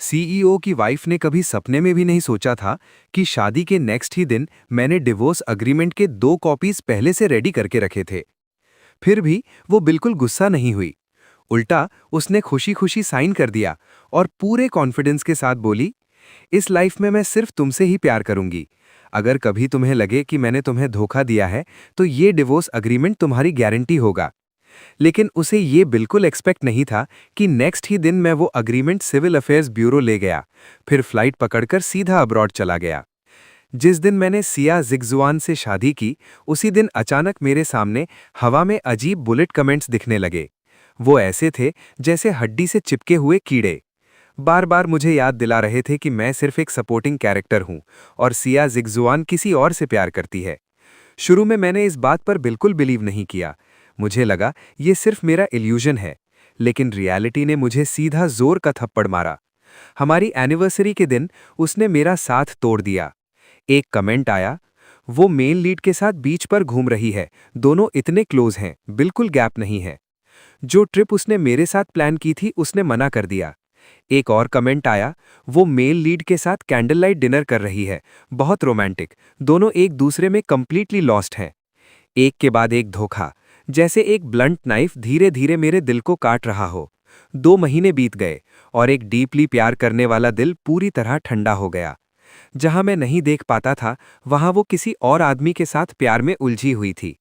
CEO की wife ने कभी सपने में भी नहीं सोचा था कि शादी के नेक्स्ट ही दिन मैंने डिवोर्स अग्रीमेंट के 2 कॉपीज पहले से रेडी करके रखे थे। फिर भी वो बिल्कुल गुस्सा नहीं हुई। उल्टा उसने खुशी खुशी साइन कर दिया और पूरे कॉन्फिडेंस के साथ बोली, इस लाइफ में मैं सिर्फ तुमसे ही प्यार करूंगी। अगर कभी तुम्हें लगे कि मैंने तुम्हें धोखा दिया है तो ये डिवोर्स अग्रीमेंट तुम्हारी गारंटी होगा। लेकिन उसे ये बिल्कुल एक्सपेक्ट नहीं था कि नेक्स्ट ही दिन मैं वो अग्रीमेंट सिविल अफेयर्स ब्यूरो ले गया, फिर फ्लाइट पकड़कर सीधा अब्रॉड चला गया। जिस दिन मैंने सिया जिगजुआन से शादी की, उसी दिन अचानक मेरे सामने हवा में अजीब बुलेट कमेंट्स दिखने लगे। वो ऐसे थे जैसे हड्डी से चिपके हुए कीड़े। बार बार मुझे याद दिला रहे थे कि मैं सिर्फ एक सपोर्टिंग कैरेक्टर हूं और सिया जिगजुआन किसी और से प्यार करती है। शुरू में मैंने इस बात पर बिल्कुल बिलीव नहीं किया। मुझे लगा ये सिर्फ मेरा इल्यूजन है, लेकिन रियलिटी ने मुझे सीधा जोर का थप्पड़ मारा। हमारी एनिवर्सरी के दिन उसने मेरा साथ तोड़ दिया। एक कमेंट आया, वो मेल लीड के साथ बीच पर घूम रही है, दोनों इतने क्लोज हैं, बिल्कुल गैप नहीं है। जो ट्रिप उसने मेरे साथ प्लान की थी उसने मना कर दिया। एक और कमेंट आया, वो मेल लीड के साथ कैंडल लाइट डिनर कर रही है, बहुत रोमांटिक, दोनों एक दूसरे में कंप्लीटली लॉस्ट हैं। एक के बाद एक धोखा, जैसे एक ब्लंट नाइफ धीरे धीरे मेरे दिल को काट रहा हो। 2 महीने बीत गए और एक डीपली प्यार करने वाला दिल पूरी तरह ठंडा हो गया। जहां मैं नहीं देख पाता था, वहां वो किसी और आदमी के साथ प्यार में उलझी हुई थी।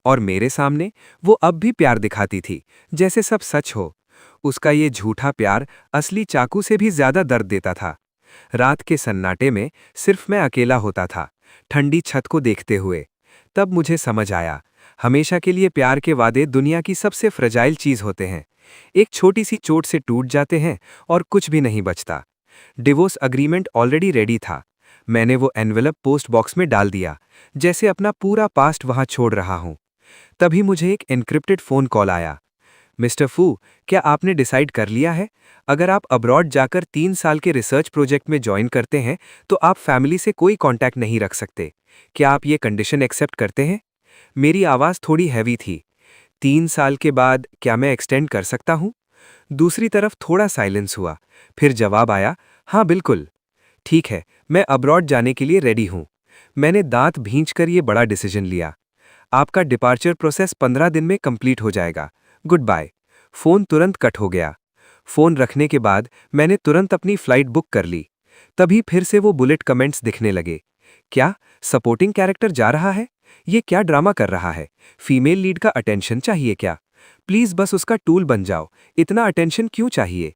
और मेरे सामने वो अब भी प्यार दिखाती थी, जैसे सब सच हो। उसका ये झूठा प्यार असली चाकू से भी ज्यादा दर्द देता था। रात के सन्नाटे में सिर्फ मैं अकेला होता था, ठंडी छत को देखते हुए। तब मुझे समझ आया, हमेशा के लिए प्यार के वादे दुनिया की सबसे फ्रजाइल चीज होते हैं। एक छोटी सी चोट से टूट जाते हैं और कुछ भी नहीं बचता। डिवोर्स अग्रीमेंट ऑलरेडी रेडी था। मैंने वो एनवेलप पोस्ट बॉक्स में डाल दिया, जैसे अपना पूरा पास्ट वहां छोड़ रहा हूं। तभी मुझे एक एन्क्रिप्टेड फोन कॉल आया। मिस्टर फू, क्या आपने डिसाइड कर लिया है? अगर आप अब्रॉड जाकर 3 साल के रिसर्च प्रोजेक्ट में ज्वाइन करते हैं तो आप फैमिली से कोई कांटेक्ट नहीं रख सकते। क्या आप ये कंडीशन एक्सेप्ट करते हैं? मेरी आवाज़ थोड़ी हैवी थी। 3 साल के बाद क्या मैं एक्सटेंड कर सकता हूँ? दूसरी तरफ थोड़ा साइलेंस हुआ, फिर जवाब आया, हाँ बिल्कुल। ठीक है, मैं अब्रॉड जाने के लिए रेडी हूँ। मैंने दांत भींचकर ये बड़ा डिसीजन लिया। आपका डिपार्चर प्रोसेस 15 दिन में कंप्लीट हो जाएगा। Good bye. फोन तुरंत कट हो गया। फोन रखने के बाद मैंने तुरंत अपनी फ्लाइट बुक कर ली। तभी फिर से वो बुलेट कमेंट्स दिखने लगे। क्या सपोर्टिंग कैरेक्टर जा रहा है? ये क्या ड्रामा कर रहा है? फीमेल लीड का अटेंशन चाहिए क्या? प्लीज बस उसका टूल बन जाओ, इतना अटेंशन क्यों चाहिए?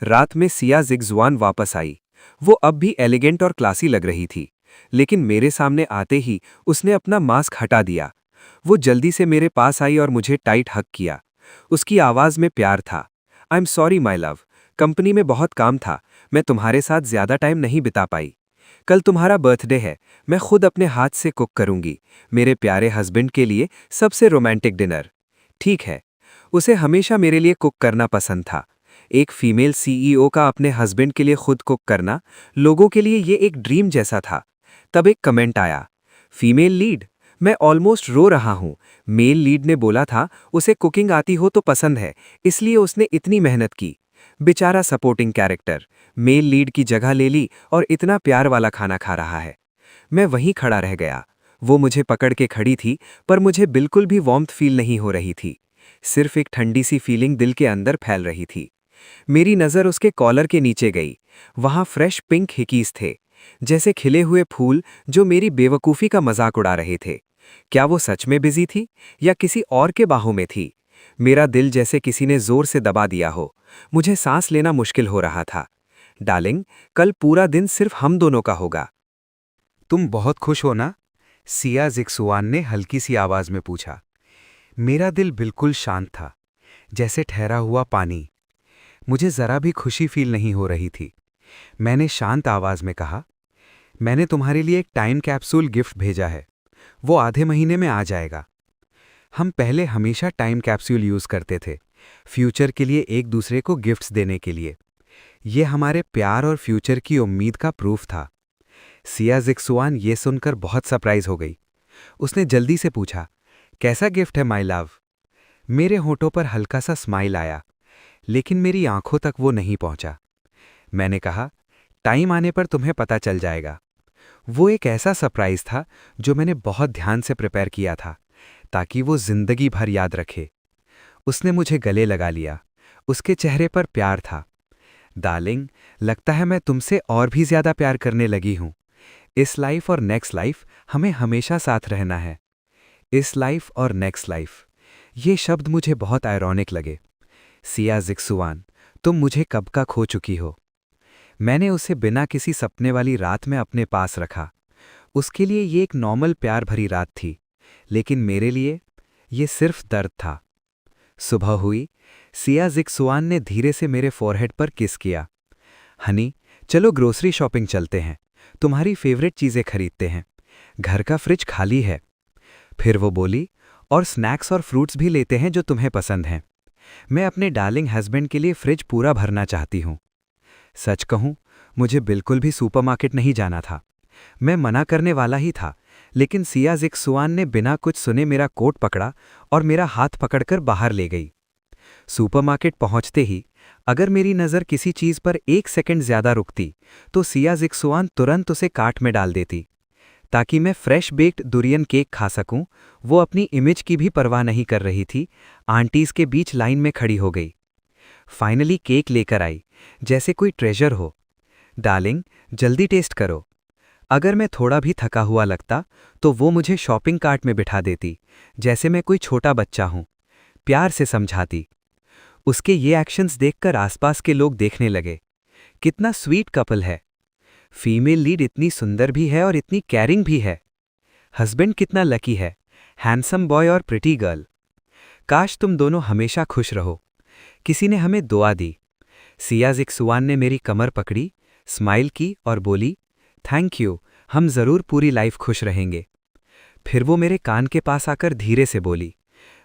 रात में सिया जिगजुआन वापस आई। वो अब भी एलिगेंट और क्लासी लग रही थी, लेकिन मेरे सामने आते ही उसने अपना मास्क हटा दिया। वो जल्दी से मेरे पास आई और मुझे टाइट हग किया। उसकी आवाज में प्यार था। I am sorry my love, company में बहुत काम था, मैं तुम्हारे साथ ज्यादा टाइम नहीं बिता पाई। कल तुम्हारा बर्थडे है, मैं खुद अपने हाथ से कुक करूंगी, मेरे प्यारे हस्बैंड के लिए सबसे रोमांटिक डिनर। ठीक है, उसे हमेशा मेरे लिए कुक करना पसंद था। एक फीमेल सीईओ का अपने हस्बैंड के लिए खुद कुक करना, लोगों के लिए ये एक ड्रीम जैसा था। तब एक कमेंट आया, फीमेल लीड, मैं ऑलमोस्ट रो रहा हूं। मेल लीड ने बोला था उसे कुकिंग आती हो तो पसंद है, इसलिए उसने इतनी मेहनत की। बेचारा सपोर्टिंग कैरेक्टर मेल लीड की जगह ले ली और इतना प्यार वाला खाना खा रहा है। मैं वहीं खड़ा रह गया। वो मुझे पकड़ के खड़ी थी, पर मुझे बिल्कुल भी वार्मथ फील नहीं हो रही थी। सिर्फ एक ठंडी सी फीलिंग दिल के अंदर फैल रही थी। मेरी नज़र उसके कॉलर के नीचे गई। वहां फ्रेश पिंक हिकीज थे, जैसे खिले हुए फूल जो मेरी बेवकूफ़ी का मजाक उड़ा रहे थे। क्या वो सच में बिजी थी या किसी और के बाहों में थी? मेरा दिल जैसे किसी ने जोर से दबा दिया हो। मुझे सांस लेना मुश्किल हो रहा था। डार्लिंग, कल पूरा दिन सिर्फ हम दोनों का होगा। तुम बहुत खुश हो ना? सिया जिगजुआन ने हल्की सी आवाज में पूछा। मेरा दिल बिल्कुल शांत था, जैसे ठहरा हुआ पानी। मुझे जरा भी खुशी फील नहीं हो रही थी। मैंने शांत आवाज में कहा, मैंने तुम्हारे लिए एक टाइम कैप्सूल गिफ्ट भेजा है, वो आधे महीने में आ जाएगा। हम पहले हमेशा टाइम कैप्सूल यूज करते थे, फ्यूचर के लिए एक दूसरे को गिफ्ट्स देने के लिए। ये हमारे प्यार और फ्यूचर की उम्मीद का प्रूफ था। सिया जिगजुआन ये सुनकर बहुत सरप्राइज हो गई। उसने जल्दी से पूछा, कैसा गिफ्ट है माय लव? मेरे होठों पर हल्का सा स्माइल आया, लेकिन मेरी आंखों तक वो नहीं पहुंचा। मैंने कहा, टाइम आने पर तुम्हें पता चल जाएगा। वो एक ऐसा सरप्राइज था जो मैंने बहुत ध्यान से प्रिपेयर किया था, ताकि वो जिंदगी भर याद रखे। उसने मुझे गले लगा लिया। उसके चेहरे पर प्यार था। डार्लिंग, लगता है मैं तुमसे और भी ज्यादा प्यार करने लगी हूं। इस लाइफ और नेक्स्ट लाइफ हमें हमेशा साथ रहना है। इस लाइफ और नेक्स्ट लाइफ, ये शब्द मुझे बहुत आयरॉनिक लगे। सिया जिक्सुआन, तुम मुझे कब का खो चुकी हो। मैंने उसे बिना किसी सपने वाली रात में अपने पास रखा। उसके लिए ये एक नॉर्मल प्यार भरी रात थी, लेकिन मेरे लिए ये सिर्फ दर्द था। सुबह हुई। सिया जिक्सुआन ने धीरे से मेरे फोरहेड पर किस किया। हनी, चलो ग्रोसरी शॉपिंग चलते हैं। तुम्हारी फेवरेट चीजें खरीदते हैं। घर का फ्रिज खाली है। फिर वो बोली, और स्नैक्स और फ्रूट्स भी लेते हैं जो तुम्हें पसंद हैं। मैं अपने डार्लिंग हस्बैंड के लिए फ्रिज पूरा भरना चाहती हूँ। सच कहूं, मुझे बिल्कुल भी सुपरमार्केट नहीं जाना था। मैं मना करने वाला ही था, लेकिन सिया जिक्सुआन ने बिना कुछ सुने मेरा कोट पकड़ा और मेरा हाथ पकड़कर बाहर ले गई। सुपरमार्केट पहुंचते ही अगर मेरी नज़र किसी चीज़ पर 1 सेकंड ज्यादा रुकती तो सिया जिक्सुआन तुरंत उसे कार्ट में डाल देती, ताकि मैं फ्रेश बेक्ड दुरियन केक खा सकूं। वो अपनी इमेज की भी परवाह नहीं कर रही थी। आंटीज के बीच लाइन में खड़ी हो गई। फाइनली केक लेकर आई, जैसे कोई ट्रेजर हो। डार्लिंग, जल्दी टेस्ट करो। अगर मैं थोड़ा भी थका हुआ लगता तो वो मुझे शॉपिंग कार्ट में बिठा देती, जैसे मैं कोई छोटा बच्चा हूं। प्यार से समझाती। उसके ये एक्शंस देखकर आसपास के लोग देखने लगे। कितना स्वीट कपल है। फीमेल लीड इतनी सुंदर भी है और इतनी कैरिंग भी है। हस्बैंड कितना लकी है, हैंडसम बॉय और प्रिटी गर्ल। काश तुम दोनों हमेशा खुश रहो। किसी ने हमें दुआ दी। सिया जिक्सुआन ने मेरी कमर पकड़ी, स्माइल की और बोली, थैंक यू, हम जरूर पूरी लाइफ खुश रहेंगे। फिर वो मेरे कान के पास आकर धीरे से बोली,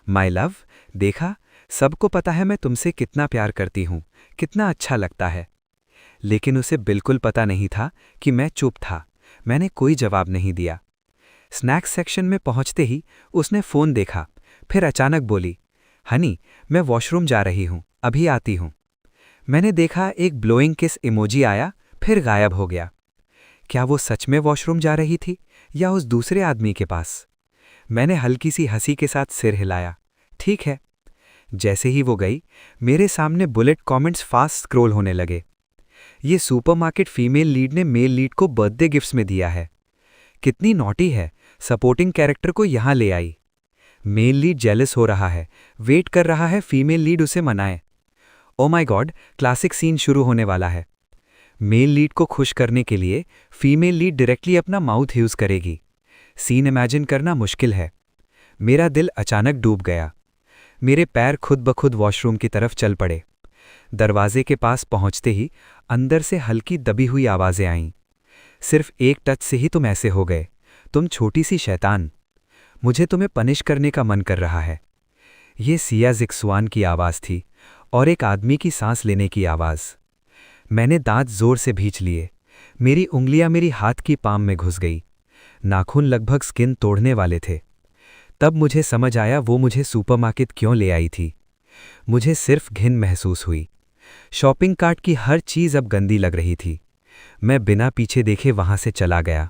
माय लव, देखा, सबको पता है मैं तुमसे कितना प्यार करती हूं, कितना अच्छा लगता है। लेकिन उसे बिल्कुल पता नहीं था कि मैं चुप था। मैंने कोई जवाब नहीं दिया। स्नैक्स सेक्शन में पहुंचते ही उसने फ़ोन देखा, फिर अचानक बोली, हनी, मैं वॉशरूम जा रही हूं, अभी आती हूं। मैंने देखा एक ब्लोइंग किस इमोजी आया, फिर गायब हो गया। क्या वो सच में वॉशरूम जा रही थी या उस दूसरे आदमी के पास? मैंने हल्की सी हंसी के साथ सिर हिलाया। ठीक है। जैसे ही वो गई, मेरे सामने बुलेट कमेंट्स फास्ट स्क्रॉल होने लगे। ये सुपरमार्केट फीमेल लीड ने मेल लीड को बर्थडे गिफ्ट्स में दिया है। कितनी नॉटी है, सपोर्टिंग कैरेक्टर को यहां ले आई। मेल लीड जेलस हो रहा है, वेट कर रहा है फीमेल लीड उसे मनाए। Oh my god, classic scene शुरू होने वाला है। मेल लीड को खुश करने के लिए फीमेल लीड डायरेक्टली अपना माउथ यूज करेगी। सीन इमेजिन करना मुश्किल है। मेरा दिल अचानक डूब गया। मेरे पैर खुद ब खुद वॉशरूम की तरफ चल पड़े। दरवाजे के पास पहुंचते ही अंदर से हल्की दबी हुई आवाजें आईं। सिर्फ एक टच से ही तुम ऐसे हो गए, तुम छोटी सी शैतान। मुझे तुम्हें पनिश करने का मन कर रहा है। ये सिया जिक्सुआन की आवाज़ थी, और एक आदमी की सांस लेने की आवाज़। मैंने दांत जोर से भींच लिए। मेरी उंगलियां मेरी हाथ की पाम में घुस गई। नाखून लगभग स्किन तोड़ने वाले थे। तब मुझे समझ आया वो मुझे सुपरमार्केट क्यों ले आई थी। मुझे सिर्फ घिन महसूस हुई। शॉपिंग कार्ट की हर चीज़ अब गंदी लग रही थी। मैं बिना पीछे देखे वहां से चला गया।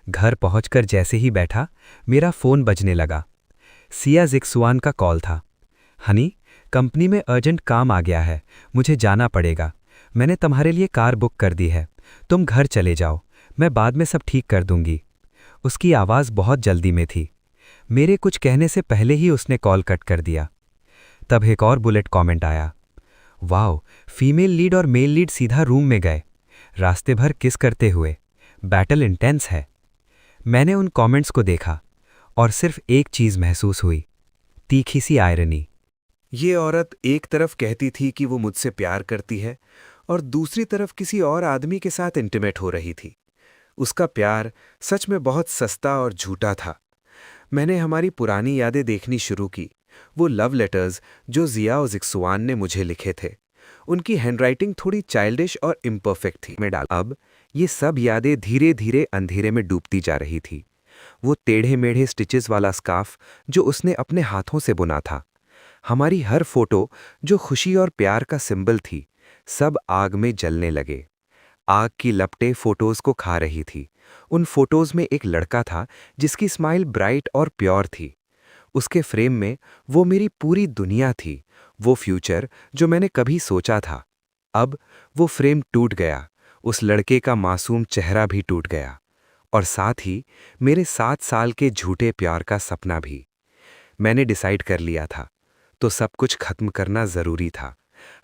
घर पहुंचकर जैसे ही बैठा, मेरा फ़ोन बजने लगा। सिया जिक्सुआन का कॉल था। हनी, कंपनी में अर्जेंट काम आ गया है, मुझे जाना पड़ेगा। मैंने तुम्हारे लिए कार बुक कर दी है, तुम घर चले जाओ, मैं बाद में सब ठीक कर दूंगी। उसकी आवाज़ बहुत जल्दी में थी। मेरे कुछ कहने से पहले ही उसने कॉल कट कर दिया। तब एक और बुलेट कमेंट आया, वाओ, फीमेल लीड और मेल लीड सीधा रूम में गए, रास्ते भर किस करते हुए। बैटल इंटेंस है। मैंने उन कमेंट्स को देखा और सिर्फ एक चीज़ महसूस हुई, तीखी सी आयरनी। ये औरत एक तरफ कहती थी कि वो मुझसे प्यार करती है और दूसरी तरफ किसी और आदमी के साथ इंटीमेट हो रही थी। उसका प्यार सच में बहुत सस्ता और झूठा था। मैंने हमारी पुरानी यादें देखनी शुरू की, वो लव लेटर्स जो जिया और जिक्सुआन ने मुझे लिखे थे। उनकी हैंडराइटिंग थोड़ी चाइल्डिश और इम्परफेक्ट थी। मैं डाल अब ये सब यादें धीरे धीरे अंधेरे में डूबती जा रही थी। वो टेढ़े मेढ़े स्टिचेस वाला स्कार्फ जो उसने अपने हाथों से बुना था, हमारी हर फोटो जो खुशी और प्यार का सिंबल थी, सब आग में जलने लगे। आग की लपटें फोटोज को खा रही थी। उन फोटोज में एक लड़का था जिसकी स्माइल ब्राइट और प्योर थी। उसके फ्रेम में वो मेरी पूरी दुनिया थी, वो फ्यूचर जो मैंने कभी सोचा था। अब वो फ्रेम टूट गया, उस लड़के का मासूम चेहरा भी टूट गया, और साथ ही मेरे 7 साल के झूठे प्यार का सपना भी। मैंने डिसाइड कर लिया था, तो सब कुछ खत्म करना जरूरी था।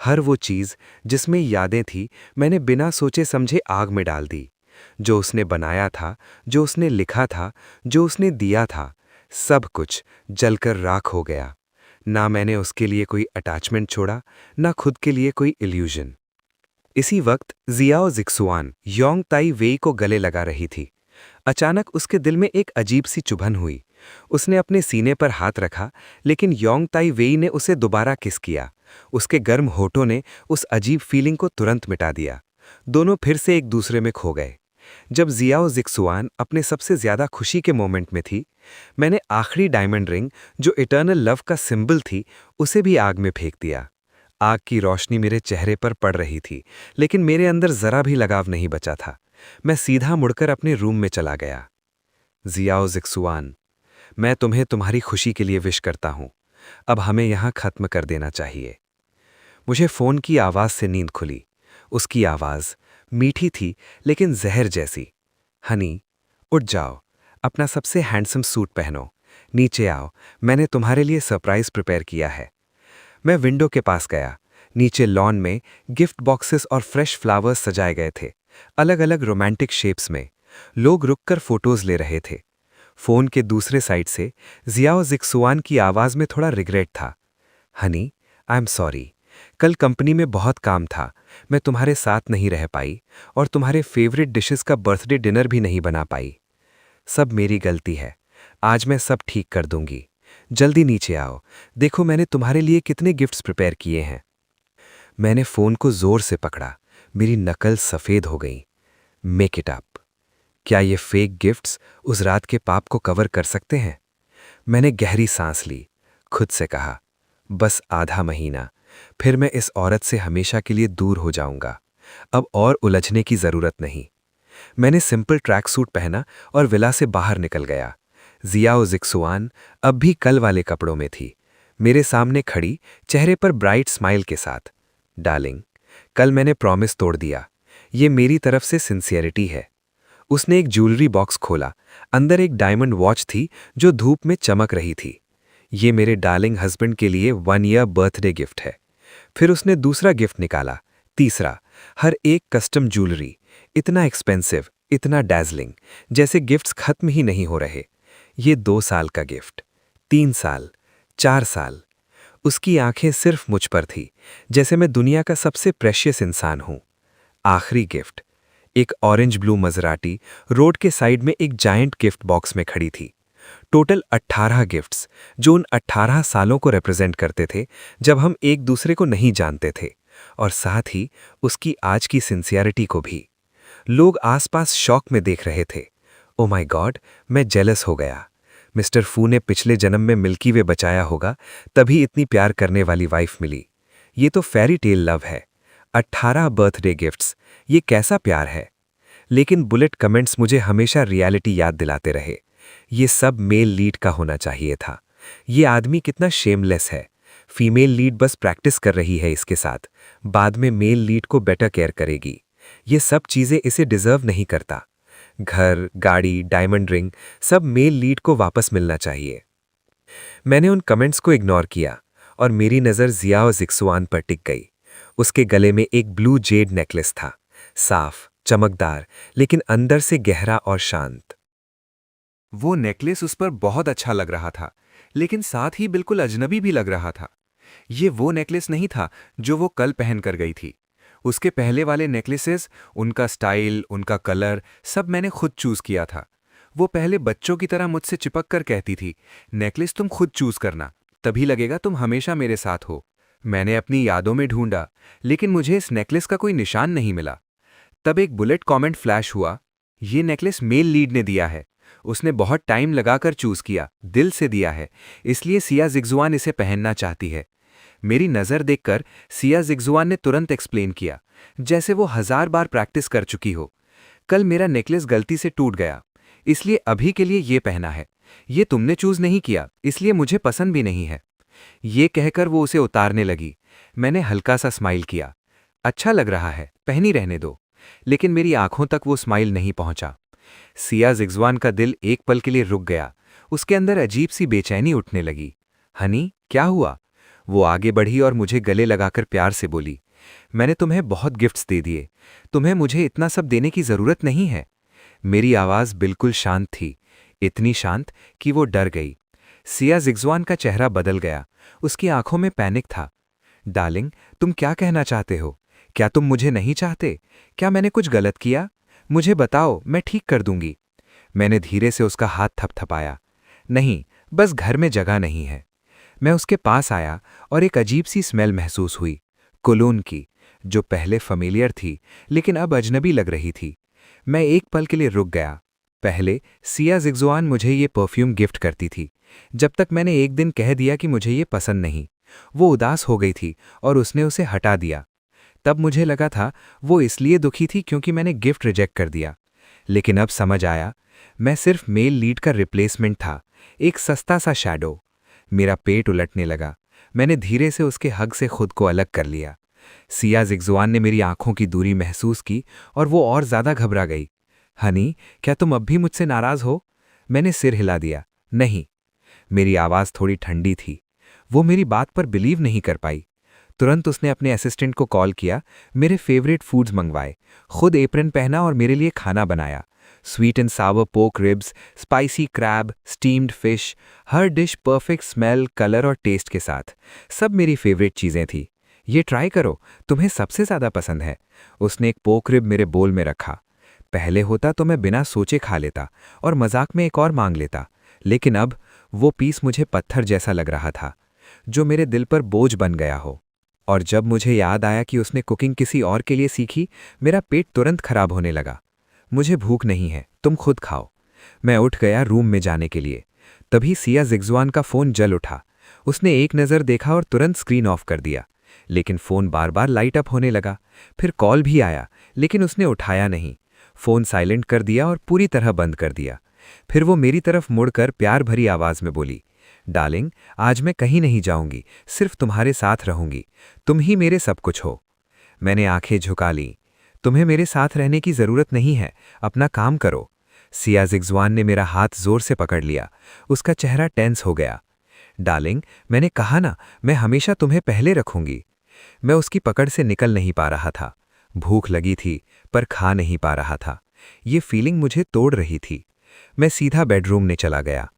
हर वो चीज जिसमें यादें थी, मैंने बिना सोचे समझे आग में डाल दी। जो उसने बनाया था, जो उसने लिखा था, जो उसने दिया था, सब कुछ जलकर राख हो गया। ना मैंने उसके लिए कोई अटैचमेंट छोड़ा, ना खुद के लिए कोई इल्यूजन। इसी वक्त जियाओ जिक्सुआन योंग ताई वेई को गले लगा रही थी। अचानक उसके दिल में एक अजीब सी चुभन हुई। उसने अपने सीने पर हाथ रखा, लेकिन योंग ताई वेई ने उसे दोबारा किस किया। उसके गर्म होठों ने उस अजीब फीलिंग को तुरंत मिटा दिया। दोनों फिर से एक दूसरे में खो गए। जब जियाओ जिक्सुआन अपने सबसे ज्यादा खुशी के मोमेंट में थी, मैंने आखिरी डायमंड रिंग, जो इटर्नल लव का सिंबल थी, उसे भी आग में फेंक दिया। आग की रोशनी मेरे चेहरे पर पड़ रही थी, लेकिन मेरे अंदर जरा भी लगाव नहीं बचा था। मैं सीधा मुड़कर अपने रूम में चला गया। जियाओ जिक्सुआन, मैं तुम्हें तुम्हारी खुशी के लिए विश करता हूं। अब हमें यहां खत्म कर देना चाहिए। मुझे फोन की आवाज से नींद खुली। उसकी आवाज मीठी थी, लेकिन जहर जैसी। हनी, उठ जाओ, अपना सबसे हैंडसम सूट पहनो, नीचे आओ, मैंने तुम्हारे लिए सरप्राइज प्रिपेयर किया है। मैं विंडो के पास गया। नीचे लॉन में गिफ्ट बॉक्सेस और फ्रेश फ्लावर्स सजाए गए थे, अलग अलग रोमांटिक शेप्स में। लोग रुककर फोटोज ले रहे थे। फोन के दूसरे साइड से जियाओ जिक्सुआन की आवाज में थोड़ा रिग्रेट था। हनी, आई एम सॉरी, कल कंपनी में बहुत काम था, मैं तुम्हारे साथ नहीं रह पाई और तुम्हारे फेवरेट डिशेस का बर्थडे डिनर भी नहीं बना पाई। सब मेरी गलती है, आज मैं सब ठीक कर दूंगी। जल्दी नीचे आओ, देखो मैंने तुम्हारे लिए कितने गिफ्ट्स प्रिपेयर किए हैं। मैंने फोन को जोर से पकड़ा, मेरी नकल सफेद हो गई। Make it up. क्या ये फेक गिफ्ट्स उस रात के पाप को कवर कर सकते हैं? मैंने गहरी सांस ली, खुद से कहा, बस आधा महीना, फिर मैं इस औरत से हमेशा के लिए दूर हो जाऊंगा। अब और उलझने की जरूरत नहीं। मैंने सिंपल ट्रैक सूट पहना और विला से बाहर निकल गया। जियाओ जिक्सुआन अब भी कल वाले कपड़ों में थी, मेरे सामने खड़ी, चेहरे पर ब्राइट स्माइल के साथ। डार्लिंग, कल मैंने प्रॉमिस तोड़ दिया, ये मेरी तरफ से सिंसियरिटी है। उसने एक ज्वेलरी बॉक्स खोला, अंदर एक डायमंड वॉच थी जो धूप में चमक रही थी। ये मेरे डार्लिंग हस्बैंड के लिए 1 ईयर बर्थडे गिफ्ट है। फिर उसने दूसरा गिफ्ट निकाला, तीसरा, हर एक कस्टम ज्वेलरी, इतना एक्सपेंसिव, इतना डैज़लिंग, जैसे गिफ्ट्स खत्म ही नहीं हो रहे। ये 2 साल का गिफ्ट, 3 साल, 4 साल। उसकी आंखें सिर्फ मुझ पर थी, जैसे मैं दुनिया का सबसे प्रेशियस इंसान हूं। आखिरी गिफ्ट, एक ऑरेंज ब्लू मजराटी रोड के साइड में एक जायंट गिफ्ट बॉक्स में खड़ी थी। टोटल 18 गिफ्ट्स, जो उन 18 सालों को रिप्रेजेंट करते थे जब हम एक दूसरे को नहीं जानते थे, और साथ ही उसकी आज की सिंसियरिटी को भी। लोग आसपास शॉक में देख रहे थे। ओ माय गॉड, मैं जेलस हो गया। मिस्टर फू ने पिछले जन्म में मिल्की वे बचाया होगा, तभी इतनी प्यार करने वाली वाइफ मिली। ये तो फेरी टेल लव है। 18 बर्थडे गिफ्ट्स, ये कैसा प्यार है? लेकिन बुलेट कमेंट्स मुझे हमेशा रियलिटी याद दिलाते रहे। ये सब मेल लीड का होना चाहिए था। ये आदमी कितना शेमलेस है। फीमेल लीड बस प्रैक्टिस कर रही है इसके साथ, बाद में मेल लीड को बेटर केयर करेगी। ये सब चीजें इसे डिजर्व नहीं करता। घर, गाड़ी, डायमंड रिंग, सब मेल लीड को वापस मिलना चाहिए। मैंने उन कमेंट्स को इग्नोर किया और मेरी नज़र जियाओ जिक्सुआन पर टिक गई। उसके गले में एक ब्लू जेड नेकलेस था, साफ, चमकदार, लेकिन अंदर से गहरा और शांत। वो नेकलेस उस पर बहुत अच्छा लग रहा था, लेकिन साथ ही बिल्कुल अजनबी भी लग रहा था। ये वो नेकलेस नहीं था जो वो कल पहन कर गई थी। उसके पहले वाले नेकलेसेस, उनका स्टाइल, उनका कलर, सब मैंने खुद चूज किया था। वो पहले बच्चों की तरह मुझसे चिपक कर कहती थी, नेकलेस तुम खुद चूज करना, तभी लगेगा तुम हमेशा मेरे साथ हो। मैंने अपनी यादों में ढूंढा, लेकिन मुझे इस नेकलेस का कोई निशान नहीं मिला। तब एक बुलेट कमेंट फ्लैश हुआ, ये नेकलेस मेल लीड ने दिया है। उसने बहुत टाइम लगाकर चूज किया, दिल से दिया है, इसलिए सिया जिक्सुआन इसे पहनना चाहती है। मेरी नज़र देखकर सिया जिग्जुआन ने तुरंत एक्सप्लेन किया, जैसे वो 1000 बार प्रैक्टिस कर चुकी हो। कल मेरा नेकलेस गलती से टूट गया, इसलिए अभी के लिए ये पहना है। ये तुमने चूज नहीं किया, इसलिए मुझे पसंद भी नहीं है। ये कहकर वो उसे उतारने लगी। मैंने हल्का सा स्माइल किया। अच्छा लग रहा है, पहनी रहने दो। लेकिन मेरी आंखों तक वो स्माइल नहीं पहुंचा। सिया जिग्जुआन का दिल एक पल के लिए रुक गया। उसके अंदर अजीब सी बेचैनी उठने लगी। हनी, क्या हुआ? वो आगे बढ़ी और मुझे गले लगाकर प्यार से बोली, मैंने तुम्हें बहुत गिफ्ट्स दे दिए, तुम्हें मुझे इतना सब देने की जरूरत नहीं है। मेरी आवाज बिल्कुल शांत थी, इतनी शांत कि वो डर गई। सिया जिग्जुआन का चेहरा बदल गया, उसकी आंखों में पैनिक था। डार्लिंग, तुम क्या कहना चाहते हो? क्या तुम मुझे नहीं चाहते? क्या मैंने कुछ गलत किया? मुझे बताओ, मैं ठीक कर दूंगी। मैंने धीरे से उसका हाथ थपथपाया। नहीं, बस घर में जगह नहीं है। मैं उसके पास आया और एक अजीब सी स्मेल महसूस हुई, कोलोन की, जो पहले फैमिलियर थी लेकिन अब अजनबी लग रही थी। मैं एक पल के लिए रुक गया। पहले सिया जिग्जुआन मुझे ये परफ्यूम गिफ्ट करती थी। जब तक मैंने एक दिन कह दिया कि मुझे ये पसंद नहीं, वो उदास हो गई थी और उसने उसे हटा दिया। तब मुझे लगा था वो इसलिए दुखी थी क्योंकि मैंने गिफ्ट रिजेक्ट कर दिया। लेकिन अब समझ आया, मैं सिर्फ मेल लीड का रिप्लेसमेंट था, एक सस्ता सा शैडो। मेरा पेट उलटने लगा। मैंने धीरे से उसके हग से खुद को अलग कर लिया। सिया जिग्जुआन ने मेरी आंखों की दूरी महसूस की और वो और ज्यादा घबरा गई। हनी, क्या तुम अब भी मुझसे नाराज हो? मैंने सिर हिला दिया। नहीं। मेरी आवाज थोड़ी ठंडी थी। वो मेरी बात पर बिलीव नहीं कर पाई। तुरंत उसने अपने असिस्टेंट को कॉल किया, मेरे फेवरेट फूड्स मंगवाए, खुद एप्रन पहना और मेरे लिए खाना बनाया। Sweet and sour pork ribs, spicy crab, steamed fish, हर डिश परफेक्ट स्मेल, कलर और टेस्ट के साथ। सब मेरी फेवरेट चीज़ें थी। ये ट्राई करो, तुम्हें सबसे ज़्यादा पसंद है। उसने एक पोक रिब मेरे बोल में रखा। पहले होता तो मैं बिना सोचे खा लेता और मजाक में एक और मांग लेता, लेकिन अब वो पीस मुझे पत्थर जैसा लग रहा था, जो मेरे दिल पर बोझ बन गया हो। और जब मुझे याद आया कि उसने कुकिंग किसी और के लिए सीखी, मेरा पेट तुरंत खराब होने लगा। मुझे भूख नहीं है, तुम खुद खाओ। मैं उठ गया रूम में जाने के लिए। तभी सिया जिग्जुआन का फोन जल उठा। उसने एक नज़र देखा और तुरंत स्क्रीन ऑफ कर दिया, लेकिन फोन बार बार लाइट अप होने लगा। फिर कॉल भी आया, लेकिन उसने उठाया नहीं। फोन साइलेंट कर दिया और पूरी तरह बंद कर दिया। फिर वो मेरी तरफ मुड़कर प्यार भरी आवाज में बोली, डार्लिंग, आज मैं कहीं नहीं जाऊंगी, सिर्फ तुम्हारे साथ रहूंगी। तुम ही मेरे सब कुछ हो। मैंने आंखें झुका लीं। तुम्हें मेरे साथ रहने की जरूरत नहीं है, अपना काम करो। सिया जिग्जुआन ने मेरा हाथ जोर से पकड़ लिया। उसका चेहरा टेंस हो गया। डार्लिंग, मैंने कहा ना, मैं हमेशा तुम्हें पहले रखूंगी। मैं उसकी पकड़ से निकल नहीं पा रहा था। भूख लगी थी, पर खा नहीं पा रहा था। ये फीलिंग मुझे तोड़ रही थी। मैं सीधा बेडरूम में चला गया।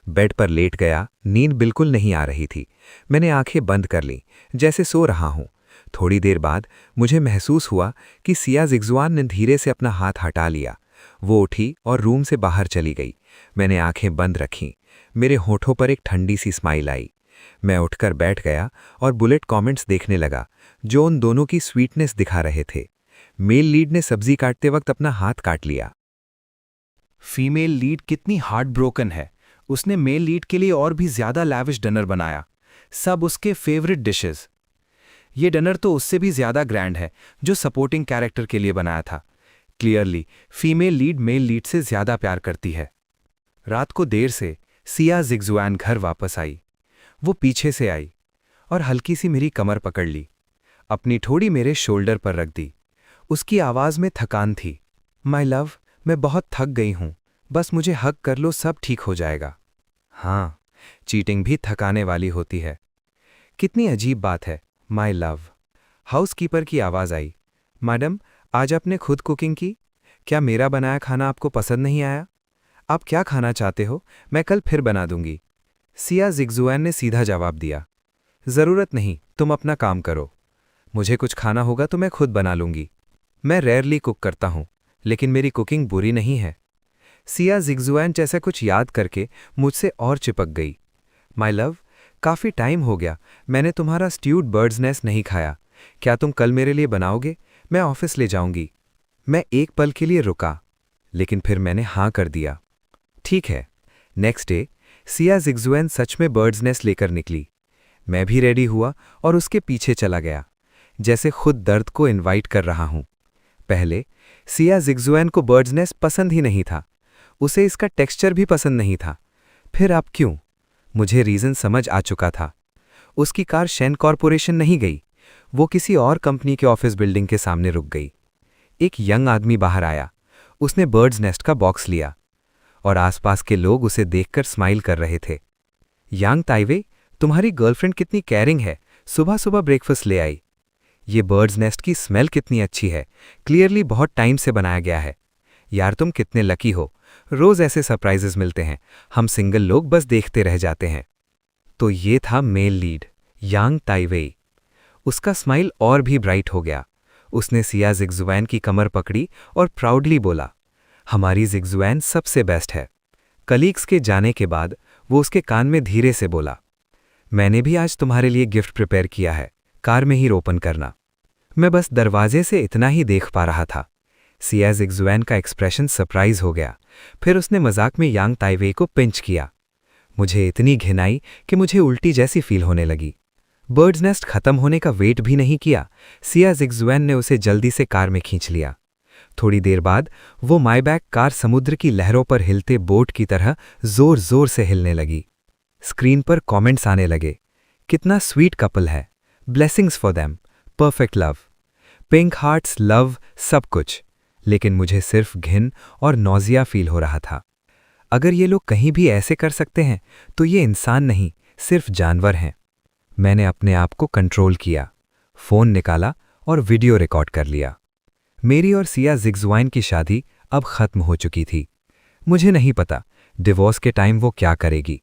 बेड पर लेट गया। नींद बिल्कुल नहीं आ रही थी। मैंने आंखें बंद कर लीं, जैसे सो रहा हूं। थोड़ी देर बाद मुझे महसूस हुआ कि सिया जिग्जुआन ने धीरे से अपना हाथ हटा लिया। वो उठी और रूम से बाहर चली गई। मैंने आंखें बंद रखीं। मेरे होठों पर एक ठंडी सी स्माइल आई। मैं उठकर बैठ गया और बुलेट कमेंट्स देखने लगा, जो उन दोनों की स्वीटनेस दिखा रहे थे। मेल लीड ने सब्जी काटते वक्त अपना हाथ काट लिया। फीमेल लीड कितनी हार्ट ब्रोकन है। उसने मेल लीड के लिए और भी ज्यादा लैविश डिनर बनाया, सब उसके फेवरेट डिशेस। ये डिनर तो उससे भी ज्यादा ग्रैंड है, जो सपोर्टिंग कैरेक्टर के लिए बनाया था। Clearly female lead male lead से ज्यादा प्यार करती है। रात को देर से सिया जिग्जुआन घर वापस आई। वो पीछे से आई और हल्की सी मेरी कमर पकड़ ली, अपनी ठोड़ी मेरे शोल्डर पर रख दी। उसकी आवाज में थकान थी। माय लव, मैं बहुत थक गई हूं, बस मुझे हग कर लो, सब ठीक हो जाएगा। हाँ, चीटिंग भी थकाने वाली होती है। कितनी अजीब बात है, माय लव। हाउसकीपर की आवाज आई। मैडम, आज आपने खुद कुकिंग की? क्या मेरा बनाया खाना आपको पसंद नहीं आया? आप क्या खाना चाहते हो? मैं कल फिर बना दूंगी। सिया जिग्जुआन ने सीधा जवाब दिया, जरूरत नहीं, तुम अपना काम करो। मुझे कुछ खाना होगा तो मैं खुद बना लूंगी। मैं रेयरली कुक करता हूं, लेकिन मेरी कुकिंग बुरी नहीं है। सिया जिग्जुआन जैसा कुछ याद करके मुझसे और चिपक गई। माय लव, काफ़ी टाइम हो गया, मैंने तुम्हारा स्ट्यूड बर्ड्स नेस्ट नहीं खाया। क्या तुम कल मेरे लिए बनाओगे? मैं ऑफिस ले जाऊंगी। मैं एक पल के लिए रुका, लेकिन फिर मैंने हाँ कर दिया। ठीक है। नेक्स्ट डे सिया जिग्जुआन सच में बर्ड्स नेस्ट लेकर निकली। मैं भी रेडी हुआ और उसके पीछे चला गया, जैसे खुद दर्द को इनवाइट कर रहा हूं। पहले सिया जिग्जुआन को बर्ड्स नेस्ट पसंद ही नहीं था, उसे इसका टेक्सचर भी पसंद नहीं था। फिर अब क्यों? मुझे रीज़न समझ आ चुका था। उसकी कार शेन कॉरपोरेशन नहीं गई, वो किसी और कंपनी के ऑफिस बिल्डिंग के सामने रुक गई। एक यंग आदमी बाहर आया, उसने बर्ड्स नेस्ट का बॉक्स लिया और आसपास के लोग उसे देखकर स्माइल कर रहे थे। यांग ताइवे, तुम्हारी गर्लफ्रेंड कितनी केयरिंग है, सुबह सुबह ब्रेकफास्ट ले आई। ये बर्ड्स नेस्ट की स्मेल कितनी अच्छी है, क्लियरली बहुत टाइम से बनाया गया है। यार तुम कितने लकी हो, रोज ऐसे सरप्राइजेस मिलते हैं, हम सिंगल लोग बस देखते रह जाते हैं। तो ये था मेल लीड, यांग ताइवेई। उसका स्माइल और भी ब्राइट हो गया। उसने सिया जिग्जुआन की कमर पकड़ी और प्राउडली बोला, हमारी जिग्जुआन सबसे बेस्ट है। कलीग्स के जाने के बाद वो उसके कान में धीरे से बोला, मैंने भी आज तुम्हारे लिए गिफ्ट प्रिपेयर किया है, कार में ही ओपन करना। मैं बस दरवाजे से इतना ही देख पा रहा था। सिया जिग्जुआन का एक्सप्रेशन सरप्राइज हो गया। फिर उसने मजाक में यांग ताइवेई को पिंच किया। मुझे इतनी घिन आई कि मुझे उल्टी जैसी फील होने लगी। बर्ड्स नेस्ट खत्म होने का वेट भी नहीं किया, सिया जिग्जुआन ने उसे जल्दी से कार में खींच लिया। थोड़ी देर बाद वो मायबैक कार समुद्र की लहरों पर हिलते बोट की तरह जोर जोर से हिलने लगी। स्क्रीन पर कमेंट्स आने लगे, कितना स्वीट कपल है, blessings for them, perfect love, pink hearts, love, सब कुछ। लेकिन मुझे सिर्फ घिन और नौजिया फील हो रहा था। अगर ये लोग कहीं भी ऐसे कर सकते हैं तो ये इंसान नहीं, सिर्फ जानवर हैं। मैंने अपने आप को कंट्रोल किया, फोन निकाला और वीडियो रिकॉर्ड कर लिया। मेरी और सिया जिग्जुआन की शादी अब खत्म हो चुकी थी। मुझे नहीं पता डिवोर्स के टाइम वो क्या करेगी,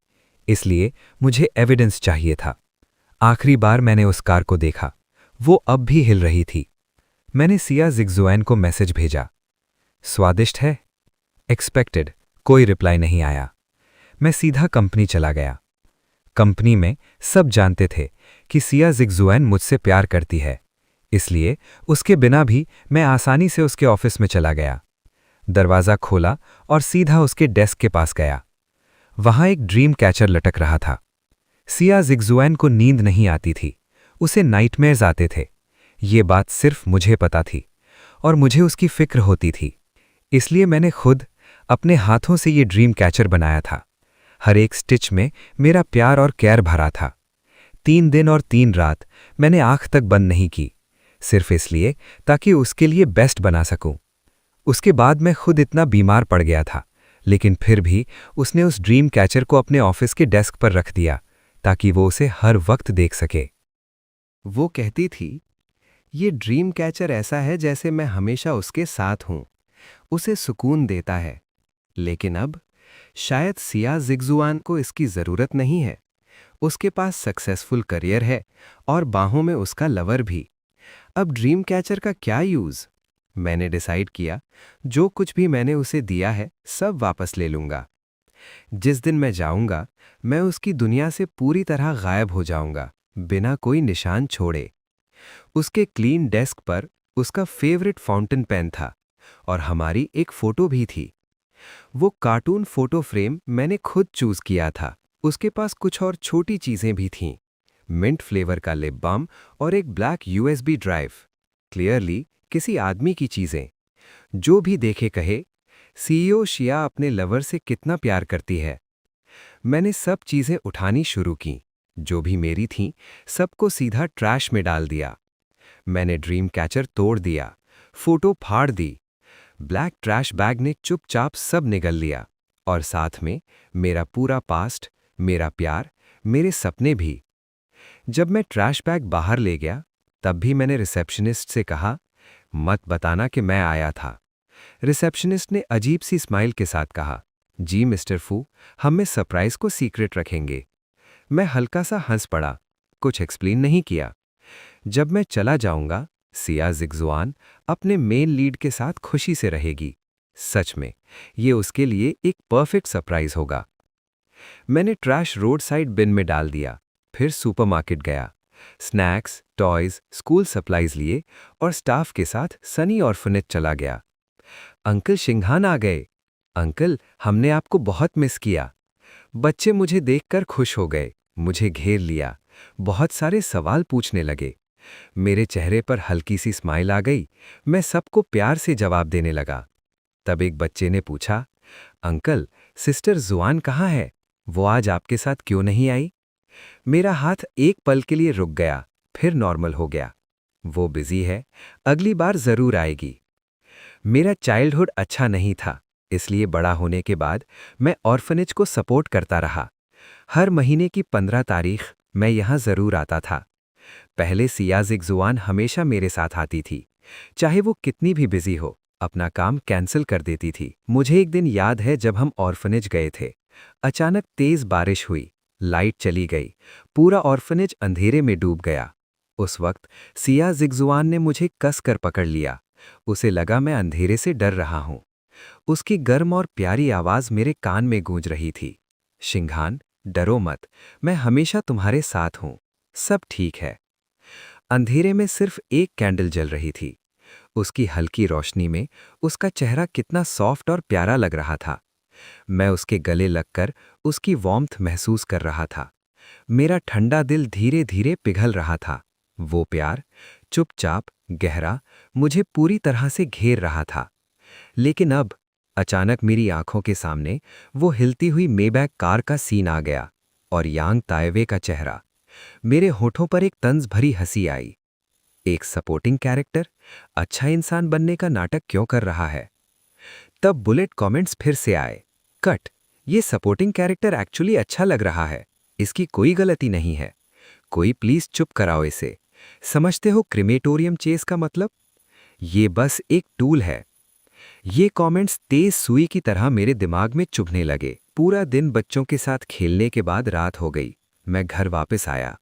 इसलिए मुझे एविडेंस चाहिए था। आखिरी बार मैंने उस कार को देखा, वो अब भी हिल रही थी। मैंने सिया जिग्जुआन को मैसेज भेजा, स्वादिष्ट है? एक्सपेक्टेड, कोई रिप्लाई नहीं आया। मैं सीधा कंपनी चला गया। कंपनी में सब जानते थे कि सिया जिग्जुआन मुझसे प्यार करती है, इसलिए उसके बिना भी मैं आसानी से उसके ऑफिस में चला गया। दरवाज़ा खोला और सीधा उसके डेस्क के पास गया। वहां एक ड्रीम कैचर लटक रहा था। सिया जिग्जुआन को नींद नहीं आती थी, उसे नाइटमेयर्स आते थे। ये बात सिर्फ मुझे पता थी और मुझे उसकी फिक्र होती थी, इसलिए मैंने खुद अपने हाथों से ये ड्रीम कैचर बनाया था। हर एक स्टिच में मेरा प्यार और केयर भरा था। 3 दिन और 3 रात मैंने आंख तक बंद नहीं की, सिर्फ इसलिए ताकि उसके लिए बेस्ट बना सकूं। उसके बाद मैं खुद इतना बीमार पड़ गया था, लेकिन फिर भी उसने उस ड्रीम कैचर को अपने ऑफिस के डेस्क पर रख दिया ताकि वो उसे हर वक्त देख सके। वो कहती थी, ये ड्रीम कैचर ऐसा है जैसे मैं हमेशा उसके साथ हूं, उसे सुकून देता है। लेकिन अब शायद सिया जिग्जुआन को इसकी जरूरत नहीं है। उसके पास सक्सेसफुल करियर है और बाहों में उसका लवर भी। अब ड्रीम कैचर का क्या यूज? मैंने डिसाइड किया, जो कुछ भी मैंने उसे दिया है सब वापस ले लूंगा। जिस दिन मैं जाऊंगा, मैं उसकी दुनिया से पूरी तरह गायब हो जाऊंगा, बिना कोई निशान छोड़े। उसके क्लीन डेस्क पर उसका फेवरेट फाउंटेन पेन था और हमारी एक फोटो भी थी। वो कार्टून फोटो फ्रेम मैंने खुद चूज किया था। उसके पास कुछ और छोटी चीजें भी थीं, मिंट फ्लेवर का लिप बाम और एक ब्लैक यूएसबी ड्राइव। क्लियरली किसी आदमी की चीजें। जो भी देखे कहे, सीईओ शिया अपने लवर से कितना प्यार करती है। मैंने सब चीजें उठानी शुरू की, जो भी मेरी थीं, सबको सीधा ट्रैश में डाल दिया। मैंने ड्रीम कैचर तोड़ दिया, फोटो फाड़ दी। ब्लैक ट्रैश बैग ने चुपचाप सब निगल लिया और साथ में मेरा पूरा पास्ट, मेरा प्यार, मेरे सपने भी। जब मैं ट्रैश बैग बाहर ले गया, तब भी मैंने रिसेप्शनिस्ट से कहा, मत बताना कि मैं आया था। रिसेप्शनिस्ट ने अजीब सी स्माइल के साथ कहा, जी मिस्टर फू, हम में सरप्राइज को सीक्रेट रखेंगे। मैं हल्का सा हंस पड़ा, कुछ एक्सप्लेन नहीं किया। जब मैं चला जाऊंगा, सिया जिग्जुआन अपने मेन लीड के साथ खुशी से रहेगी। सच में ये उसके लिए एक परफेक्ट सरप्राइज होगा। मैंने ट्रैश रोड साइड बिन में डाल दिया, फिर सुपरमार्केट गया, स्नैक्स, टॉयज, स्कूल सप्लाईज लिए और स्टाफ के साथ सनी ऑर्फनेज चला गया। अंकल शिंघान आ गए। अंकल, हमने आपको बहुत मिस किया। बच्चे मुझे देखकर खुश हो गए, मुझे घेर लिया, बहुत सारे सवाल पूछने लगे। मेरे चेहरे पर हल्की सी स्माइल आ गई। मैं सबको प्यार से जवाब देने लगा। तब एक बच्चे ने पूछा, अंकल, सिस्टर जुआन कहाँ है? वो आज आपके साथ क्यों नहीं आई? मेरा हाथ एक पल के लिए रुक गया, फिर नॉर्मल हो गया। वो बिजी है, अगली बार जरूर आएगी। मेरा चाइल्डहुड अच्छा नहीं था, इसलिए बड़ा होने के बाद मैं ऑर्फनेज को सपोर्ट करता रहा। हर महीने की 15 तारीख मैं यहाँ जरूर आता था। पहले सिया जिगजुआन हमेशा मेरे साथ आती थी, चाहे वो कितनी भी बिजी हो, अपना काम कैंसिल कर देती थी। मुझे एक दिन याद है जब हम ऑर्फनेज गए थे। अचानक तेज बारिश हुई, लाइट चली गई, पूरा ऑर्फनेज अंधेरे में डूब गया। उस वक्त सिया जिगजुआन ने मुझे कस कर पकड़ लिया। उसे लगा मैं अंधेरे से डर रहा हूं। उसकी गर्म और प्यारी आवाज मेरे कान में गूंज रही थी, शिंघान, डरो मत, मैं हमेशा तुम्हारे साथ हूं, सब ठीक है। अंधेरे में सिर्फ एक कैंडल जल रही थी। उसकी हल्की रोशनी में उसका चेहरा कितना सॉफ्ट और प्यारा लग रहा था। मैं उसके गले लगकर उसकी वार्मथ महसूस कर रहा था। मेरा ठंडा दिल धीरे धीरे पिघल रहा था। वो प्यार, चुपचाप, गहरा, मुझे पूरी तरह से घेर रहा था। लेकिन अब अचानक मेरी आंखों के सामने वो हिलती हुई मेबैक कार का सीन आ गया और यांग ताइवे का चेहरा। मेरे होठों पर एक तंज भरी हंसी आई। एक सपोर्टिंग कैरेक्टर अच्छा इंसान बनने का नाटक क्यों कर रहा है? तब बुलेट कमेंट्स फिर से आए, कट, ये सपोर्टिंग कैरेक्टर एक्चुअली अच्छा लग रहा है, इसकी कोई गलती नहीं है, कोई प्लीज चुप कराओ इसे। समझते हो क्रिमेटोरियम चेस का मतलब? ये बस एक टूल है। ये कमेंट्स तेज सुई की तरह मेरे दिमाग में चुभने लगे। पूरा दिन बच्चों के साथ खेलने के बाद रात हो गई। मैं घर वापस आया।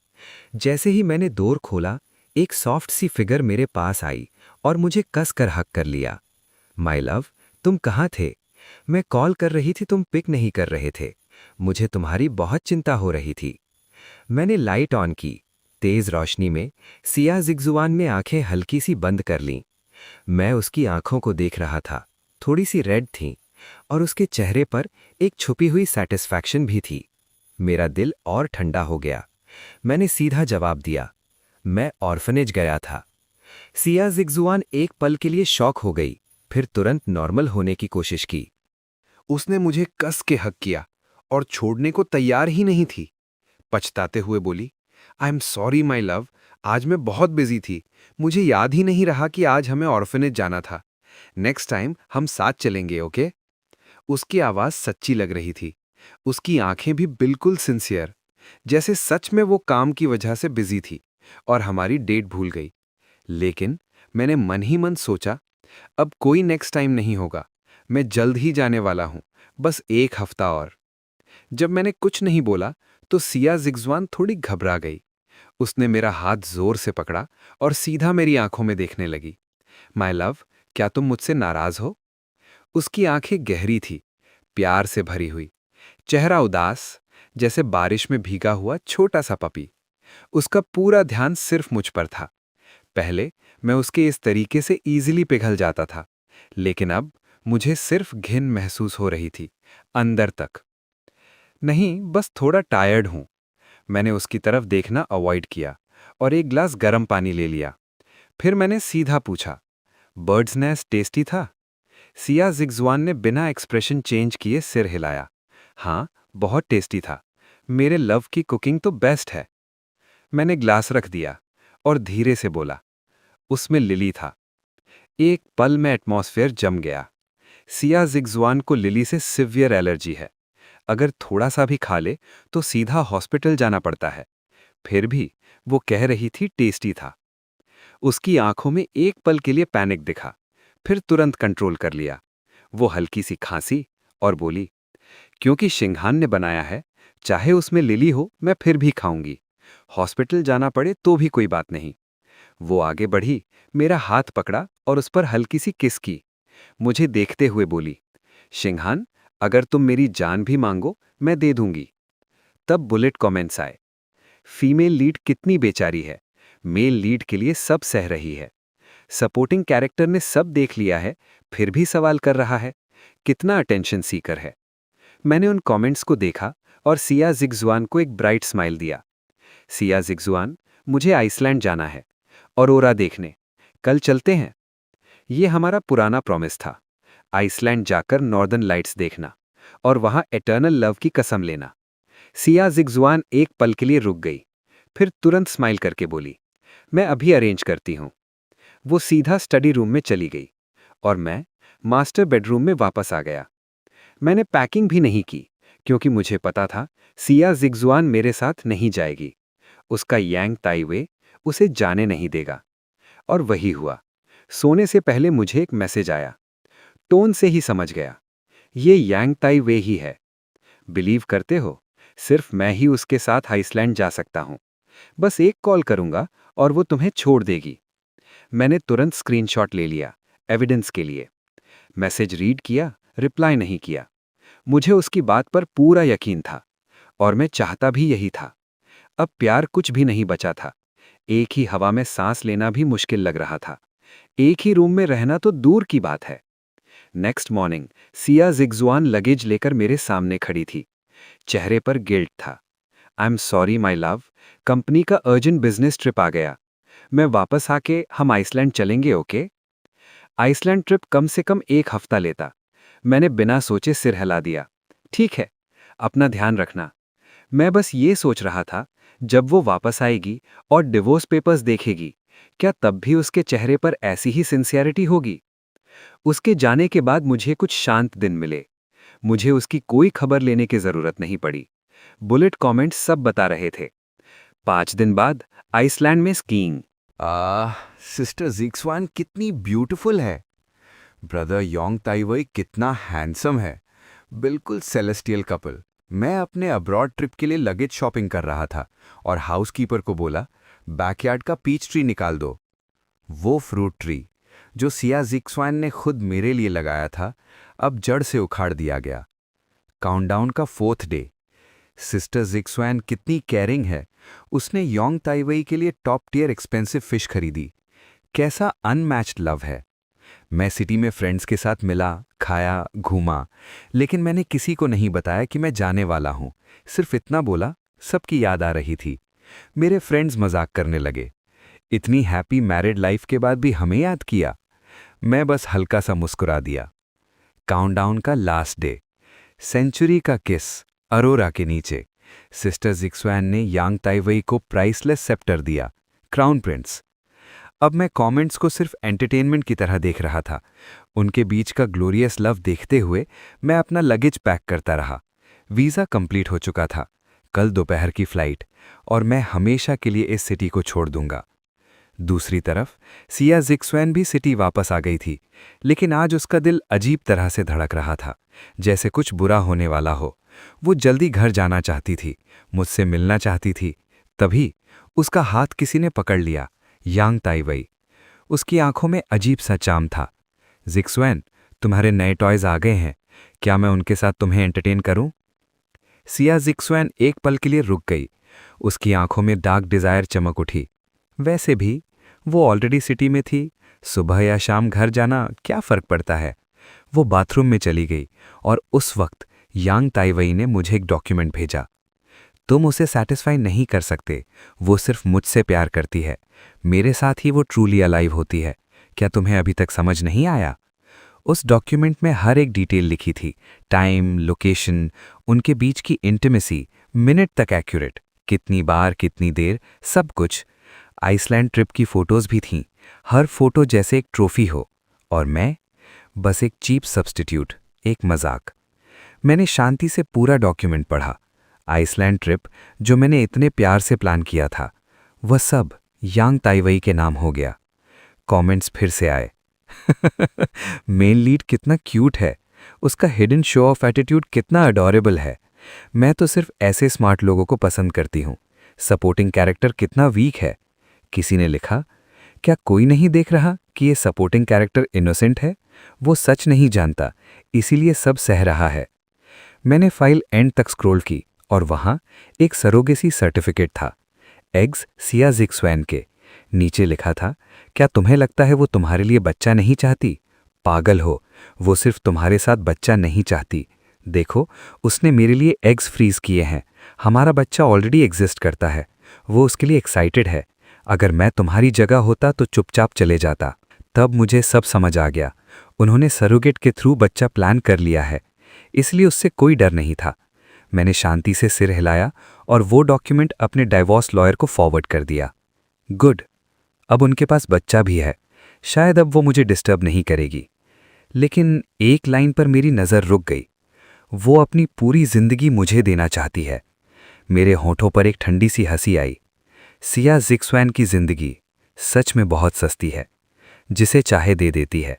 जैसे ही मैंने डोर खोला, एक सॉफ्ट सी फिगर मेरे पास आई और मुझे कस कर हक कर लिया। माय लव, तुम कहाँ थे? मैं कॉल कर रही थी, तुम पिक नहीं कर रहे थे। मुझे तुम्हारी बहुत चिंता हो रही थी। मैंने लाइट ऑन की। तेज रोशनी में सिया जिगजुआन ने आंखें हल्की सी बंद कर लीं। मैं उसकी आंखों को देख रहा था, थोड़ी सी रेड थीं और उसके चेहरे पर एक छुपी हुई सैटिस्फैक्शन भी थी। मेरा दिल और ठंडा हो गया। मैंने सीधा जवाब दिया, मैं ऑर्फनेज गया था। सिया जिगजुआन एक पल के लिए शॉक हो गई, फिर तुरंत नॉर्मल होने की कोशिश की। उसने मुझे कस के हक किया और छोड़ने को तैयार ही नहीं थी। पछताते हुए बोली, I am sorry my love, आज मैं बहुत बिजी थी, मुझे याद ही नहीं रहा कि आज हमें ऑर्फनेज जाना था। नेक्स्ट टाइम हम साथ चलेंगे, ओके? उसकी आवाज़ सच्ची लग रही थी, उसकी आंखें भी बिल्कुल सिंसियर, जैसे सच में वो काम की वजह से बिजी थी और हमारी डेट भूल गई। लेकिन मैंने मन ही मन सोचा, अब कोई नेक्स्ट टाइम नहीं होगा, मैं जल्द ही जाने वाला हूं, बस एक हफ्ता और। जब मैंने कुछ नहीं बोला तो सिया जिगजुआन थोड़ी घबरा गई। उसने मेरा हाथ जोर से पकड़ा और सीधा मेरी आंखों में देखने लगी। माय लव, क्या तुम मुझसे नाराज हो? उसकी आंखें गहरी थी, प्यार से भरी हुई, चेहरा उदास, जैसे बारिश में भीगा हुआ छोटा सा पपी। उसका पूरा ध्यान सिर्फ मुझ पर था। पहले मैं उसके इस तरीके से इजीली पिघल जाता था, लेकिन अब मुझे सिर्फ घिन महसूस हो रही थी, अंदर तक। नहीं, बस थोड़ा टायर्ड हूं। मैंने उसकी तरफ देखना अवॉइड किया और एक ग्लास गर्म पानी ले लिया। फिर मैंने सीधा पूछा, बर्ड्स नेस्ट टेस्टी था? सिया जिगजुआन ने बिना एक्सप्रेशन चेंज किए सिर हिलाया। हाँ, बहुत टेस्टी था, मेरे लव की कुकिंग तो बेस्ट है। मैंने ग्लास रख दिया और धीरे से बोला, उसमें लिली था। एक पल में एटमॉस्फेयर जम गया। सिया जिगजुआन को लिली से सिवियर एलर्जी है, अगर थोड़ा सा भी खा ले तो सीधा हॉस्पिटल जाना पड़ता है। फिर भी वो कह रही थी टेस्टी था। उसकी आंखों में एक पल के लिए पैनिक दिखा, फिर तुरंत कंट्रोल कर लिया। वो हल्की सी खांसी और बोली, क्योंकि शिंघान ने बनाया है, चाहे उसमें लिली हो मैं फिर भी खाऊंगी, हॉस्पिटल जाना पड़े तो भी कोई बात नहीं। वो आगे बढ़ी, मेरा हाथ पकड़ा और उस पर हल्की सी किस की। मुझे देखते हुए बोली, शिंघान, अगर तुम मेरी जान भी मांगो मैं दे दूंगी। तब बुलेट कमेंट्स आए, फीमेल लीड कितनी बेचारी है, मेल लीड के लिए सब सह रही है। सपोर्टिंग कैरेक्टर ने सब देख लिया है, फिर भी सवाल कर रहा है, कितना अटेंशन सीकर है। मैंने उन कमेंट्स को देखा और सिया जिगजुआन को एक ब्राइट स्माइल दिया। सिया जिग्जुआन, मुझे आइसलैंड जाना है, ऑरोरा देखने। कल चलते हैं। ये हमारा पुराना प्रॉमिस था, आइसलैंड जाकर नॉर्दर्न लाइट्स देखना और वहां एटर्नल लव की कसम लेना। सिया जिग्जुआन एक पल के लिए रुक गई, फिर तुरंत स्माइल करके बोली, मैं अभी अरेंज करती हूँ। वो सीधा स्टडी रूम में चली गई और मैं मास्टर बेडरूम में वापस आ गया। मैंने पैकिंग भी नहीं की क्योंकि मुझे पता था सिया जिग्जुआन मेरे साथ नहीं जाएगी। उसका यांग ताइवे उसे जाने नहीं देगा। और वही हुआ। सोने से पहले मुझे एक मैसेज आया। टोन से ही समझ गया, ये यांग ताइवे ही है। बिलीव करते हो, सिर्फ मैं ही उसके साथ आइसलैंड जा सकता हूं। बस एक कॉल करूंगा और वो तुम्हें छोड़ देगी। मैंने तुरंत स्क्रीनशॉट ले लिया, एविडेंस के लिए। मैसेज रीड किया, रिप्लाई नहीं किया। मुझे उसकी बात पर पूरा यकीन था और मैं चाहता भी यही था। अब प्यार कुछ भी नहीं बचा था। एक ही हवा में सांस लेना भी मुश्किल लग रहा था। एक ही रूम में रहना तो दूर की बात है। नेक्स्ट मॉर्निंग सिया जिग्जुआन लगेज लेकर मेरे सामने खड़ी थी। चेहरे पर गिल्ट था। I am sorry my love, company का अर्जेंट बिजनेस ट्रिप आ गया। मैं वापस आके हम आइसलैंड चलेंगे, ओके? आइसलैंड ट्रिप कम से कम 1 हफ्ता लेता। मैंने बिना सोचे सिर हिला दिया। ठीक है, अपना ध्यान रखना। मैं बस ये सोच रहा था, जब वो वापस आएगी और डिवोर्स पेपर्स देखेगी, क्या तब भी उसके चेहरे पर ऐसी ही सिंसियरिटी होगी? उसके जाने के बाद मुझे कुछ शांत दिन मिले। मुझे उसकी कोई खबर लेने की जरूरत नहीं पड़ी। बुलेट कमेंट्स सब बता रहे थे। 5 दिन बाद आइसलैंड में स्कीइंग। सिस्टर जिग्जुआन कितनी ब्यूटीफुल है। ब्रदर योंग ताइवई कितना हैंडसम है। बिल्कुल सेलेस्टियल कपल। मैं अपने अब्रॉड ट्रिप के लिए लगेज शॉपिंग कर रहा था और हाउसकीपर को बोला, बैकयार्ड का पीच ट्री निकाल दो। वो फ्रूट ट्री जो सिया जिग्जुआन ने खुद मेरे लिए लगाया था, अब जड़ से उखाड़ दिया गया। काउंटडाउन का 4th डे। सिस्टर जिग्जुआन कितनी केयरिंग है। उसने योंग ताइवई के लिए टॉप टियर एक्सपेंसिव फिश खरीदी। कैसा अनमैच्ड लव है। मैं सिटी में फ्रेंड्स के साथ मिला, खाया, घूमा, लेकिन मैंने किसी को नहीं बताया कि मैं जाने वाला हूं। सिर्फ इतना बोला, सबकी याद आ रही थी। मेरे फ्रेंड्स मजाक करने लगे, इतनी हैप्पी मैरिड लाइफ के बाद भी हमें याद किया। मैं बस हल्का सा मुस्कुरा दिया। काउंटडाउन का लास्ट डे। सेंचुरी का किस, अरोरा के नीचे। सिस्टर जिग्जुआन ने यांग ताइवई को प्राइसलेस सेप्टर दिया, क्राउन प्रिंस। अब मैं कमेंट्स को सिर्फ एंटरटेनमेंट की तरह देख रहा था। उनके बीच का ग्लोरियस लव देखते हुए मैं अपना लगेज पैक करता रहा। वीज़ा कंप्लीट हो चुका था, कल दोपहर की फ्लाइट, और मैं हमेशा के लिए इस सिटी को छोड़ दूंगा। दूसरी तरफ सिया जिग्जुआन भी सिटी वापस आ गई थी, लेकिन आज उसका दिल अजीब तरह से धड़क रहा था, जैसे कुछ बुरा होने वाला हो। वो जल्दी घर जाना चाहती थी, मुझसे मिलना चाहती थी। तभी उसका हाथ किसी ने पकड़ लिया, यांग ताइवई। उसकी आंखों में अजीब सा चाम था। जिग्जुआन, तुम्हारे नए टॉयज आ गए हैं, क्या मैं उनके साथ तुम्हें एंटरटेन करूं? सिया जिग्जुआन एक पल के लिए रुक गई। उसकी आंखों में डार्क डिजायर चमक उठी। वैसे भी वो ऑलरेडी सिटी में थी, सुबह या शाम घर जाना क्या फर्क पड़ता है। वो बाथरूम में चली गई और उस वक्त यांग ताइवई ने मुझे एक डॉक्यूमेंट भेजा। तुम उसे सेटिस्फाई नहीं कर सकते, वो सिर्फ मुझसे प्यार करती है। मेरे साथ ही वो ट्रूली अलाइव होती है। क्या तुम्हें अभी तक समझ नहीं आया? उस डॉक्यूमेंट में हर एक डिटेल लिखी थी, टाइम, लोकेशन, उनके बीच की इंटिमेसी, मिनट तक एक्यूरेट, कितनी बार, कितनी देर, सब कुछ। आइसलैंड ट्रिप की फोटोज भी थीं, हर फोटो जैसे एक ट्रॉफी हो, और मैं बस एक चीप सब्स्टिट्यूट, एक मजाक। मैंने शांति से पूरा डॉक्यूमेंट पढ़ा। आइसलैंड ट्रिप जो मैंने इतने प्यार से प्लान किया था, वह सब यांग ताइवई के नाम हो गया। कमेंट्स फिर से आए। मेन लीड कितना क्यूट है, उसका हिडन शो ऑफ एटीट्यूड कितना अडोरेबल है। मैं तो सिर्फ ऐसे स्मार्ट लोगों को पसंद करती हूँ। सपोर्टिंग कैरेक्टर कितना वीक है। किसी ने लिखा, क्या कोई नहीं देख रहा कि ये सपोर्टिंग कैरेक्टर इनोसेंट है? वो सच नहीं जानता, इसीलिए सब सह रहा है। मैंने फाइल एंड तक स्क्रॉल की और वहां एक सरोगेसी सर्टिफिकेट था, एग्स सिया जिग्जुआन के। नीचे लिखा था, क्या तुम्हें लगता है वो तुम्हारे लिए बच्चा नहीं चाहती? पागल हो, वो सिर्फ तुम्हारे साथ बच्चा नहीं चाहती। देखो, उसने मेरे लिए एग्स फ्रीज किए हैं। हमारा बच्चा ऑलरेडी एग्जिस्ट करता है। वो उसके लिए एक्साइटेड है। अगर मैं तुम्हारी जगह होता तो चुपचाप चले जाता। तब मुझे सब समझ आ गया। उन्होंने सरोगेट के थ्रू बच्चा प्लान कर लिया है, इसलिए उससे कोई डर नहीं था। मैंने शांति से सिर हिलाया और वो डॉक्यूमेंट अपने डाइवोर्स लॉयर को फॉरवर्ड कर दिया। गुड, अब उनके पास बच्चा भी है, शायद अब वो मुझे डिस्टर्ब नहीं करेगी। लेकिन एक लाइन पर मेरी नज़र रुक गई। वो अपनी पूरी जिंदगी मुझे देना चाहती है। मेरे होठों पर एक ठंडी सी हंसी आई। सिया ज़िक्सवैन की जिंदगी सच में बहुत सस्ती है, जिसे चाहे दे देती है।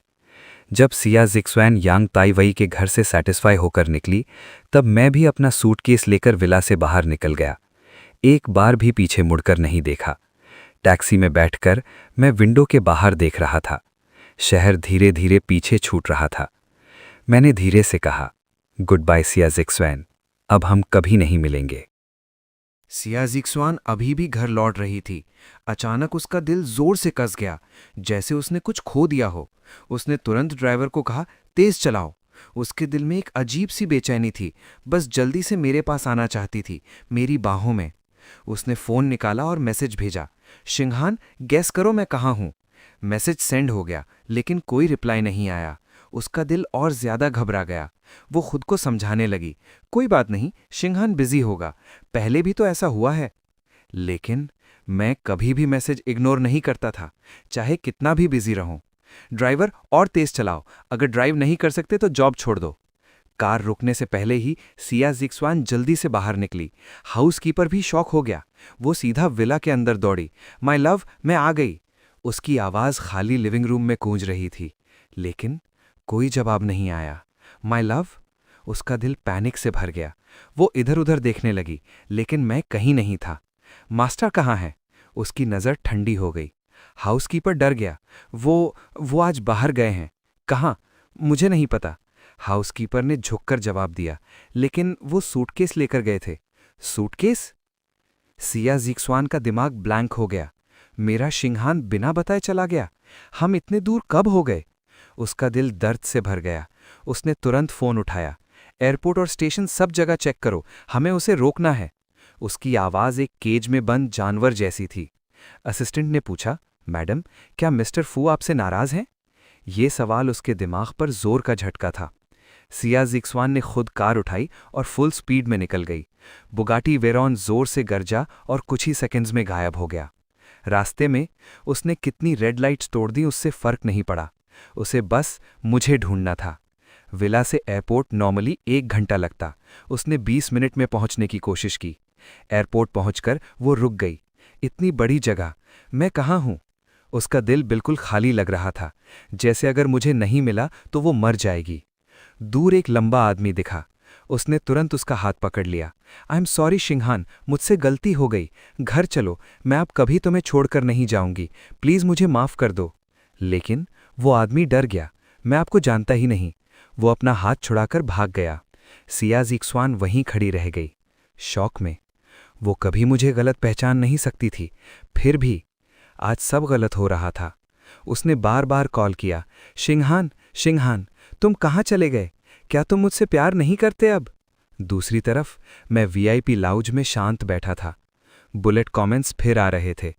जब सिया ज़िक्सवैन यांग ताइवई के घर से सेटिस्फाई होकर निकली, तब मैं भी अपना सूटकेस लेकर विला से बाहर निकल गया। एक बार भी पीछे मुड़कर नहीं देखा। टैक्सी में बैठकर मैं विंडो के बाहर देख रहा था। शहर धीरे धीरे पीछे छूट रहा था। मैंने धीरे से कहा, गुड बाय सिया ज़िक्सवैन, अब हम कभी नहीं मिलेंगे। सिया ज़िक्सवान अभी भी घर लौट रही थी। अचानक उसका दिल जोर से कस गया, जैसे उसने कुछ खो दिया हो। उसने तुरंत ड्राइवर को कहा, तेज चलाओ। उसके दिल में एक अजीब सी बेचैनी थी, बस जल्दी से मेरे पास आना चाहती थी, मेरी बाहों में। उसने फ़ोन निकाला और मैसेज भेजा, शिंगहान गैस करो मैं कहाँ हूँ। मैसेज सेंड हो गया, लेकिन कोई रिप्लाई नहीं आया। उसका दिल और ज्यादा घबरा गया। वो खुद को समझाने लगी, कोई बात नहीं, शिंगहान बिजी होगा, पहले भी तो ऐसा हुआ है। लेकिन मैं कभी भी मैसेज इग्नोर नहीं करता था, चाहे कितना भी बिजी रहूं। ड्राइवर और तेज चलाओ, अगर ड्राइव नहीं कर सकते तो जॉब छोड़ दो। कार रुकने से पहले ही सिया ज़िक्सवान जल्दी से बाहर निकली। हाउसकीपर भी शॉक हो गया। वो सीधा विला के अंदर दौड़ी। माय लव, मैं आ गई। उसकी आवाज़ खाली लिविंग रूम में गूंज रही थी, लेकिन कोई जवाब नहीं आया। माय लव, उसका दिल पैनिक से भर गया। वो इधर उधर देखने लगी, लेकिन मैं कहीं नहीं था। मास्टर कहाँ है? उसकी नज़र ठंडी हो गई। हाउसकीपर डर गया। वो आज बाहर गए हैं। कहाँ? मुझे नहीं पता। हाउसकीपर ने झुककर जवाब दिया, लेकिन वो सूटकेस लेकर गए थे। सूटकेस? सिया ज़िक्सवान का दिमाग ब्लैंक हो गया। मेरा शिंगहान बिना बताए चला गया। हम इतने दूर कब हो गए? उसका दिल दर्द से भर गया। उसने तुरंत फ़ोन उठाया। एयरपोर्ट और स्टेशन सब जगह चेक करो, हमें उसे रोकना है। उसकी आवाज़ एक केज में बंद जानवर जैसी थी। असिस्टेंट ने पूछा, मैडम, क्या मिस्टर फू आपसे नाराज़ हैं? ये सवाल उसके दिमाग पर जोर का झटका था। सिया ज़िक्सवान ने खुद कार उठाई और फुल स्पीड में निकल गई। बुगाटी वेरॉन जोर से गरजा और कुछ ही सेकंड्स में गायब हो गया। रास्ते में उसने कितनी रेड लाइट्स तोड़ दी, उससे फर्क नहीं पड़ा। उसे बस मुझे ढूंढना था। विला से एयरपोर्ट नॉर्मली 1 घंटा लगता, उसने 20 मिनट में पहुंचने की कोशिश की। एयरपोर्ट पहुंचकर वो रुक गई। इतनी बड़ी जगह, मैं कहाँ हूँ? उसका दिल बिल्कुल खाली लग रहा था, जैसे अगर मुझे नहीं मिला तो वो मर जाएगी। दूर एक लंबा आदमी दिखा। उसने तुरंत उसका हाथ पकड़ लिया। आई एम सॉरी शिंगहान, मुझसे गलती हो गई। घर चलो, मैं अब कभी तुम्हें छोड़कर नहीं जाऊंगी। प्लीज़ मुझे माफ़ कर दो। लेकिन वो आदमी डर गया। मैं आपको जानता ही नहीं। वो अपना हाथ छुड़ाकर भाग गया। सिया ज़िक्सवान वहीं खड़ी रह गई, शॉक में। वो कभी मुझे गलत पहचान नहीं सकती थी, फिर भी आज सब गलत हो रहा था। उसने बार बार कॉल किया, शिंगहान, शिंगहान, तुम कहाँ चले गए? क्या तुम मुझसे प्यार नहीं करते अब? दूसरी तरफ मैं वीआईपी लाउंज में शांत बैठा था। बुलेट कमेंट्स फिर आ रहे थे।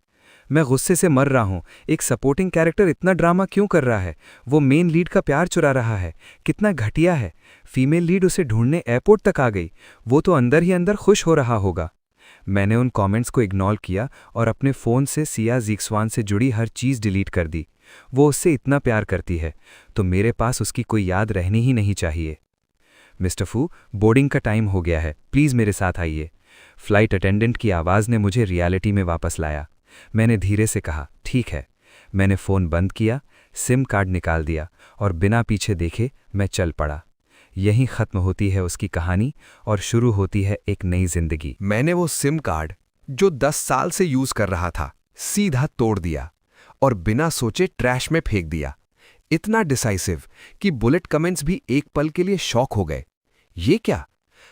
मैं गुस्से से मर रहा हूँ। एक सपोर्टिंग कैरेक्टर इतना ड्रामा क्यों कर रहा है? वो मेन लीड का प्यार चुरा रहा है। कितना घटिया है। फीमेल लीड उसे ढूंढने एयरपोर्ट तक आ गई। वो तो अंदर ही अंदर खुश हो रहा होगा। मैंने उन कमेंट्स को इग्नोर किया और अपने फ़ोन से सिया ज़िक्सवान से जुड़ी हर चीज़ डिलीट कर दी। वो उससे इतना प्यार करती है, तो मेरे पास उसकी कोई याद रहनी ही नहीं चाहिए। मिस्टर फू, बोर्डिंग का टाइम हो गया है, प्लीज़ मेरे साथ आइए। फ्लाइट अटेंडेंट की आवाज़ ने मुझे रियलिटी में वापस लाया। मैंने धीरे से कहा, ठीक है। मैंने फ़ोन बंद किया, सिम कार्ड निकाल दिया और बिना पीछे देखे मैं चल पड़ा। यहीं ख़त्म होती है उसकी कहानी और शुरू होती है एक नई जिंदगी। मैंने वो सिम कार्ड जो 10 साल से यूज कर रहा था, सीधा तोड़ दिया और बिना सोचे ट्रैश में फेंक दिया। इतना डिसाइसिव कि बुलेट कमेंट्स भी एक पल के लिए शॉक हो गए। ये क्या?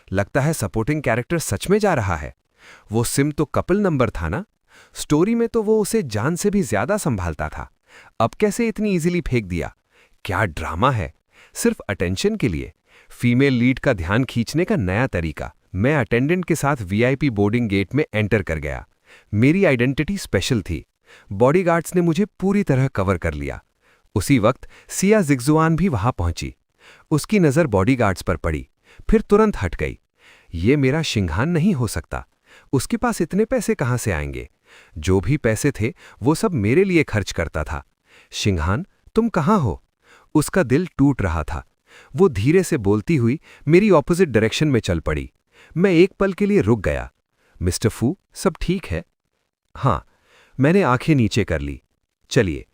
लगता है सपोर्टिंग कैरेक्टर सच में जा रहा है। वो सिम तो कपल नंबर था ना? स्टोरी में तो वो उसे जान से भी ज्यादा संभालता था। अब कैसे इतनी इजीली फेंक दिया? क्या ड्रामा है, सिर्फ अटेंशन के लिए। फीमेल लीड का ध्यान खींचने का नया तरीका। मैं अटेंडेंट के साथ वीआईपी बोर्डिंग गेट में एंटर कर गया। मेरी आइडेंटिटी स्पेशल थी। बॉडीगार्ड्स ने मुझे पूरी तरह कवर कर लिया। उसी वक्त सिया जिग्जुआन भी वहां पहुंची। उसकी नज़र बॉडीगार्ड्स पर पड़ी, फिर तुरंत हट गई। ये मेरा शिंघान नहीं हो सकता। उसके पास इतने पैसे कहां से आएंगे? जो भी पैसे थे वो सब मेरे लिए खर्च करता था। शिंघान, तुम कहां हो? उसका दिल टूट रहा था। वो धीरे से बोलती हुई मेरी ऑपोजिट डायरेक्शन में चल पड़ी। मैं एक पल के लिए रुक गया। मिस्टर फू, सब ठीक है? हाँ। मैंने आंखें नीचे कर ली। चलिए।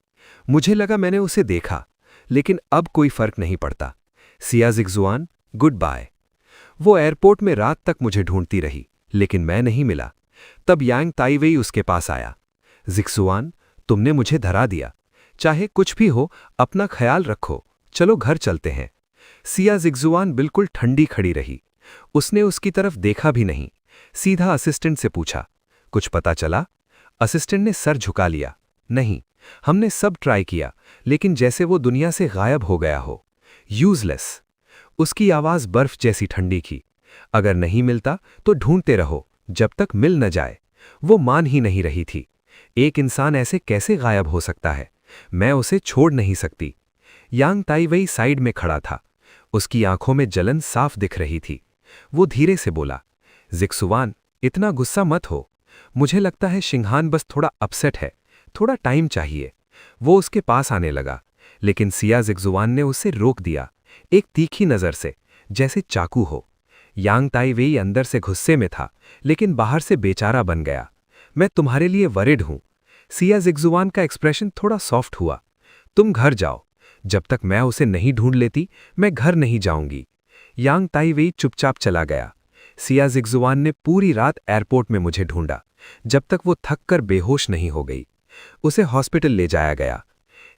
मुझे लगा मैंने उसे देखा, लेकिन अब कोई फर्क नहीं पड़ता। सिया जिग्जुआन, गुड बाय। वो एयरपोर्ट में रात तक मुझे ढूंढती रही, लेकिन मैं नहीं मिला। तब यांग ताइवेई उसके पास आया। जिग्जुआन, तुमने मुझे धरा दिया। चाहे कुछ भी हो, अपना ख्याल रखो। चलो घर चलते हैं। सिया जिग्जुआन बिल्कुल ठंडी खड़ी रही। उसने उसकी तरफ देखा भी नहीं। सीधा असिस्टेंट से पूछा, कुछ पता चला? असिस्टेंट ने सर झुका लिया। नहीं, हमने सब ट्राई किया, लेकिन जैसे वो दुनिया से गायब हो गया हो। यूजलेस। उसकी आवाज बर्फ जैसी ठंडी की। अगर नहीं मिलता तो ढूंढते रहो जब तक मिल न जाए। वो मान ही नहीं रही थी। एक इंसान ऐसे कैसे गायब हो सकता है? मैं उसे छोड़ नहीं सकती। यांग ताइवेई साइड में खड़ा था। उसकी आंखों में जलन साफ दिख रही थी। वो धीरे से बोला, जिग्जुआन, इतना गुस्सा मत हो। मुझे लगता है शिंघान बस थोड़ा अपसेट है। थोड़ा टाइम चाहिए। वो उसके पास आने लगा, लेकिन सिया जिग्जुआन ने उसे रोक दिया, एक तीखी नज़र से, जैसे चाकू हो। यांग ताइवेई अंदर से गुस्से में था, लेकिन बाहर से बेचारा बन गया। मैं तुम्हारे लिए वरिड हूं। सिया जिग्जुआन का एक्सप्रेशन थोड़ा सॉफ्ट हुआ। तुम घर जाओ। जब तक मैं उसे नहीं ढूंढ लेती, मैं घर नहीं जाऊंगी। यांग ताइवेई चुपचाप चला गया। सिया जिग्जुआन ने पूरी रात एयरपोर्ट में मुझे ढूंढा, जब तक वो थक कर बेहोश नहीं हो गई। उसे हॉस्पिटल ले जाया गया।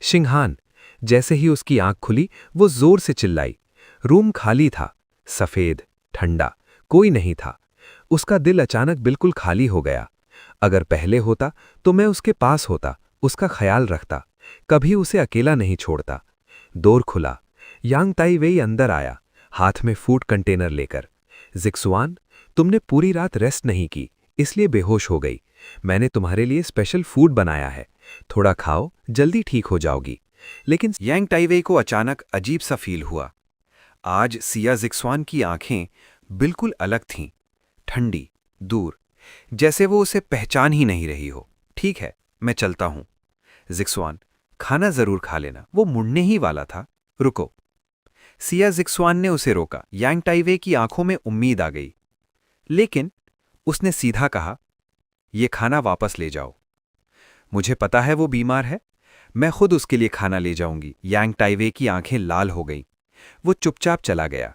शिंघान। जैसे ही उसकी आंख खुली, वो जोर से चिल्लाई। रूम खाली था, सफेद, ठंडा, कोई नहीं था। उसका दिल अचानक बिल्कुल खाली हो गया। अगर पहले होता तो मैं उसके पास होता, उसका ख्याल रखता, कभी उसे अकेला नहीं छोड़ता। डोर खुला। यांग ताइवेई अंदर आया, हाथ में फूड कंटेनर लेकर। जिग्जुआन, तुमने पूरी रात रेस्ट नहीं की, इसलिए बेहोश हो गई। मैंने तुम्हारे लिए स्पेशल फूड बनाया है, थोड़ा खाओ, जल्दी ठीक हो जाओगी। लेकिन यांग ताइवेई को अचानक अजीब सा फील हुआ। आज सिया जिग्जुआन की आंखें बिल्कुल अलग थीं, ठंडी, दूर, जैसे वो उसे पहचान ही नहीं रही हो। ठीक है, मैं चलता हूं। जिग्जुआन, खाना जरूर खा लेना। वो मुड़ने ही वाला था। रुको। सिया जिग्जुआन ने उसे रोका। यांग ताइवेई की आंखों में उम्मीद आ गई, लेकिन उसने सीधा कहा, ये खाना वापस ले जाओ। मुझे पता है वो बीमार है, मैं खुद उसके लिए खाना ले जाऊंगी। यांग ताइवेई की आंखें लाल हो गईं। वो चुपचाप चला गया।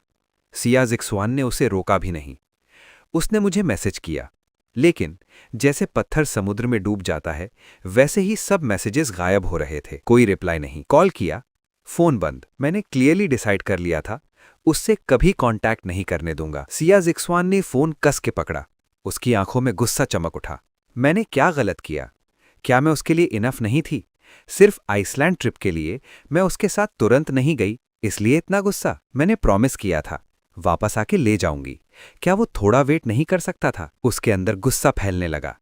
सिया जिग्जुआन ने उसे रोका भी नहीं। उसने मुझे मैसेज किया, लेकिन जैसे पत्थर समुद्र में डूब जाता है, वैसे ही सब मैसेजेस गायब हो रहे थे। कोई रिप्लाई नहीं। कॉल किया, फोन बंद। मैंने क्लियरली डिसाइड कर लिया था, उससे कभी कांटेक्ट नहीं करने दूंगा। सिया जिग्जुआन ने फोन कस के पकड़ा। उसकी आंखों में गुस्सा चमक उठा। मैंने क्या गलत किया? क्या मैं उसके लिए इनफ नहीं थी? सिर्फ आइसलैंड ट्रिप के लिए मैं उसके साथ तुरंत नहीं गई, इसलिए इतना गुस्सा? मैंने प्रॉमिस किया था, वापस आके ले जाऊंगी। क्या वो थोड़ा वेट नहीं कर सकता था? उसके अंदर गुस्सा फैलने लगा,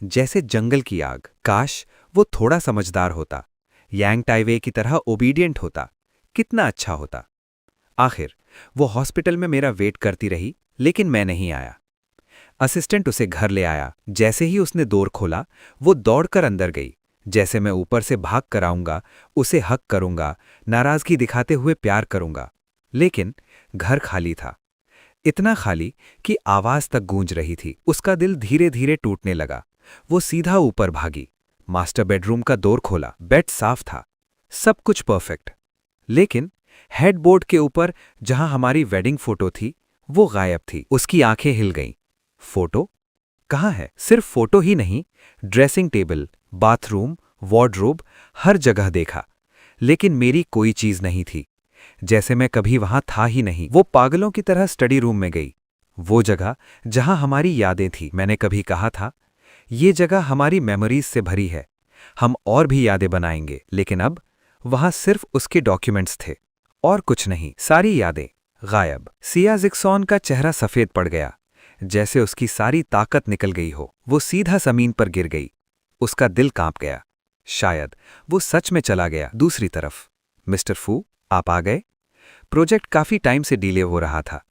जैसे जंगल की आग। काश वो थोड़ा समझदार होता, यांग ताइवेई की तरह ओबीडियंट होता, कितना अच्छा होता। आखिर वो हॉस्पिटल में मेरा वेट करती रही, लेकिन मैं नहीं आया। असिस्टेंट उसे घर ले आया। जैसे ही उसने डोर खोला, वो दौड़कर अंदर गई, जैसे मैं ऊपर से भाग कर आऊंगा, उसे हक करूंगा, नाराजगी दिखाते हुए प्यार करूंगा। लेकिन घर खाली था, इतना खाली कि आवाज तक गूंज रही थी। उसका दिल धीरे धीरे टूटने लगा। वो सीधा ऊपर भागी, मास्टर बेडरूम का डोर खोला। बेड साफ था, सब कुछ परफेक्ट, लेकिन हेडबोर्ड के ऊपर जहां हमारी वेडिंग फोटो थी, वो गायब थी। उसकी आंखें हिल गईं। फोटो कहाँ है? सिर्फ फोटो ही नहीं, ड्रेसिंग टेबल, बाथरूम, वार्डरोब, हर जगह देखा, लेकिन मेरी कोई चीज नहीं थी, जैसे मैं कभी वहां था ही नहीं। वो पागलों की तरह स्टडी रूम में गई, वो जगह जहां हमारी यादें थी। मैंने कभी कहा था, ये जगह हमारी मेमोरीज से भरी है, हम और भी यादें बनाएंगे। लेकिन अब वहां सिर्फ उसके डॉक्यूमेंट्स थे और कुछ नहीं। सारी यादें गायब। सिया जिग्जुआन का चेहरा सफेद पड़ गया, जैसे उसकी सारी ताकत निकल गई हो। वो सीधा जमीन पर गिर गई। उसका दिल कांप गया। शायद वो सच में चला गया। दूसरी तरफ, मिस्टर फू, आप आ गए। प्रोजेक्ट काफी टाइम से डिले हो रहा था।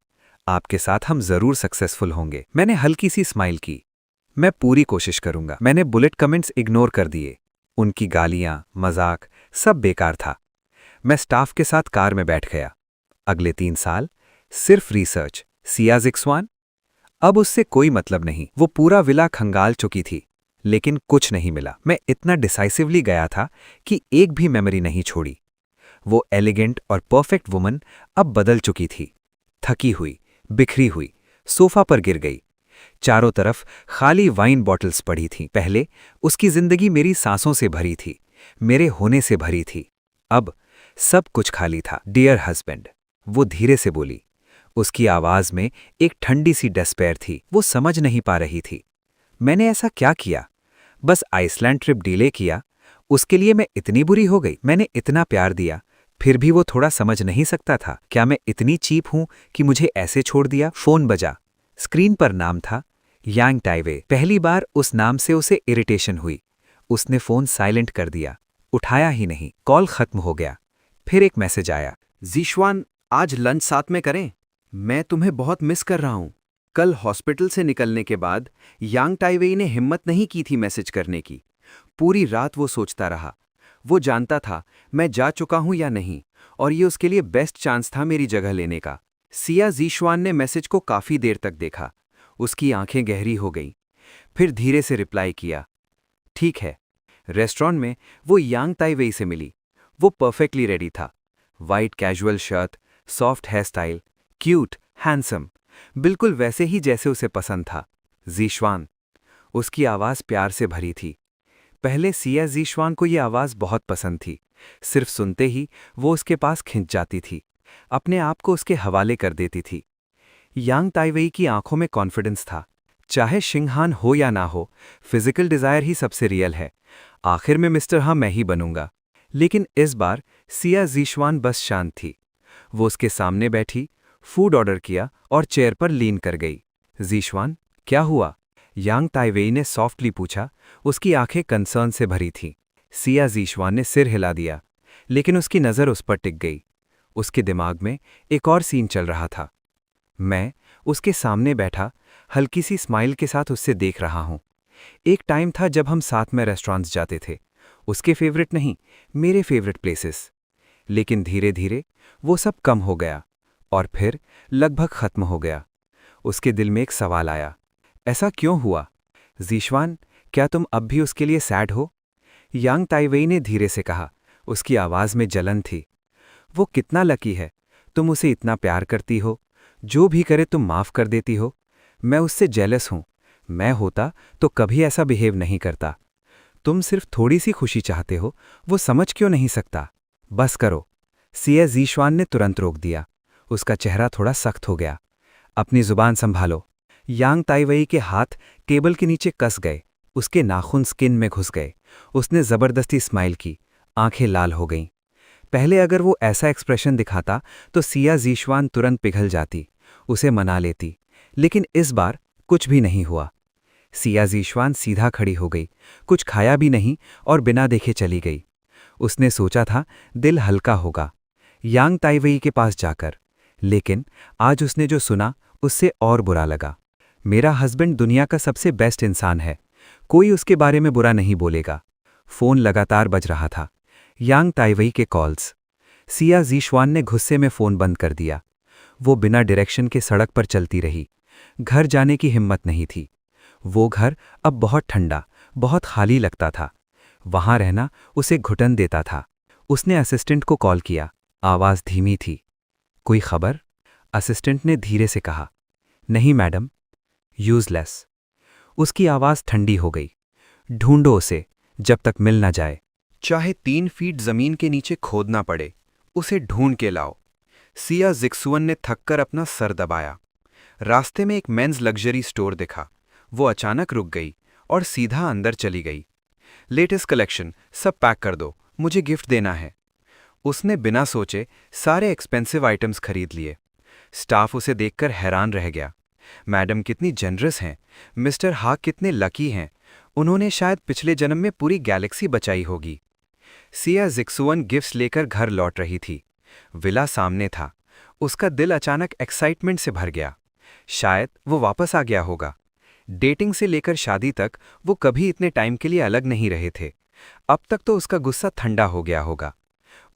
आपके साथ हम जरूर सक्सेसफुल होंगे। मैंने हल्की सी स्माइल की। मैं पूरी कोशिश करूंगा। मैंने बुलेट कमेंट्स इग्नोर कर दिए। उनकी गालियां, मजाक, सब बेकार था। मैं स्टाफ के साथ कार में बैठ गया। अगले 3 साल सिर्फ रिसर्च। सिया ज़िक्सवान। अब उससे कोई मतलब नहीं। वो पूरा विला खंगाल चुकी थी, लेकिन कुछ नहीं मिला। मैं इतना डिसाइसिवली गया था कि एक भी मेमोरी नहीं छोड़ी। वो एलिगेंट और परफेक्ट वुमन अब बदल चुकी थी। थकी हुई, बिखरी हुई, सोफा पर गिर गई। चारों तरफ खाली वाइन बॉटल्स पड़ी थीं। पहले उसकी जिंदगी मेरी सांसों से भरी थी, मेरे होने से भरी थी। अब सब कुछ खाली था। डियर हस्बैंड, वो धीरे से बोली। उसकी आवाज में एक ठंडी सी डेस्पेयर थी। वो समझ नहीं पा रही थी। मैंने ऐसा क्या किया? बस आइसलैंड ट्रिप डिले किया, उसके लिए मैं इतनी बुरी हो गई? मैंने इतना प्यार दिया, फिर भी वो थोड़ा समझ नहीं सकता था? क्या मैं इतनी चीप हूं कि मुझे ऐसे छोड़ दिया? फोन बजा। स्क्रीन पर नाम था यांग टाइवे। पहली बार उस नाम से उसे इरिटेशन हुई। उसने फोन साइलेंट कर दिया, उठाया ही नहीं। कॉल खत्म हो गया। फिर एक मैसेज आया, ज़िक्सवान, आज लंच साथ में करें? मैं तुम्हें बहुत मिस कर रहा हूं। कल हॉस्पिटल से निकलने के बाद यांग टाइवेई ने हिम्मत नहीं की थी मैसेज करने की। पूरी रात वो सोचता रहा। वो जानता था मैं जा चुका हूं या नहीं, और ये उसके लिए बेस्ट चांस था मेरी जगह लेने का। सिया ज़िक्सवान ने मैसेज को काफी देर तक देखा। उसकी आंखें गहरी हो गईं। फिर धीरे से रिप्लाई किया, ठीक है। रेस्टोरेंट में वो यांग टाइवेई से मिली। वो परफेक्टली रेडी था। White casual shirt, soft hair style, cute, handsome, बिल्कुल वैसे ही जैसे उसे पसंद था। ज़िक्सवान। उसकी आवाज़ प्यार से भरी थी। पहले सिया ज़िक्सवान को ये आवाज़ बहुत पसंद थी। सिर्फ सुनते ही वो उसके पास खिंच जाती थी, अपने आप को उसके हवाले कर देती थी। यांग टाइवेई की आंखों में कॉन्फिडेंस था। चाहे शिंगहान हो या ना हो, फिजिकल डिज़ायर ही सबसे रियल है। आखिर में मिस्टर हाँ मैं ही बनूंगा। लेकिन इस बार सिया ज़िक्सवान बस शांत थी। वो उसके सामने बैठी, फूड ऑर्डर किया और चेयर पर लीन कर गई। ज़िक्सवान, क्या हुआ? यांग टाइवेई ने सॉफ्टली पूछा। उसकी आंखें कंसर्न से भरी थीं। सिया ज़िक्सवान ने सिर हिला दिया, लेकिन उसकी नज़र उस पर टिक गई। उसके दिमाग में एक और सीन चल रहा था। मैं उसके सामने बैठा, हल्की सी स्माइल के साथ उससे देख रहा हूं। एक टाइम था जब हम साथ में रेस्टोरेंट्स जाते थे, उसके फेवरेट नहीं, मेरे फेवरेट प्लेसेस। लेकिन धीरे धीरे वो सब कम हो गया और फिर लगभग खत्म हो गया। उसके दिल में एक सवाल आया, ऐसा क्यों हुआ? ज़िक्सवान, क्या तुम अब भी उसके लिए सैड हो? यांग टाइवेई ने धीरे से कहा। उसकी आवाज़ में जलन थी। वो कितना लकी है, तुम उसे इतना प्यार करती हो, जो भी करे तुम माफ़ कर देती हो। मैं उससे जेलस हूं। मैं होता तो कभी ऐसा बिहेव नहीं करता। तुम सिर्फ थोड़ी सी खुशी चाहते हो, वो समझ क्यों नहीं सकता? बस करो। सिया ज़िक्सवान ने तुरंत रोक दिया। उसका चेहरा थोड़ा सख्त हो गया। अपनी जुबान संभालो। यांग टाइवेई के हाथ टेबल के नीचे कस गए। उसके नाखून स्किन में घुस गए। उसने जबरदस्ती स्माइल की। आंखें लाल हो गईं। पहले अगर वो ऐसा एक्सप्रेशन दिखाता तो सिया ज़िक्सवान तुरंत पिघल जाती, उसे मना लेती। लेकिन इस बार कुछ भी नहीं हुआ। सिया ज़िक्सवान सीधा खड़ी हो गई, कुछ खाया भी नहीं और बिना देखे चली गई। उसने सोचा था दिल हल्का होगा यांग टाइवेई के पास जाकर, लेकिन आज उसने जो सुना उससे और बुरा लगा। मेरा हस्बैंड दुनिया का सबसे बेस्ट इंसान है, कोई उसके बारे में बुरा नहीं बोलेगा। फ़ोन लगातार बज रहा था। यांग टाइवेई के कॉल्स। सिया ज़िक्सवान ने गुस्से में फ़ोन बंद कर दिया। वो बिना डायरेक्शन के सड़क पर चलती रही। घर जाने की हिम्मत नहीं थी। वो घर अब बहुत ठंडा, बहुत खाली लगता था। वहां रहना उसे घुटन देता था। उसने असिस्टेंट को कॉल किया। आवाज़ धीमी थी। कोई खबर? असिस्टेंट ने धीरे से कहा, नहीं मैडम। यूज़लेस। उसकी आवाज़ ठंडी हो गई। ढूंढो उसे, जब तक मिल ना जाए। चाहे 3 फीट जमीन के नीचे खोदना पड़े, उसे ढूंढ के लाओ। सिया ज़िक्सवान ने थककर अपना सर दबाया। रास्ते में एक मेंस लग्जरी स्टोर दिखा। वो अचानक रुक गई और सीधा अंदर चली गई। लेटेस्ट कलेक्शन सब पैक कर दो, मुझे गिफ्ट देना है। उसने बिना सोचे सारे एक्सपेंसिव आइटम्स खरीद लिए। स्टाफ उसे देखकर हैरान रह गया। मैडम कितनी जनरस हैं, मिस्टर हा कितने लकी हैं, उन्होंने शायद पिछले जन्म में पूरी गैलेक्सी बचाई होगी। सिया जिक्सुअन गिफ्ट्स लेकर घर लौट रही थी। विला सामने था। उसका दिल अचानक एक्साइटमेंट से भर गया। शायद वो वापस आ गया होगा। डेटिंग से लेकर शादी तक वो कभी इतने टाइम के लिए अलग नहीं रहे थे। अब तक तो उसका गुस्सा ठंडा हो गया होगा।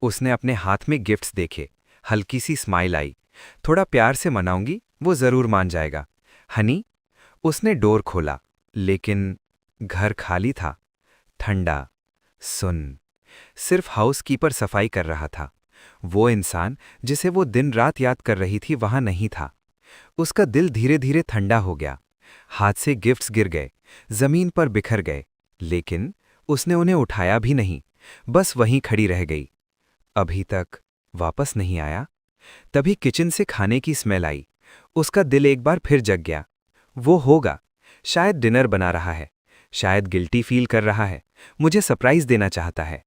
उसने अपने हाथ में गिफ्ट्स देखे। हल्की सी स्माइल आई। थोड़ा प्यार से मनाऊंगी, वो जरूर मान जाएगा। हनी। उसने डोर खोला, लेकिन घर खाली था, ठंडा, सुन। सिर्फ हाउसकीपर सफाई कर रहा था। वो इंसान जिसे वो दिन रात याद कर रही थी वहां नहीं था। उसका दिल धीरे धीरे ठंडा हो गया। हाथ से गिफ्ट्स गिर गए, जमीन पर बिखर गए, लेकिन उसने उन्हें उठाया भी नहीं, बस वहीं खड़ी रह गई। अभी तक वापस नहीं आया। तभी किचन से खाने की स्मेल आई। उसका दिल एक बार फिर जग गया। वो होगा, शायद डिनर बना रहा है, शायद गिल्टी फील कर रहा है, मुझे सरप्राइज देना चाहता है।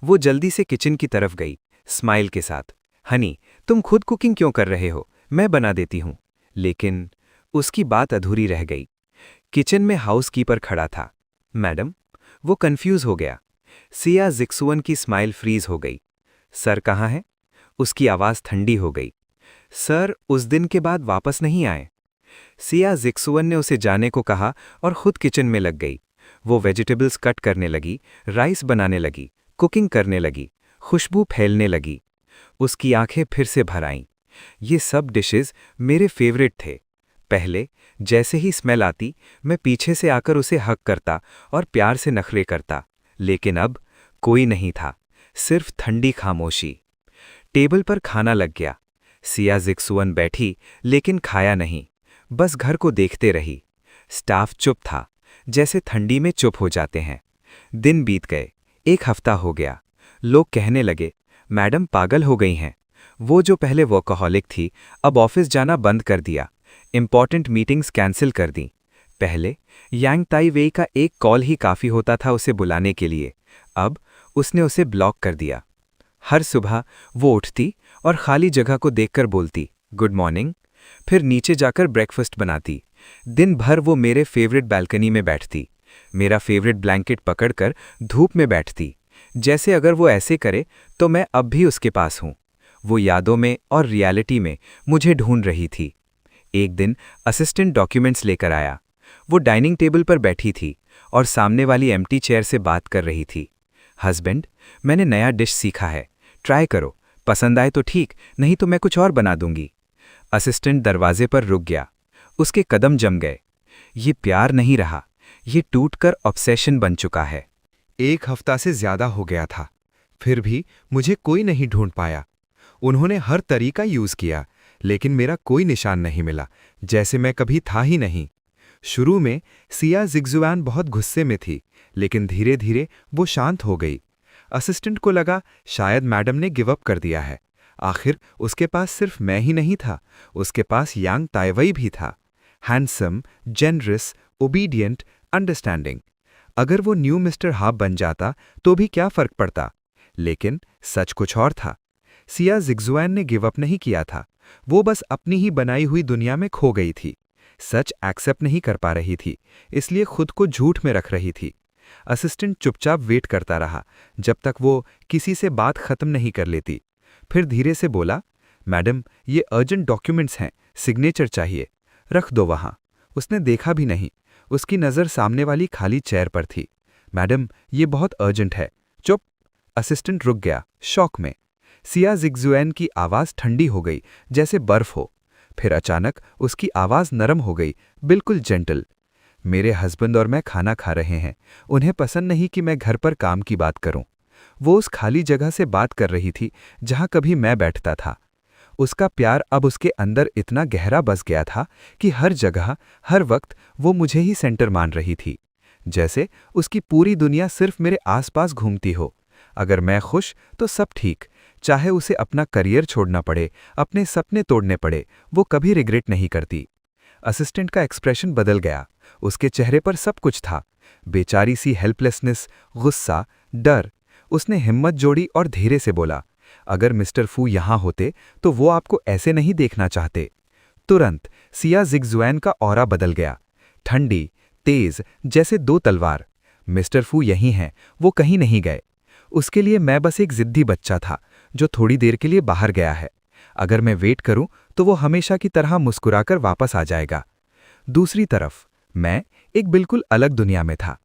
वो जल्दी से किचन की तरफ गई, स्माइल के साथ। हनी, तुम खुद कुकिंग क्यों कर रहे हो, मैं बना देती हूं। लेकिन उसकी बात अधूरी रह गई। किचन में हाउसकीपर खड़ा था। मैडम। वो कंफ्यूज हो गया। सिया जिक्सुअन की स्माइल फ्रीज हो गई। सर कहाँ है? उसकी आवाज ठंडी हो गई। सर उस दिन के बाद वापस नहीं आए। सिया जिक्सुअन ने उसे जाने को कहा और खुद किचन में लग गई। वो वेजिटेबल्स कट करने लगी, राइस बनाने लगी, कुकिंग करने लगी, खुशबू फैलने लगी। उसकी आंखें फिर से भर आईं। ये सब डिशेस मेरे फेवरेट थे। पहले जैसे ही स्मेल आती, मैं पीछे से आकर उसे हग करता और प्यार से नखरे करता, लेकिन अब कोई नहीं था, सिर्फ ठंडी खामोशी। टेबल पर खाना लग गया। सिया जिक्सुअन बैठी, लेकिन खाया नहीं, बस घर को देखते रही। स्टाफ चुप था, जैसे ठंडी में चुप हो जाते हैं। दिन बीत गए, 1 हफ्ता हो गया। लोग कहने लगे, मैडम पागल हो गई हैं। वो जो पहले वर्कहॉलिक थी, अब ऑफिस जाना बंद कर दिया, इंपॉर्टेंट मीटिंग्स कैंसिल कर दी। पहले यांग ताई वेई का एक कॉल ही काफ़ी होता था उसे बुलाने के लिए, अब उसने उसे ब्लॉक कर दिया। हर सुबह वो उठती और खाली जगह को देखकर बोलती, गुड मॉर्निंग, फिर नीचे जाकर ब्रेकफास्ट बनाती। दिन भर वो मेरे फेवरेट बालकनी में बैठती, मेरा फेवरेट ब्लैंकेट पकड़कर धूप में बैठती, जैसे अगर वो ऐसे करे तो मैं अब भी उसके पास हूँ। वो यादों में और रियलिटी में मुझे ढूंढ रही थी। एक दिन असिस्टेंट डॉक्यूमेंट्स लेकर आया। वो डाइनिंग टेबल पर बैठी थी और सामने वाली एम्प्टी चेयर से बात कर रही थी। हस्बैंड, मैंने नया डिश सीखा है, ट्राई करो, पसंद आए तो ठीक, नहीं तो मैं कुछ और बना दूंगी। असिस्टेंट दरवाजे पर रुक गया। उसके कदम जम गए। ये प्यार नहीं रहा, ये टूटकर ऑब्सेशन बन चुका है। 1 हफ्ता से ज्यादा हो गया था, फिर भी मुझे कोई नहीं ढूंढ पाया। उन्होंने हर तरीका यूज किया, लेकिन मेरा कोई निशान नहीं मिला, जैसे मैं कभी था ही नहीं। शुरू में सिया जिक्सुआन बहुत गुस्से में थी, लेकिन धीरे धीरे वो शांत हो गई। असिस्टेंट को लगा शायद मैडम ने गिव अप कर दिया है। आखिर उसके पास सिर्फ मैं ही नहीं था, उसके पास यांग ताइवेई भी था। Handsome, generous, obedient, understanding. अगर वो न्यू मिस्टर हाब बन जाता तो भी क्या फर्क पड़ता, लेकिन सच कुछ और था। सिया जिक्सुआन ने गिव अप नहीं किया था, वो बस अपनी ही बनाई हुई दुनिया में खो गई थी। सच एक्सेप्ट नहीं कर पा रही थी, इसलिए खुद को झूठ में रख रही थी। असिस्टेंट चुपचाप वेट करता रहा जब तक वो किसी से बात खत्म नहीं कर लेती। फिर धीरे से बोला, मैडम ये अर्जेंट डॉक्यूमेंट्स हैं, सिग्नेचर चाहिए, रख दो वहां। उसने देखा भी नहीं, उसकी नज़र सामने वाली खाली चेयर पर थी। मैडम ये बहुत अर्जेंट है। चुप। असिस्टेंट रुक गया, शॉक में। सिया जिक्सुआन की आवाज़ ठंडी हो गई, जैसे बर्फ हो। फिर अचानक उसकी आवाज़ नरम हो गई, बिल्कुल जेंटल। मेरे हस्बैंड और मैं खाना खा रहे हैं, उन्हें पसंद नहीं कि मैं घर पर काम की बात करूं। वो उस खाली जगह से बात कर रही थी जहां कभी मैं बैठता था। उसका प्यार अब उसके अंदर इतना गहरा बस गया था कि हर जगह, हर वक्त वो मुझे ही सेंटर मान रही थी, जैसे उसकी पूरी दुनिया सिर्फ मेरे आसपास घूमती हो। अगर मैं खुश तो सब ठीक, चाहे उसे अपना करियर छोड़ना पड़े, अपने सपने तोड़ने पड़े, वो कभी रिग्रेट नहीं करती। असिस्टेंट का एक्सप्रेशन बदल गया, उसके चेहरे पर सब कुछ था, बेचारी सी हेल्पलेसनेस, गुस्सा, डर। उसने हिम्मत जोड़ी और धीरे से बोला, अगर मिस्टर फू यहाँ होते तो वो आपको ऐसे नहीं देखना चाहते। तुरंत सिया जिगजुआन का ऑरा बदल गया। ठंडी, तेज, जैसे दो तलवार। मिस्टर फू यहीं हैं, वो कहीं नहीं गए। उसके लिए मैं बस एक जिद्दी बच्चा था जो थोड़ी देर के लिए बाहर गया है। अगर मैं वेट करूं तो वो हमेशा की तरह मुस्कुराकर वापस आ जाएगा। दूसरी तरफ मैं एक बिल्कुल अलग दुनिया में था।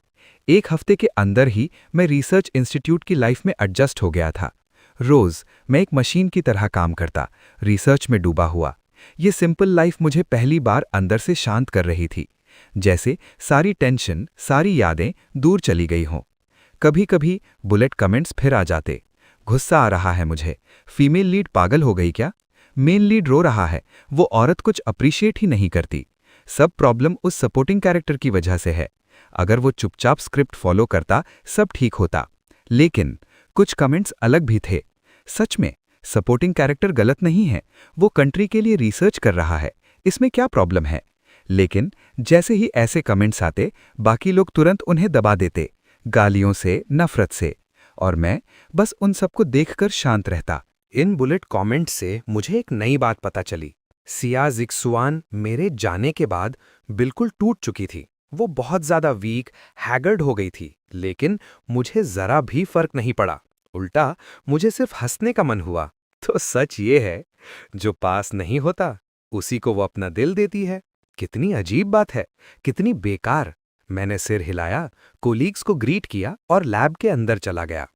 एक हफ्ते के अंदर ही मैं रिसर्च इंस्टीट्यूट की लाइफ में एडजस्ट हो गया था। रोज मैं एक मशीन की तरह काम करता, रिसर्च में डूबा हुआ। ये सिंपल लाइफ मुझे पहली बार अंदर से शांत कर रही थी, जैसे सारी टेंशन, सारी यादें दूर चली गई हों। कभी कभी बुलेट कमेंट्स फिर आ जाते। गुस्सा आ रहा है मुझे, फीमेल लीड पागल हो गई क्या? मेन लीड रो रहा है, वो औरत कुछ अप्रिशिएट ही नहीं करती। सब प्रॉब्लम उस सपोर्टिंग कैरेक्टर की वजह से है। अगर वो चुपचाप स्क्रिप्ट फॉलो करता सब ठीक होता। लेकिन कुछ कमेंट्स अलग भी थे। सच में सपोर्टिंग कैरेक्टर गलत नहीं है, वो कंट्री के लिए रिसर्च कर रहा है, इसमें क्या प्रॉब्लम है? लेकिन जैसे ही ऐसे कमेंट्स आते, बाकी लोग तुरंत उन्हें दबा देते, गालियों से, नफरत से। और मैं बस उन सबको देखकर शांत रहता। इन बुलेट कमेंट से मुझे एक नई बात पता चली। सिया जिक्सुआन मेरे जाने के बाद बिल्कुल टूट चुकी थी। वो बहुत ज्यादा वीक, हैगर्ड हो गई थी, लेकिन मुझे जरा भी फर्क नहीं पड़ा। उल्टा मुझे सिर्फ हंसने का मन हुआ। तो सच ये है, जो पास नहीं होता उसी को वो अपना दिल देती है। कितनी अजीब बात है, कितनी बेकार। मैंने सिर हिलाया, कोलीग्स को ग्रीट किया और लैब के अंदर चला गया।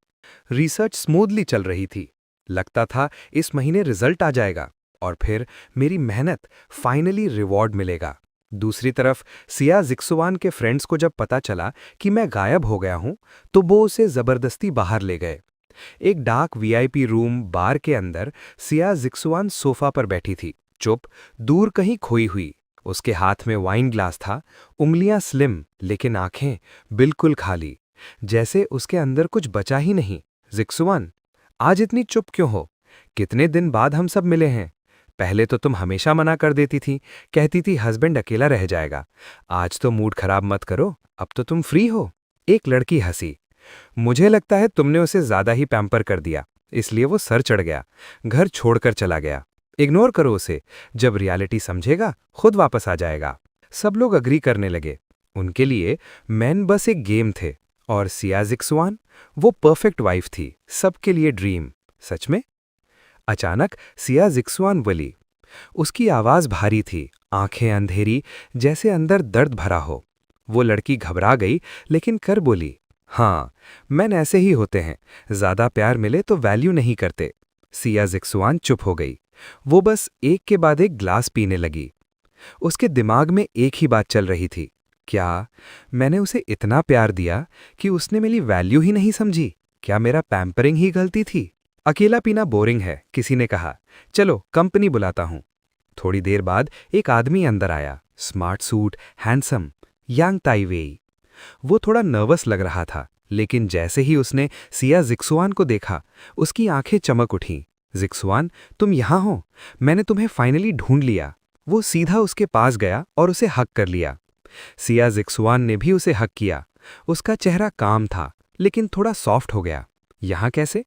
रिसर्च स्मूथली चल रही थी। लगता था इस महीने रिजल्ट आ जाएगा और फिर मेरी मेहनत फाइनली रिवॉर्ड मिलेगा। दूसरी तरफ सिया जिक्सुआन के फ्रेंड्स को जब पता चला कि मैं गायब हो गया हूं, तो वो उसे जबरदस्ती बाहर ले गए। एक डार्क वीआईपी रूम बार के अंदर सिया जिक्सुआन सोफा पर बैठी थी, चुप, दूर कहीं खोई हुई। उसके हाथ में वाइन ग्लास था, उंगलियां स्लिम लेकिन आंखें बिल्कुल खाली, जैसे उसके अंदर कुछ बचा ही नहीं। जिक्सुआन, आज इतनी चुप क्यों हो? कितने दिन बाद हम सब मिले हैं। पहले तो तुम हमेशा मना कर देती थी, कहती थी हस्बैंड अकेला रह जाएगा। आज तो मूड खराब मत करो, अब तो तुम फ्री हो। एक लड़की हंसी। मुझे लगता है तुमने उसे ज्यादा ही पैम्पर कर दिया, इसलिए वो सर चढ़ गया, घर छोड़कर चला गया। इग्नोर करो उसे, जब रियलिटी समझेगा खुद वापस आ जाएगा। सब लोग अग्री करने लगे। उनके लिए मैन बस एक गेम थे और सिया जिक्सुआन वो परफेक्ट वाइफ थी, सबके लिए ड्रीम। सच में? अचानक सिया जिक्सुआन बोली। उसकी आवाज भारी थी, आंखें अंधेरी, जैसे अंदर दर्द भरा हो। वो लड़की घबरा गई लेकिन कर बोली, हाँ, मैन ऐसे ही होते हैं, ज्यादा प्यार मिले तो वैल्यू नहीं करते। सिया जिक्सुआन चुप हो गई। वो बस एक के बाद एक ग्लास पीने लगी। उसके दिमाग में एक ही बात चल रही थी, क्या मैंने उसे इतना प्यार दिया कि उसने मेरी वैल्यू ही नहीं समझी? क्या मेरा पैम्परिंग ही गलती थी? अकेला पीना बोरिंग है, किसी ने कहा। चलो कंपनी बुलाता हूं। थोड़ी देर बाद एक आदमी अंदर आया, स्मार्ट सूट, हैंडसम, यांग ताइवेई। वो थोड़ा नर्वस लग रहा था, लेकिन जैसे ही उसने सिया जिक्सुआन को देखा, उसकी आंखें चमक उठीं। जिक्सुआन, तुम यहां हो, मैंने तुम्हें फाइनली ढूंढ लिया। वो सीधा उसके पास गया और उसे हक कर लिया। सिया जिक्सुआन ने भी उसे हक किया। उसका चेहरा काम था, लेकिन थोड़ा सॉफ्ट हो गया। यहां कैसे?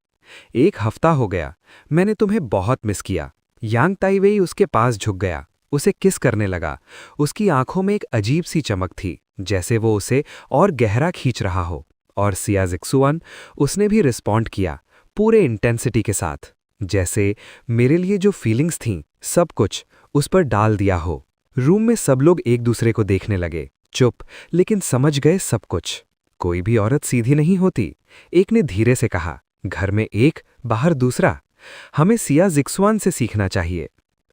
एक हफ्ता हो गया, मैंने तुम्हें बहुत मिस किया। यांग ताइवेई उसके पास झुक गया, उसे किस करने लगा। उसकी आंखों में एक अजीब सी चमक थी, जैसे वो उसे और गहरा खींच रहा हो। और सिया जिक्सुआन, उसने भी रिस्पॉन्ड किया, पूरे इंटेंसिटी के साथ, जैसे मेरे लिए जो फीलिंग्स थीं, सब कुछ उस पर डाल दिया हो। रूम में सब लोग एक दूसरे को देखने लगे, चुप, लेकिन समझ गए सब कुछ। कोई भी औरत सीधी नहीं होती। एक ने धीरे से कहा, घर में एक, बाहर दूसरा। हमें सिया जिक्सुआन से सीखना चाहिए।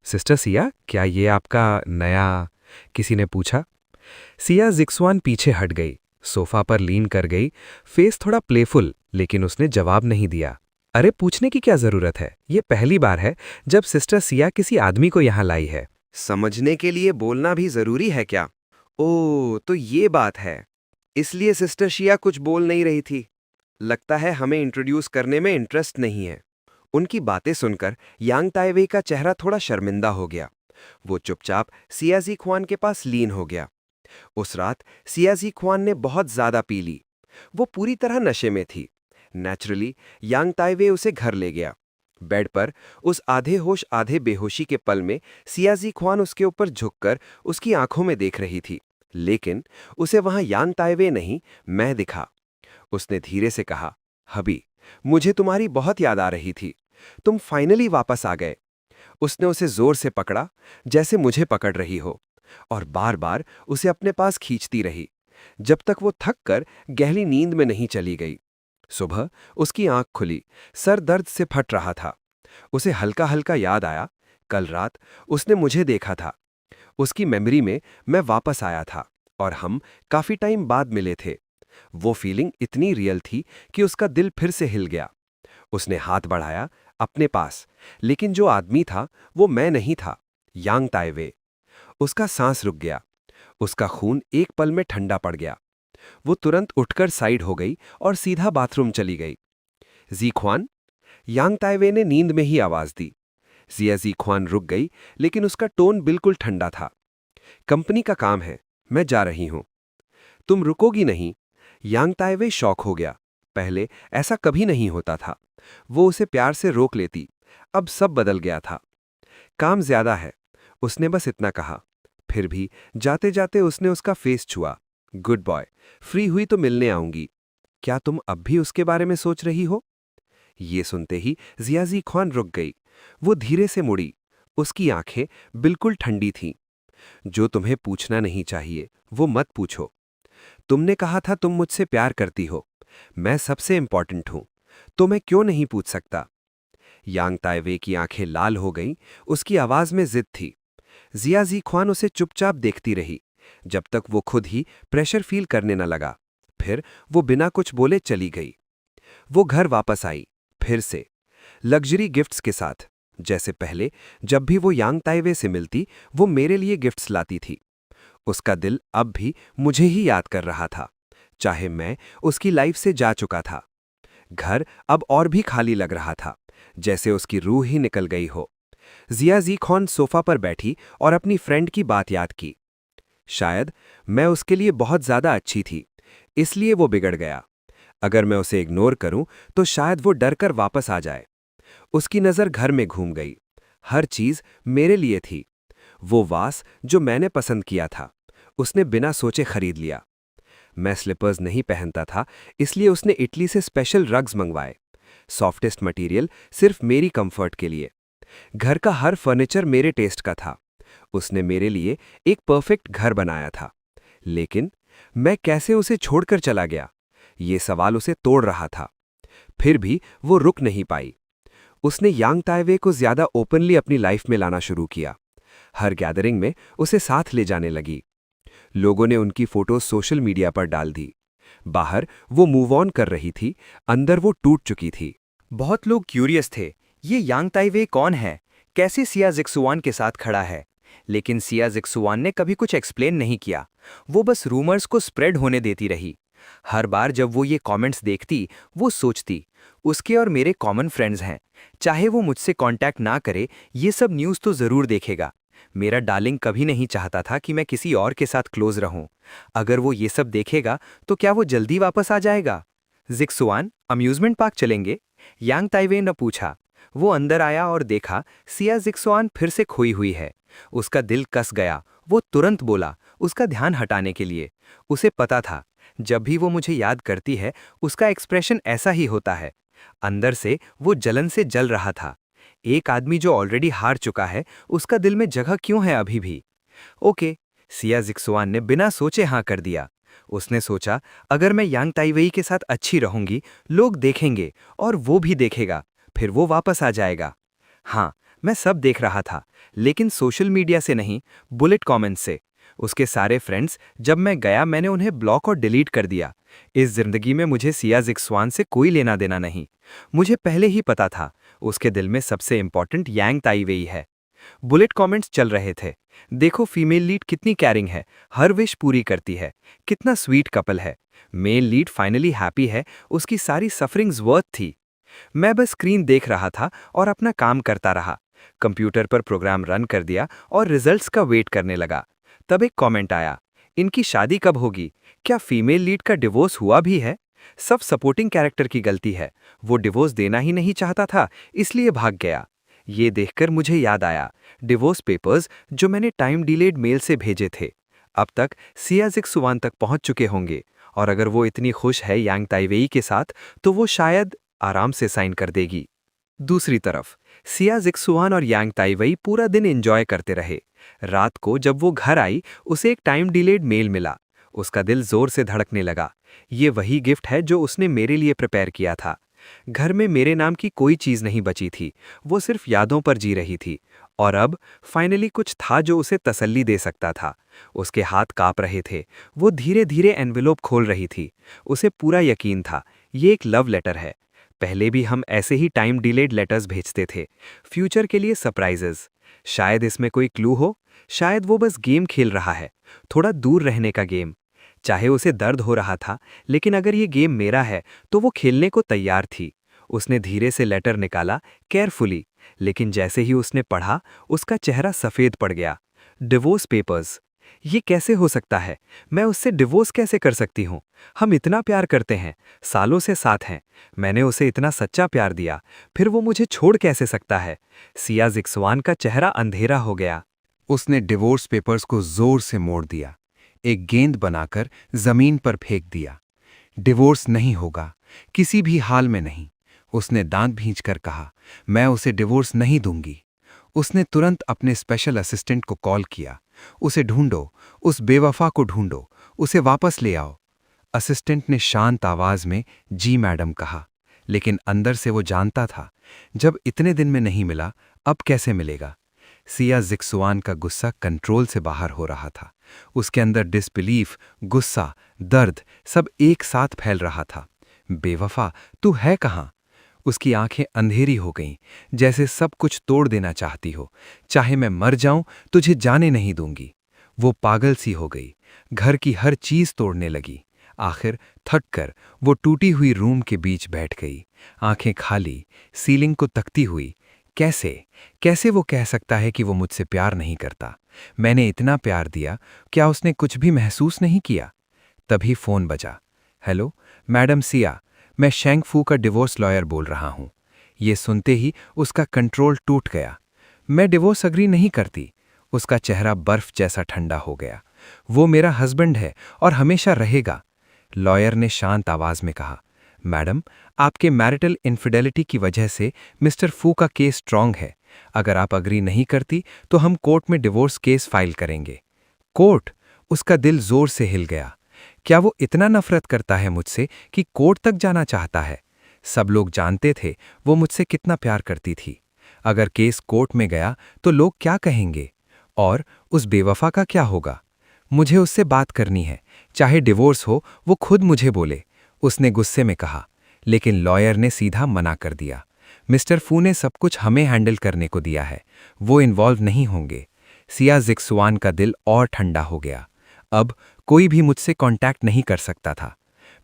सिस्टर सिया, क्या ये आपका नया? किसी ने पूछा। सिया जिक्सुआन पीछे हट गई, सोफा पर लीन कर गई, फेस थोड़ा प्लेफुल, लेकिन उसने जवाब नहीं दिया। अरे पूछने की क्या जरूरत है, ये पहली बार है जब सिस्टर सिया किसी आदमी को यहां लाई है। समझने के लिए बोलना भी जरूरी है क्या? ओह, तो ये बात है, इसलिए सिस्टर शिया कुछ बोल नहीं रही थी। लगता है हमें इंट्रोड्यूस करने में इंटरेस्ट नहीं है। उनकी बातें सुनकर यांग ताइवेई का चेहरा थोड़ा शर्मिंदा हो गया। वो चुपचाप सिया ज़िक्वान के पास लीन हो गया। उस रात सिया ज़िक्वान ने बहुत ज्यादा पी ली। वो पूरी तरह नशे में थी। नेचुरली यांग ताइवेई उसे घर ले गया। बेड पर उस आधे होश आधे बेहोशी के पल में सियाजी ख्वान उसके ऊपर झुककर उसकी आंखों में देख रही थी, लेकिन उसे वहां यांग ताइवे नहीं, मैं दिखा। उसने धीरे से कहा, हबी, मुझे तुम्हारी बहुत याद आ रही थी। तुम फाइनली वापस आ गए। उसने उसे जोर से पकड़ा, जैसे मुझे पकड़ रही हो, और बार बार उसे अपने पास खींचती रही, जब तक वो थक कर गहरी नींद में नहीं चली गई। सुबह उसकी आंख खुली, सर दर्द से फट रहा था। उसे हल्का हल्का याद आया, कल रात उसने मुझे देखा था। उसकी मेमोरी में मैं वापस आया था और हम काफी टाइम बाद मिले थे। वो फीलिंग इतनी रियल थी कि उसका दिल फिर से हिल गया। उसने हाथ बढ़ाया अपने पास, लेकिन जो आदमी था वो मैं नहीं था, यांग ताइवे। उसका सांस रुक गया, उसका खून एक पल में ठंडा पड़ गया। वो तुरंत उठकर साइड हो गई और सीधा बाथरूम चली गई। जी ख्वान, यांग ताइवे ने नींद में ही आवाज दी। जिया जी ख्वान रुक गई, लेकिन उसका टोन बिल्कुल ठंडा था। कंपनी का काम है, मैं जा रही हूं। तुम रुकोगी नहीं? यांग ताइवे शॉक हो गया। पहले ऐसा कभी नहीं होता था। वो उसे प्यार से रोक लेती, अब सब बदल गया था। काम ज्यादा है, उसने बस इतना कहा। फिर भी जाते जाते उसने उसका फेस छुआ। गुड बॉय, फ्री हुई तो मिलने आऊंगी। क्या तुम अब भी उसके बारे में सोच रही हो? ये सुनते ही जियाजी ख्वान रुक गई। वो धीरे से मुड़ी, उसकी आंखें बिल्कुल ठंडी थीं। जो तुम्हें पूछना नहीं चाहिए वो मत पूछो। तुमने कहा था तुम मुझसे प्यार करती हो, मैं सबसे इंपॉर्टेंट हूं, तो मैं क्यों नहीं पूछ सकता? यांग ताइवे की आंखें लाल हो गईं, उसकी आवाज में जिद थी। जियाजी ख्वान उसे चुपचाप देखती रही, जब तक वो खुद ही प्रेशर फील करने न लगा। फिर वो बिना कुछ बोले चली गई। वो घर वापस आई, फिर से लग्जरी गिफ्ट्स के साथ। जैसे पहले जब भी वो यांग ताइवे से मिलती, वो मेरे लिए गिफ्ट्स लाती थी। उसका दिल अब भी मुझे ही याद कर रहा था, चाहे मैं उसकी लाइफ से जा चुका था। घर अब और भी खाली लग रहा था, जैसे उसकी रूह ही निकल गई हो। जिया जी ख्वान सोफा पर बैठी और अपनी फ्रेंड की बात याद की। शायद मैं उसके लिए बहुत ज्यादा अच्छी थी, इसलिए वो बिगड़ गया। अगर मैं उसे इग्नोर करूं तो शायद वो डरकर वापस आ जाए। उसकी नज़र घर में घूम गई। हर चीज मेरे लिए थी। वो वास जो मैंने पसंद किया था, उसने बिना सोचे खरीद लिया। मैं स्लीपर्स नहीं पहनता था, इसलिए उसने इटली से स्पेशल रग्स मंगवाए, सॉफ्टेस्ट मटेरियल सिर्फ मेरी कंफर्ट के लिए। घर का हर फर्नीचर मेरे टेस्ट का था। उसने मेरे लिए एक परफेक्ट घर बनाया था। लेकिन मैं कैसे उसे छोड़कर चला गया, ये सवाल उसे तोड़ रहा था। फिर भी वो रुक नहीं पाई। उसने यांग ताइवे को ज्यादा ओपनली अपनी लाइफ में लाना शुरू किया। हर गैदरिंग में उसे साथ ले जाने लगी। लोगों ने उनकी फोटो सोशल मीडिया पर डाल दी। बाहर वो मूव ऑन कर रही थी, अंदर वो टूट चुकी थी। बहुत लोग क्यूरियस थे, ये यांग ताइवे कौन है, कैसे सिया जिक्सुआन के साथ खड़ा है। लेकिन सिया जिक्सुआन ने कभी कुछ एक्सप्लेन नहीं किया। वो बस रूमर्स को स्प्रेड होने देती रही। हर बार जब वो ये कमेंट्स देखती, वो सोचती, उसके और मेरे कॉमन फ्रेंड्स हैं, चाहे वो मुझसे कांटेक्ट ना करे, ये सब न्यूज़ तो ज़रूर देखेगा। मेरा डार्लिंग कभी नहीं चाहता था कि मैं किसी और के साथ क्लोज रहूं। अगर वो ये सब देखेगा तो क्या वो जल्दी वापस आ जाएगा? जिक्सुआन, अम्यूजमेंट पार्क चलेंगे? यांग ताइवे ने पूछा। वो अंदर आया और देखा सिया जिक्सुआन फिर से खोई हुई है। उसका दिल कस गया। वो तुरंत बोला, उसका ध्यान हटाने के लिए। उसे पता था, जब भी वो मुझे याद करती है, उसका एक्सप्रेशन ऐसा ही होता है। अंदर से वो जलन से जल रहा था। एक आदमी जो ऑलरेडी हार चुका है, उसका दिल में जगह क्यों है अभी भी? ओके, सिया जिक्सुआन ने बिना सोचे हाँ कर दिया। उसने सोचा, अगर मैं यांग ताइवेई के साथ अच्छी रहूंगी, लोग देखेंगे और वो भी देखेगा, फिर वो वापस आ जाएगा। हाँ, मैं सब देख रहा था, लेकिन सोशल मीडिया से नहीं, बुलेट कमेंट्स से। उसके सारे फ्रेंड्स, जब मैं गया मैंने उन्हें ब्लॉक और डिलीट कर दिया। इस जिंदगी में मुझे सिया जिक्सुआन से कोई लेना देना नहीं। मुझे पहले ही पता था, उसके दिल में सबसे इंपॉर्टेंट यांग ताइवेई है। बुलेट कमेंट्स चल रहे थे, देखो फीमेल लीड कितनी कैरिंग है, हर विश पूरी करती है, कितना स्वीट कपल है, मेल लीड फाइनली हैप्पी है, उसकी सारी सफरिंग्स वर्थ थी। मैं बस स्क्रीन देख रहा था और अपना काम करता रहा। कंप्यूटर पर प्रोग्राम रन कर दिया और रिजल्ट्स का वेट करने लगा। तब एक कमेंट आया, इनकी शादी कब होगी? क्या फीमेल लीड का डिवोर्स हुआ भी है? सब सपोर्टिंग कैरेक्टर की गलती है। वो डिवोर्स देना ही नहीं चाहता था, इसलिए भाग गया। ये देखकर मुझे याद आया, डिवोर्स पेपर्स जो मैंने टाइम डिलेड मेल से भेजे थे, अब तक सिया जिक्सुआन तक पहुंच चुके होंगे। और अगर वो इतनी खुश है यांग ताइवेई के साथ, तो वो शायद आराम से साइन कर देगी। दूसरी तरफ सिया जिक्सुआन और यांग ताइवेई पूरा दिन एंजॉय करते रहे। रात को जब वो घर आई, उसे एक टाइम डिलेड मेल मिला। उसका दिल जोर से धड़कने लगा। ये वही गिफ्ट है जो उसने मेरे लिए प्रिपेयर किया था। घर में मेरे नाम की कोई चीज नहीं बची थी, वो सिर्फ यादों पर जी रही थी। और अब फाइनली कुछ था जो उसे तसल्ली दे सकता था। उसके हाथ कांप रहे थे, वो धीरे धीरे एनवेलोप खोल रही थी। उसे पूरा यकीन था, ये एक लव लेटर है। पहले भी हम ऐसे ही टाइम डिलेड लेटर्स भेजते थे, फ्यूचर के लिए सरप्राइजेस। शायद इसमें कोई क्लू हो, शायद वो बस गेम खेल रहा है, थोड़ा दूर रहने का गेम। चाहे उसे दर्द हो रहा था, लेकिन अगर ये गेम मेरा है तो वो खेलने को तैयार थी। उसने धीरे से लेटर निकाला, केयरफुली, लेकिन जैसे ही उसने पढ़ा, उसका चेहरा सफ़ेद पड़ गया। Divorce papers. ये कैसे हो सकता है? मैं उससे डिवोर्स कैसे कर सकती हूँ? हम इतना प्यार करते हैं, सालों से साथ हैं। मैंने उसे इतना सच्चा प्यार दिया, फिर वो मुझे छोड़ कैसे सकता है? सिया जिक्सुआन का चेहरा अंधेरा हो गया। उसने डिवोर्स पेपर्स को जोर से मोड़ दिया, एक गेंद बनाकर जमीन पर फेंक दिया। डिवोर्स नहीं होगा, किसी भी हाल में नहीं। उसने दांत भींचकर कहा, मैं उसे डिवोर्स नहीं दूंगी। उसने तुरंत अपने स्पेशल असिस्टेंट को कॉल किया, उसे ढूंढो, उस बेवफा को ढूंढो, उसे वापस ले आओ। असिस्टेंट ने शांत आवाज में जी मैडम कहा, लेकिन अंदर से वो जानता था, जब इतने दिन में नहीं मिला, अब कैसे मिलेगा। सिया जिक्सुआन का गुस्सा कंट्रोल से बाहर हो रहा था। उसके अंदर डिसबिलीफ, गुस्सा, दर्द सब एक साथ फैल रहा था। बेवफा, तू है कहाँ? उसकी आंखें अंधेरी हो गईं, जैसे सब कुछ तोड़ देना चाहती हो। चाहे मैं मर जाऊं, तुझे जाने नहीं दूंगी। वो पागल सी हो गई, घर की हर चीज तोड़ने लगी। आखिर थक कर वो टूटी हुई रूम के बीच बैठ गई, आंखें खाली, सीलिंग को तकती हुई। कैसे कैसे वो कह सकता है कि वो मुझसे प्यार नहीं करता? मैंने इतना प्यार दिया, क्या उसने कुछ भी महसूस नहीं किया? तभी फोन बजा। हेलो मैडम सिया, मैं शेंग फू का डिवोर्स लॉयर बोल रहा हूं। ये सुनते ही उसका कंट्रोल टूट गया। मैं डिवोर्स अग्री नहीं करती। उसका चेहरा बर्फ जैसा ठंडा हो गया। वो मेरा हस्बैंड है और हमेशा रहेगा। लॉयर ने शांत आवाज में कहा, मैडम, आपके मैरिटल इनफिडेलिटी की वजह से मिस्टर फू का केस स्ट्रांग है। अगर आप अग्री नहीं करती तो हम कोर्ट में डिवोर्स केस फाइल करेंगे। कोर्ट? उसका दिल जोर से हिल गया। क्या वो इतना नफरत करता है मुझसे कि कोर्ट तक जाना चाहता है? सब लोग जानते थे वो मुझसे कितना प्यार करती थी। अगर केस कोर्ट में गया तो लोग क्या कहेंगे? और उस बेवफा का क्या होगा? मुझे उससे बात करनी है, चाहे डिवोर्स हो, वो खुद मुझे बोले, उसने गुस्से में कहा। लेकिन लॉयर ने सीधा मना कर दिया। मिस्टर फू ने सब कुछ हमें हैंडल करने को दिया है, वो इन्वॉल्व नहीं होंगे। सिया जिक्सुआन का दिल और ठंडा हो गया। अब कोई भी मुझसे कांटेक्ट नहीं कर सकता था।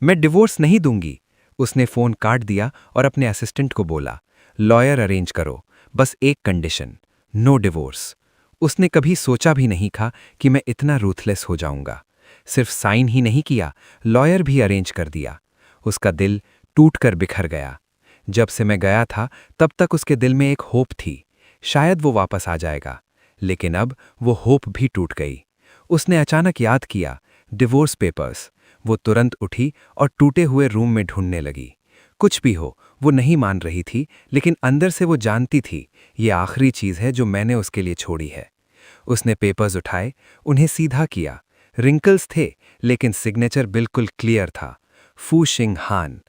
मैं डिवोर्स नहीं दूंगी। उसने फोन काट दिया और अपने असिस्टेंट को बोला, लॉयर अरेंज करो, बस एक कंडीशन, नो डिवोर्स। उसने कभी सोचा भी नहीं था कि मैं इतना रूथलेस हो जाऊंगा। सिर्फ साइन ही नहीं किया, लॉयर भी अरेंज कर दिया। उसका दिल टूटकर बिखर गया। जब से मैं गया था तब तक उसके दिल में एक होप थी, शायद वो वापस आ जाएगा। लेकिन अब वो होप भी टूट गई। उसने अचानक याद किया, डिवोर्स पेपर्स। वो तुरंत उठी और टूटे हुए रूम में ढूंढने लगी। कुछ भी हो, वो नहीं मान रही थी, लेकिन अंदर से वो जानती थी, ये आखिरी चीज़ है जो मैंने उसके लिए छोड़ी है। उसने पेपर्स उठाए, उन्हें सीधा किया। रिंकल्स थे, लेकिन सिग्नेचर बिल्कुल क्लियर था, फू शिंग हान।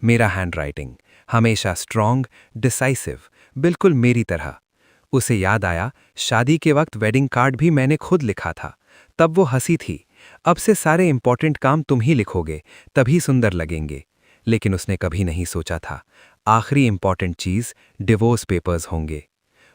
मेरा हैंडराइटिंग, हमेशा स्ट्रॉन्ग, डिसाइसिव, बिल्कुल मेरी तरह। उसे याद आया, शादी के वक्त वेडिंग कार्ड भी मैंने खुद लिखा था। तब वो हंसी थी, अब से सारे इंपॉर्टेंट काम तुम ही लिखोगे, तभी सुंदर लगेंगे। लेकिन उसने कभी नहीं सोचा था, आखिरी इंपॉर्टेंट चीज डिवोर्स पेपर्स होंगे।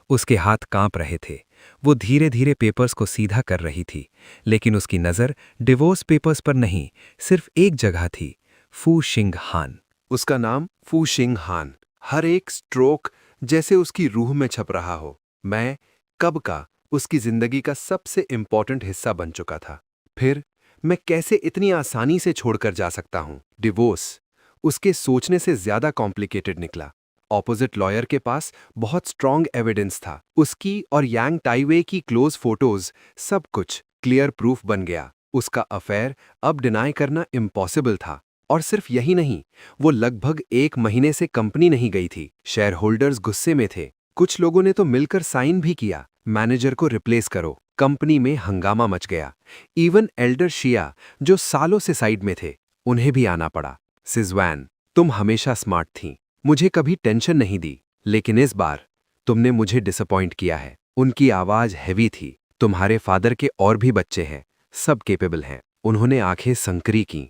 उसके हाथ कांप रहे थे। वो धीरे धीरे पेपर्स को सीधा कर रही थी, लेकिन उसकी नज़र डिवोर्स पेपर्स पर नहीं, सिर्फ एक जगह थी, फू शिंग हान। उसका नाम फू शिंग हान हर एक स्ट्रोक जैसे उसकी रूह में छप रहा हो। मैं कब का उसकी जिंदगी का सबसे इंपॉर्टेंट हिस्सा बन चुका था। फिर मैं कैसे इतनी आसानी से छोड़कर जा सकता हूं? डिवोर्स, उसके सोचने से ज्यादा कॉम्प्लिकेटेड निकला। ऑपोजिट लॉयर के पास बहुत स्ट्रॉन्ग एविडेंस था। उसकी और यांग ताइवे की क्लोज फोटोज, सब कुछ क्लियर प्रूफ बन गया। उसका अफेयर अब डिनाई करना इम्पॉसिबल था। और सिर्फ यही नहीं, वो लगभग 1 महीने से कंपनी नहीं गई थी। शेयर होल्डर्स गुस्से में थे। कुछ लोगों ने तो मिलकर साइन भी किया, मैनेजर को रिप्लेस करो। कंपनी में हंगामा मच गया। इवन एल्डर शिया, जो सालों से साइड में थे, उन्हें भी आना पड़ा। सिजवान, तुम हमेशा स्मार्ट थीं, मुझे कभी टेंशन नहीं दी, लेकिन इस बार तुमने मुझे डिसअपॉइंट किया है। उनकी आवाज हैवी थी। तुम्हारे फादर के और भी बच्चे हैं, सब केपेबल हैं। उन्होंने आंखें संकरी की।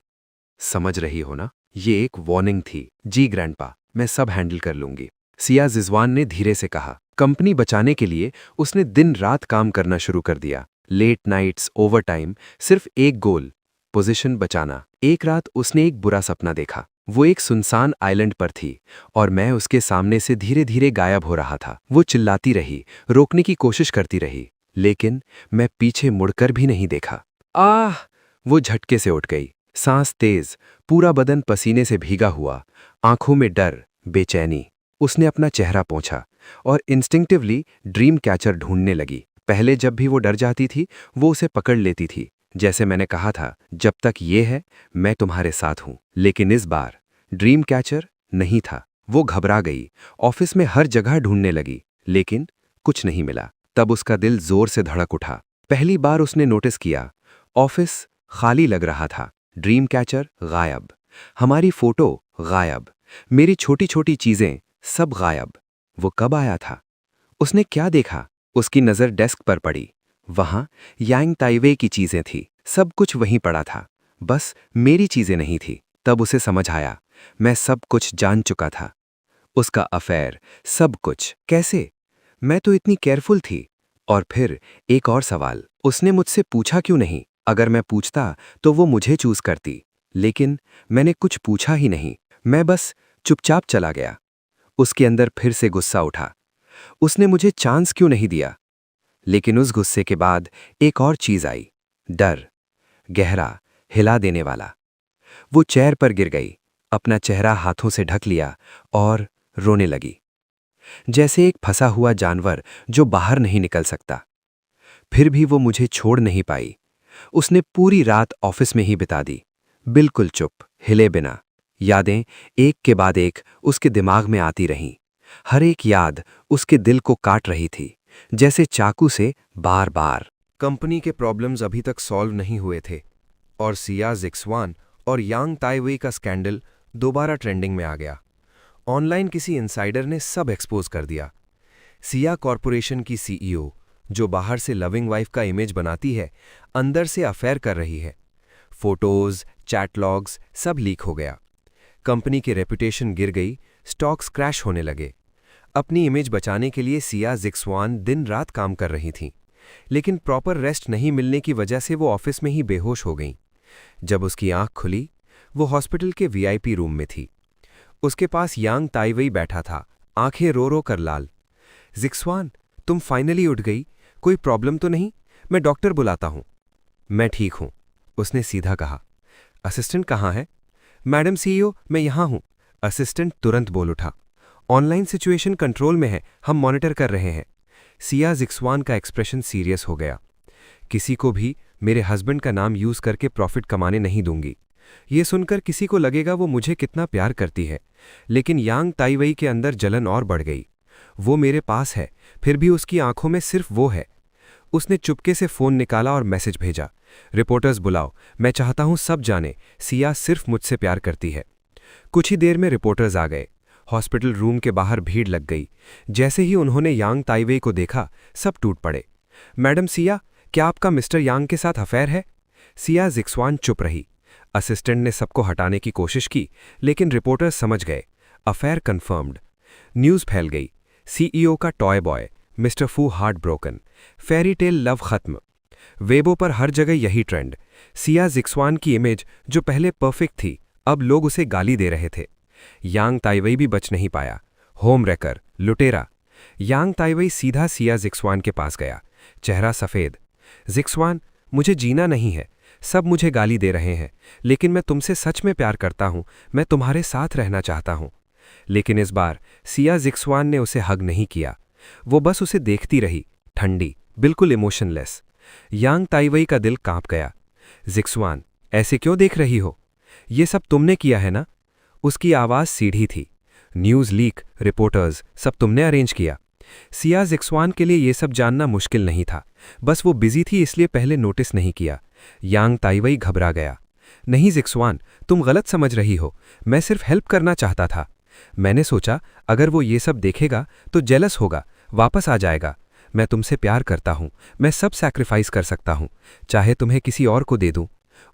समझ रही हो ना, ये एक वार्निंग थी। जी ग्रैंडपा, मैं सब हैंडल कर लूंगी, सिया जिजवान ने धीरे से कहा। कंपनी बचाने के लिए उसने दिन रात काम करना शुरू कर दिया। लेट नाइट्स, ओवरटाइम, सिर्फ एक गोल, पोजीशन बचाना। एक रात उसने एक बुरा सपना देखा। वो एक सुनसान आइलैंड पर थी और मैं उसके सामने से धीरे धीरे गायब हो रहा था। वो चिल्लाती रही, रोकने की कोशिश करती रही, लेकिन मैं पीछे मुड़कर भी नहीं देखा। आह! वो झटके से उठ गई, सांस तेज, पूरा बदन पसीने से भीगा हुआ, आंखों में डर, बेचैनी। उसने अपना चेहरा पोंछा और इंस्टिंक्टिवली ड्रीम कैचर ढूंढने लगी। पहले जब भी वो डर जाती थी, वो उसे पकड़ लेती थी। जैसे मैंने कहा था, जब तक ये है, मैं तुम्हारे साथ हूं। लेकिन इस बार ड्रीम कैचर नहीं था। वो घबरा गई, ऑफिस में हर जगह ढूंढने लगी, लेकिन कुछ नहीं मिला। तब उसका दिल जोर से धड़क उठा। पहली बार उसने नोटिस किया, ऑफिस खाली लग रहा था। ड्रीम कैचर गायब, हमारी फोटो गायब, मेरी छोटी छोटी चीजें सब गायब। वो कब आया था? उसने क्या देखा? उसकी नजर डेस्क पर पड़ी। वहां यांग ताइवे की चीजें थी, सब कुछ वहीं पड़ा था, बस मेरी चीजें नहीं थी। तब उसे समझ आया, मैं सब कुछ जान चुका था। उसका अफेयर, सब कुछ। कैसे? मैं तो इतनी केयरफुल थी। और फिर एक और सवाल, उसने मुझसे पूछा क्यों नहीं? अगर मैं पूछता तो वो मुझे चूज करती, लेकिन मैंने कुछ पूछा ही नहीं। मैं बस चुपचाप चला गया। उसके अंदर फिर से गुस्सा उठा। उसने मुझे चांस क्यों नहीं दिया? लेकिन उस गुस्से के बाद एक और चीज आई, डर, गहरा, हिला देने वाला। वो चेयर पर गिर गई, अपना चेहरा हाथों से ढक लिया और रोने लगी, जैसे एक फंसा हुआ जानवर जो बाहर नहीं निकल सकता। फिर भी वो मुझे छोड़ नहीं पाई। उसने पूरी रात ऑफिस में ही बिता दी, बिल्कुल चुप, हिले बिना। यादें एक के बाद एक उसके दिमाग में आती रहीं। हर एक याद उसके दिल को काट रही थी, जैसे चाकू से बार बार। कंपनी के प्रॉब्लम्स अभी तक सॉल्व नहीं हुए थे और सिया जिक्सवान और यांग ताइवे का स्कैंडल दोबारा ट्रेंडिंग में आ गया। ऑनलाइन किसी इनसाइडर ने सब एक्सपोज कर दिया। सिया कॉरपोरेशन की सीईओ, जो बाहर से लविंग वाइफ का इमेज बनाती है, अंदर से अफेयर कर रही है। फोटोज, चैट लॉग्स सब लीक हो गया। कंपनी की रेपुटेशन गिर गई, स्टॉक्स क्रैश होने लगे। अपनी इमेज बचाने के लिए सिया जिक्सवान दिन रात काम कर रही थीं, लेकिन प्रॉपर रेस्ट नहीं मिलने की वजह से वो ऑफिस में ही बेहोश हो गईं। जब उसकी आंख खुली, वो हॉस्पिटल के वीआईपी रूम में थी। उसके पास यांग ताइवेई बैठा था, आंखें रो रो कर लाल। जिक्सवान, तुम फाइनली उठ गई, कोई प्रॉब्लम तो नहीं? मैं डॉक्टर बुलाता हूं। मैं ठीक हूं, उसने सीधा कहा। असिस्टेंट कहाँ है? मैडम सीईओ, मैं यहां हूं। असिस्टेंट तुरंत बोल उठा। ऑनलाइन सिचुएशन कंट्रोल में है, हम मॉनिटर कर रहे हैं। सिया जिक्सवान का एक्सप्रेशन सीरियस हो गया। किसी को भी मेरे हस्बैंड का नाम यूज करके प्रॉफिट कमाने नहीं दूंगी। ये सुनकर किसी को लगेगा वो मुझे कितना प्यार करती है, लेकिन यांग ताइवेई के अंदर जलन और बढ़ गई। वो मेरे पास है, फिर भी उसकी आंखों में सिर्फ वो है। उसने चुपके से फोन निकाला और मैसेज भेजा, रिपोर्टर्स बुलाओ, मैं चाहता हूं सब जाने, सिया सिर्फ मुझसे प्यार करती है। कुछ ही देर में रिपोर्टर्स आ गए। हॉस्पिटल रूम के बाहर भीड़ लग गई। जैसे ही उन्होंने यांग ताइवेई को देखा, सब टूट पड़े। मैडम सिया, क्या आपका मिस्टर यांग के साथ अफेयर है? सिया जिक्सवान चुप रही। असिस्टेंट ने सबको हटाने की कोशिश की, लेकिन रिपोर्टर्स समझ गए, अफेयर कंफर्म्ड। न्यूज़ फैल गई, सीईओ का टॉय बॉय मिस्टर फू heart broken, fairy tale love खत्म। वेबो पर हर जगह यही ट्रेंड। सिया जिक्सवान की इमेज जो पहले परफेक्ट थी, अब लोग उसे गाली दे रहे थे। यांग ताइवेई भी बच नहीं पाया, होम रेकर, लुटेरा। यांग ताइवेई सीधा सिया जिक्सवान के पास गया, चेहरा सफ़ेद। जिक्सवान, मुझे जीना नहीं है, सब मुझे गाली दे रहे हैं, लेकिन मैं तुमसे सच में प्यार करता हूं, मैं तुम्हारे साथ रहना चाहता हूं। लेकिन इस बार सिया जिक्सवान ने उसे हग नहीं किया। वो बस उसे देखती रही, ठंडी, बिल्कुल इमोशनलेस। यांग ताइवई का दिल कांप गया। जिक्सवान, ऐसे क्यों देख रही हो? ये सब तुमने किया है ना? उसकी आवाज़ सीधी थी। न्यूज़ लीक, रिपोर्टर्स, सब तुमने अरेंज किया। सिया जिक्सवान के लिए ये सब जानना मुश्किल नहीं था, बस वो बिजी थी इसलिए पहले नोटिस नहीं किया। यांग ताइवई घबरा गया। नहीं जिक्सवान, तुम गलत समझ रही हो, मैं सिर्फ हेल्प करना चाहता था। मैंने सोचा अगर वो ये सब देखेगा तो जेलस होगा, वापस आ जाएगा। मैं तुमसे प्यार करता हूं, मैं सब सैक्रिफाइस कर सकता हूं, चाहे तुम्हें किसी और को दे दूं।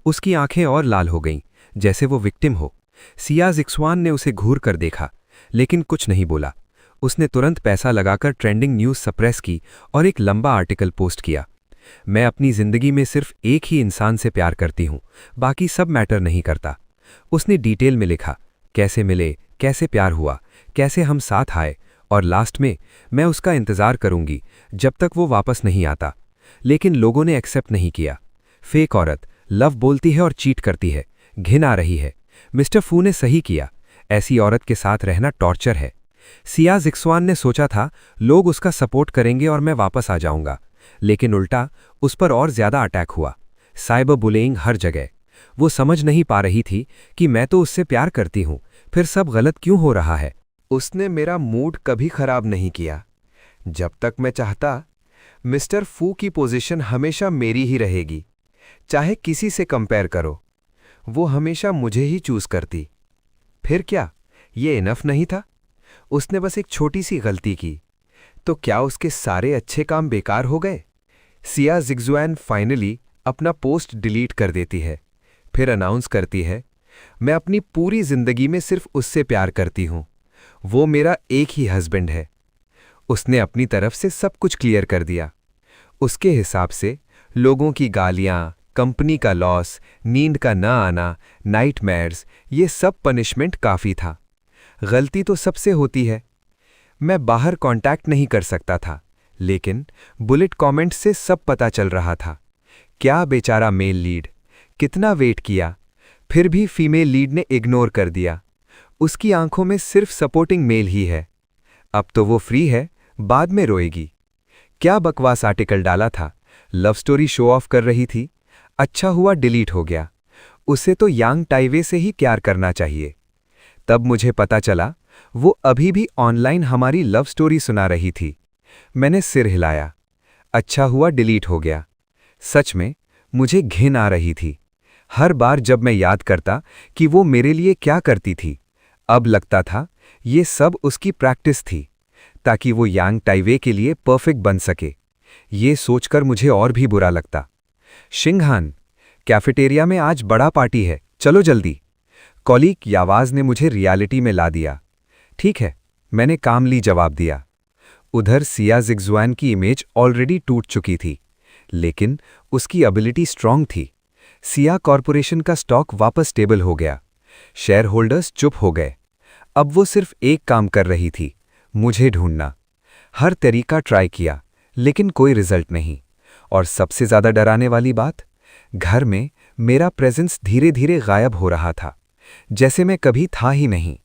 उसकी आंखें और लाल हो गईं, जैसे वो विक्टिम हो। सिया जिक्सवान ने उसे घूर कर देखा, लेकिन कुछ नहीं बोला। उसने तुरंत पैसा लगाकर ट्रेंडिंग न्यूज़ सप्रेस की और एक लंबा आर्टिकल पोस्ट किया। मैं अपनी जिंदगी में सिर्फ एक ही इंसान से प्यार करती हूं, बाकी सब मैटर नहीं करता। उसने डिटेल में लिखा, कैसे मिले, कैसे प्यार हुआ, कैसे हम साथ आए, और लास्ट में, मैं उसका इंतजार करूंगी जब तक वो वापस नहीं आता। लेकिन लोगों ने एक्सेप्ट नहीं किया। फेक औरत, लव बोलती है और चीट करती है, घिन आ रही है। मिस्टर फू ने सही किया, ऐसी औरत के साथ रहना टॉर्चर है। सिया जिक्सवान ने सोचा था लोग उसका सपोर्ट करेंगे और मैं वापस आ जाऊंगा, लेकिन उल्टा उस पर और ज्यादा अटैक हुआ। साइबर बुलिंग हर जगह। वो समझ नहीं पा रही थी कि मैं तो उससे प्यार करती हूं, फिर सब गलत क्यों हो रहा है। उसने मेरा मूड कभी खराब नहीं किया। जब तक मैं चाहता, मिस्टर फू की पोजीशन हमेशा मेरी ही रहेगी, चाहे किसी से कंपेयर करो। वो हमेशा मुझे ही चूज करती। फिर क्या, ये इनफ नहीं था? उसने बस एक छोटी सी गलती की, तो क्या उसके सारे अच्छे काम बेकार हो गए? सिया जिक्सवान फाइनली अपना पोस्ट डिलीट कर देती है, फिर अनाउंस करती है, मैं अपनी पूरी जिंदगी में सिर्फ उससे प्यार करती हूं, वो मेरा एक ही हस्बैंड है। उसने अपनी तरफ से सब कुछ क्लियर कर दिया। उसके हिसाब से लोगों की गालियां, कंपनी का लॉस, नींद का न आना, नाइटमेयर्स, ये सब पनिशमेंट काफ़ी था। गलती तो सबसे होती है। मैं बाहर कांटेक्ट नहीं कर सकता था, लेकिन बुलेट कमेंट से सब पता चल रहा था। क्या बेचारा मेल लीड, कितना वेट किया, फिर भी फीमेल लीड ने इग्नोर कर दिया। उसकी आंखों में सिर्फ सपोर्टिंग मेल ही है। अब तो वो फ्री है, बाद में रोएगी। क्या बकवास आर्टिकल डाला था, लव स्टोरी शो ऑफ कर रही थी। अच्छा हुआ डिलीट हो गया। उसे तो यांग ताइवे से ही प्यार करना चाहिए। तब मुझे पता चला वो अभी भी ऑनलाइन हमारी लव स्टोरी सुना रही थी। मैंने सिर हिलाया। अच्छा हुआ डिलीट हो गया। सच में मुझे घिन आ रही थी। हर बार जब मैं याद करता कि वो मेरे लिए क्या करती थी, अब लगता था ये सब उसकी प्रैक्टिस थी, ताकि वो यांग ताइवे के लिए परफेक्ट बन सके। ये सोचकर मुझे और भी बुरा लगता। शिंगहान, कैफेटेरिया में आज बड़ा पार्टी है, चलो जल्दी। कॉलीग की आवाज़ ने मुझे रियलिटी में ला दिया। ठीक है, मैंने कामली जवाब दिया। उधर सिया जिक्सवान की इमेज ऑलरेडी टूट चुकी थी, लेकिन उसकी एबिलिटी स्ट्रांग थी। सिया कॉरपोरेशन का स्टॉक वापस स्टेबल हो गया। शेयर होल्डर्स चुप हो गए। अब वो सिर्फ एक काम कर रही थी, मुझे ढूंढना। हर तरीका ट्राई किया, लेकिन कोई रिजल्ट नहीं। और सबसे ज्यादा डराने वाली बात, घर में मेरा प्रेजेंस धीरे धीरे गायब हो रहा था, जैसे मैं कभी था ही नहीं।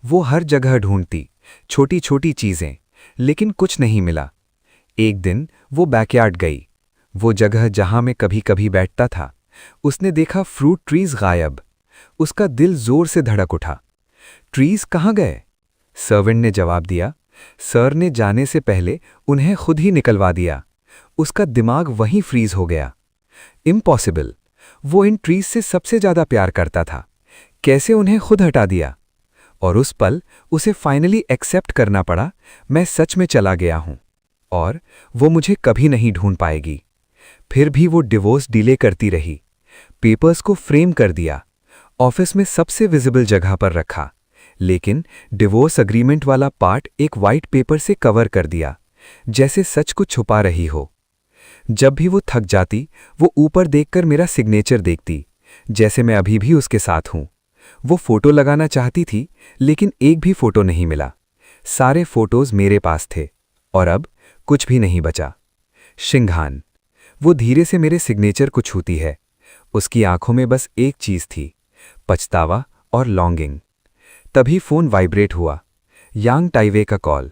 वो हर जगह ढूंढती, छोटी छोटी चीजें, लेकिन कुछ नहीं मिला। एक दिन वो बैकयार्ड गई, वो जगह जहां मैं कभी कभी बैठता था। उसने देखा फ्रूट ट्रीज गायब। उसका दिल जोर से धड़क उठा। ट्रीज कहाँ गए? सर्वेंट ने जवाब दिया, सर ने जाने से पहले उन्हें खुद ही निकलवा दिया। उसका दिमाग वहीं फ्रीज हो गया। इम्पॉसिबल, वो इन ट्रीज से सबसे ज्यादा प्यार करता था, कैसे उन्हें खुद हटा दिया? और उस पल उसे फाइनली एक्सेप्ट करना पड़ा, मैं सच में चला गया हूं और वो मुझे कभी नहीं ढूंढ पाएगी। फिर भी वो डिवोर्स डिले करती रही। पेपर्स को फ्रेम कर दिया, ऑफिस में सबसे विजिबल जगह पर रखा, लेकिन डिवोर्स अग्रीमेंट वाला पार्ट एक वाइट पेपर से कवर कर दिया, जैसे सच को छुपा रही हो। जब भी वो थक जाती, वो ऊपर देखकर मेरा सिग्नेचर देखती, जैसे मैं अभी भी उसके साथ हूं। वो फोटो लगाना चाहती थी, लेकिन एक भी फोटो नहीं मिला। सारे फोटोज मेरे पास थे और अब कुछ भी नहीं बचा। शिंगहान, वो धीरे से मेरे सिग्नेचर को छूती है। उसकी आंखों में बस एक चीज थी, पछतावा और लॉन्गिंग। तभी फोन वाइब्रेट हुआ। यांग टाइवे का कॉल।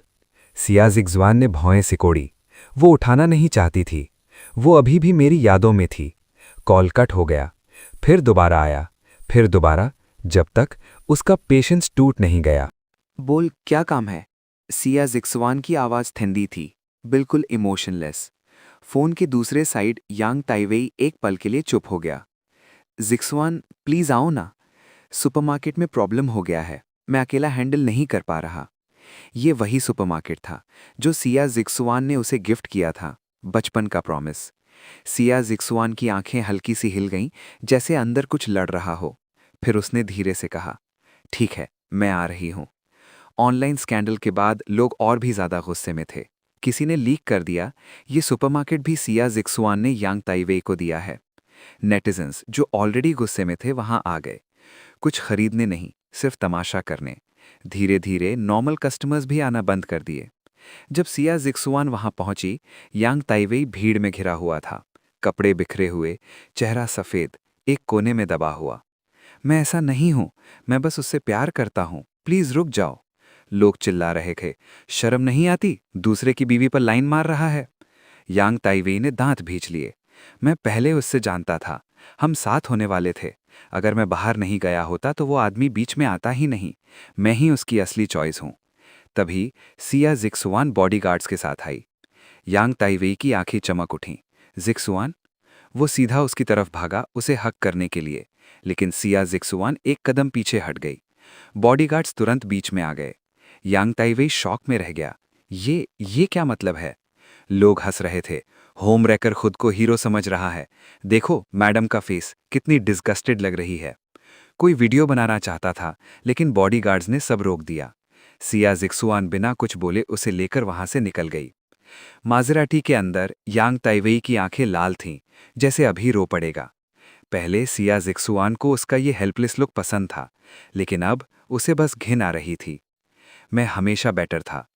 सिया जिग्जवान ने भौएं सिकोड़ी। वो उठाना नहीं चाहती थी। वो अभी भी मेरी यादों में थी। कॉल कट हो गया। फिर दोबारा आया, फिर दोबारा, जब तक उसका पेशेंस टूट नहीं गया। बोल, क्या काम है? सिया जिक्सवान की आवाज़ ठंडी थी, बिल्कुल इमोशनलेस। फोन के दूसरे साइड यांग ताइवेई एक पल के लिए चुप हो गया। जिक्सवान, प्लीज़ आओ ना। सुपरमार्केट में प्रॉब्लम हो गया है, मैं अकेला हैंडल नहीं कर पा रहा। ये वही सुपरमार्केट था जो सिया जिक्सवान ने उसे गिफ्ट किया था, बचपन का प्रॉमिस। सिया जिक्सवान की आंखें हल्की सी हिल गईं, जैसे अंदर कुछ लड़ रहा हो। फिर उसने धीरे से कहा, ठीक है, मैं आ रही हूं। ऑनलाइन स्कैंडल के बाद लोग और भी ज्यादा गुस्से में थे। किसी ने लीक कर दिया, ये सुपरमार्केट भी सिया जिक्सवान ने यांग ताइवेई को दिया है। नेटिजन्स जो ऑलरेडी गुस्से में थे वहां आ गए, कुछ खरीदने नहीं, सिर्फ तमाशा करने। धीरे धीरे नॉर्मल कस्टमर्स भी आना बंद कर दिए। जब सिया जिक्सुआन वहां पहुंची, यांग ताइवेई भीड़ में घिरा हुआ था, कपड़े बिखरे हुए, चेहरा सफ़ेद, एक कोने में दबा हुआ। मैं ऐसा नहीं हूं, मैं बस उससे प्यार करता हूं, प्लीज रुक जाओ। लोग चिल्ला रहे थे, शर्म नहीं आती, दूसरे की बीवी पर लाइन मार रहा है। यांग ताइवेई ने दांत भींच लिए। मैं पहले उससे जानता था, हम साथ होने वाले थे। अगर मैं बाहर नहीं गया होता तो वो आदमी बीच में आता ही नहीं। मैं ही उसकी असली चॉइस हूं। तभी सिया जिक्सुआन बॉडीगार्ड्स के साथ आई। यांग ताइवेई की आंखें चमक उठीं। जिक्सुआन? वो सीधा उसकी तरफ भागा, उसे हक करने के लिए, लेकिन सिया जिक्सुआन एक कदम पीछे हट गई। बॉडीगार्ड्स तुरंत बीच में आ गए। यांग ताइवेई शॉक में रह गया। ये क्या मतलब है? लोग हंस रहे थे। होम रैकर खुद को हीरो समझ रहा है। देखो मैडम का फेस, कितनी डिस्गस्टेड लग रही है। कोई वीडियो बनाना चाहता था, लेकिन बॉडीगार्ड्स ने सब रोक दिया। सिया जिक्सुआन बिना कुछ बोले उसे लेकर वहां से निकल गई। माजराटी के अंदर यांग ताइवेई की आंखें लाल थीं, जैसे अभी रो पड़ेगा। पहले सिया जिक्सुआन को उसका ये हेल्पलेस लुक पसंद था, लेकिन अब उसे बस घिन आ रही थी। मैं हमेशा बेटर था।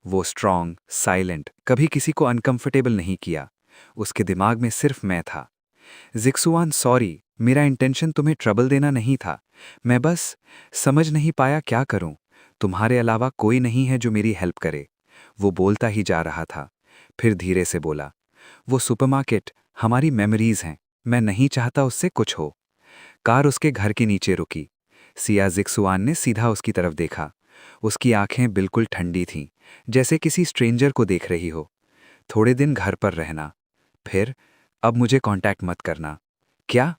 वो स्ट्रांग, साइलेंट, कभी किसी को अनकंफर्टेबल नहीं किया। उसके दिमाग में सिर्फ मैं था। जिक्सुआन, सॉरी, मेरा इंटेंशन तुम्हें ट्रबल देना नहीं था। मैं बस समझ नहीं पाया क्या करूं। तुम्हारे अलावा कोई नहीं है जो मेरी हेल्प करे। वो बोलता ही जा रहा था, फिर धीरे से बोला, वो सुपरमार्केट हमारी मेमोरीज हैं, मैं नहीं चाहता उससे कुछ हो। कार उसके घर के नीचे रुकी। सिया जिक्सुआन ने सीधा उसकी तरफ देखा। उसकी आंखें बिल्कुल ठंडी थीं, जैसे किसी स्ट्रेंजर को देख रही हो। थोड़े दिन घर पर रहना, फिर अब मुझे कांटेक्ट मत करना। क्या?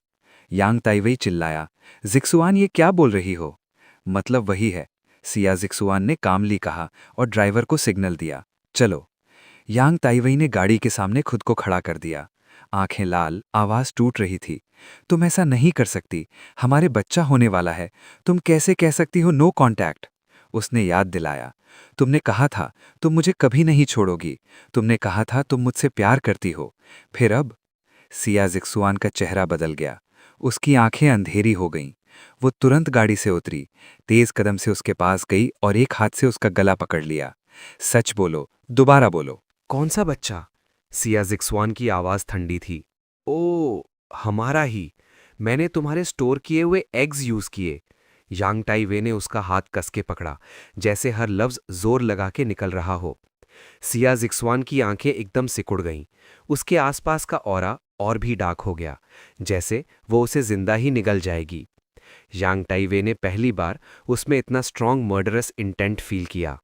यांग ताइवेई चिल्लाया। जिक्सुआन, ये क्या बोल रही हो? मतलब वही है, सिया जिक्सुआन ने कामली कहा और ड्राइवर को सिग्नल दिया, चलो। यांग ताइवेई ने गाड़ी के सामने खुद को खड़ा कर दिया। आंखें लाल, आवाज टूट रही थी। तुम ऐसा नहीं कर सकती, हमारे बच्चा होने वाला है। तुम कैसे कह सकती हो नो कांटेक्ट? उसने याद दिलाया, तुमने कहा था तुम मुझे कभी नहीं छोड़ोगी। तुमने कहा था तुम मुझसे प्यार करती हो। फिर अब? सिया जिक्सुआन का चेहरा बदल गया। उसकी आंखें अंधेरी हो गईं। वो तुरंत गाड़ी से उतरी, तेज कदम से उसके पास गई और एक हाथ से उसका गला पकड़ लिया। सच बोलो, दोबारा बोलो। कौन सा बच्चा? सिया जिक्सुआन की आवाज ठंडी थी। ओ, हमारा ही। मैंने तुम्हारे स्टोर किए हुए एग्स यूज किए। यांग ताइवे ने उसका हाथ कस के पकड़ा, जैसे हर लफ्ज जोर लगा के निकल रहा हो। सिया जिक्सुआन की आंखें एकदम सिकुड़ गईं। उसके आसपास का ऑरा और भी डार्क हो गया, जैसे वो उसे जिंदा ही निगल जाएगी। यांग ताइवे ने पहली बार उसमें इतना स्ट्रांग मर्डरस इंटेंट फील किया।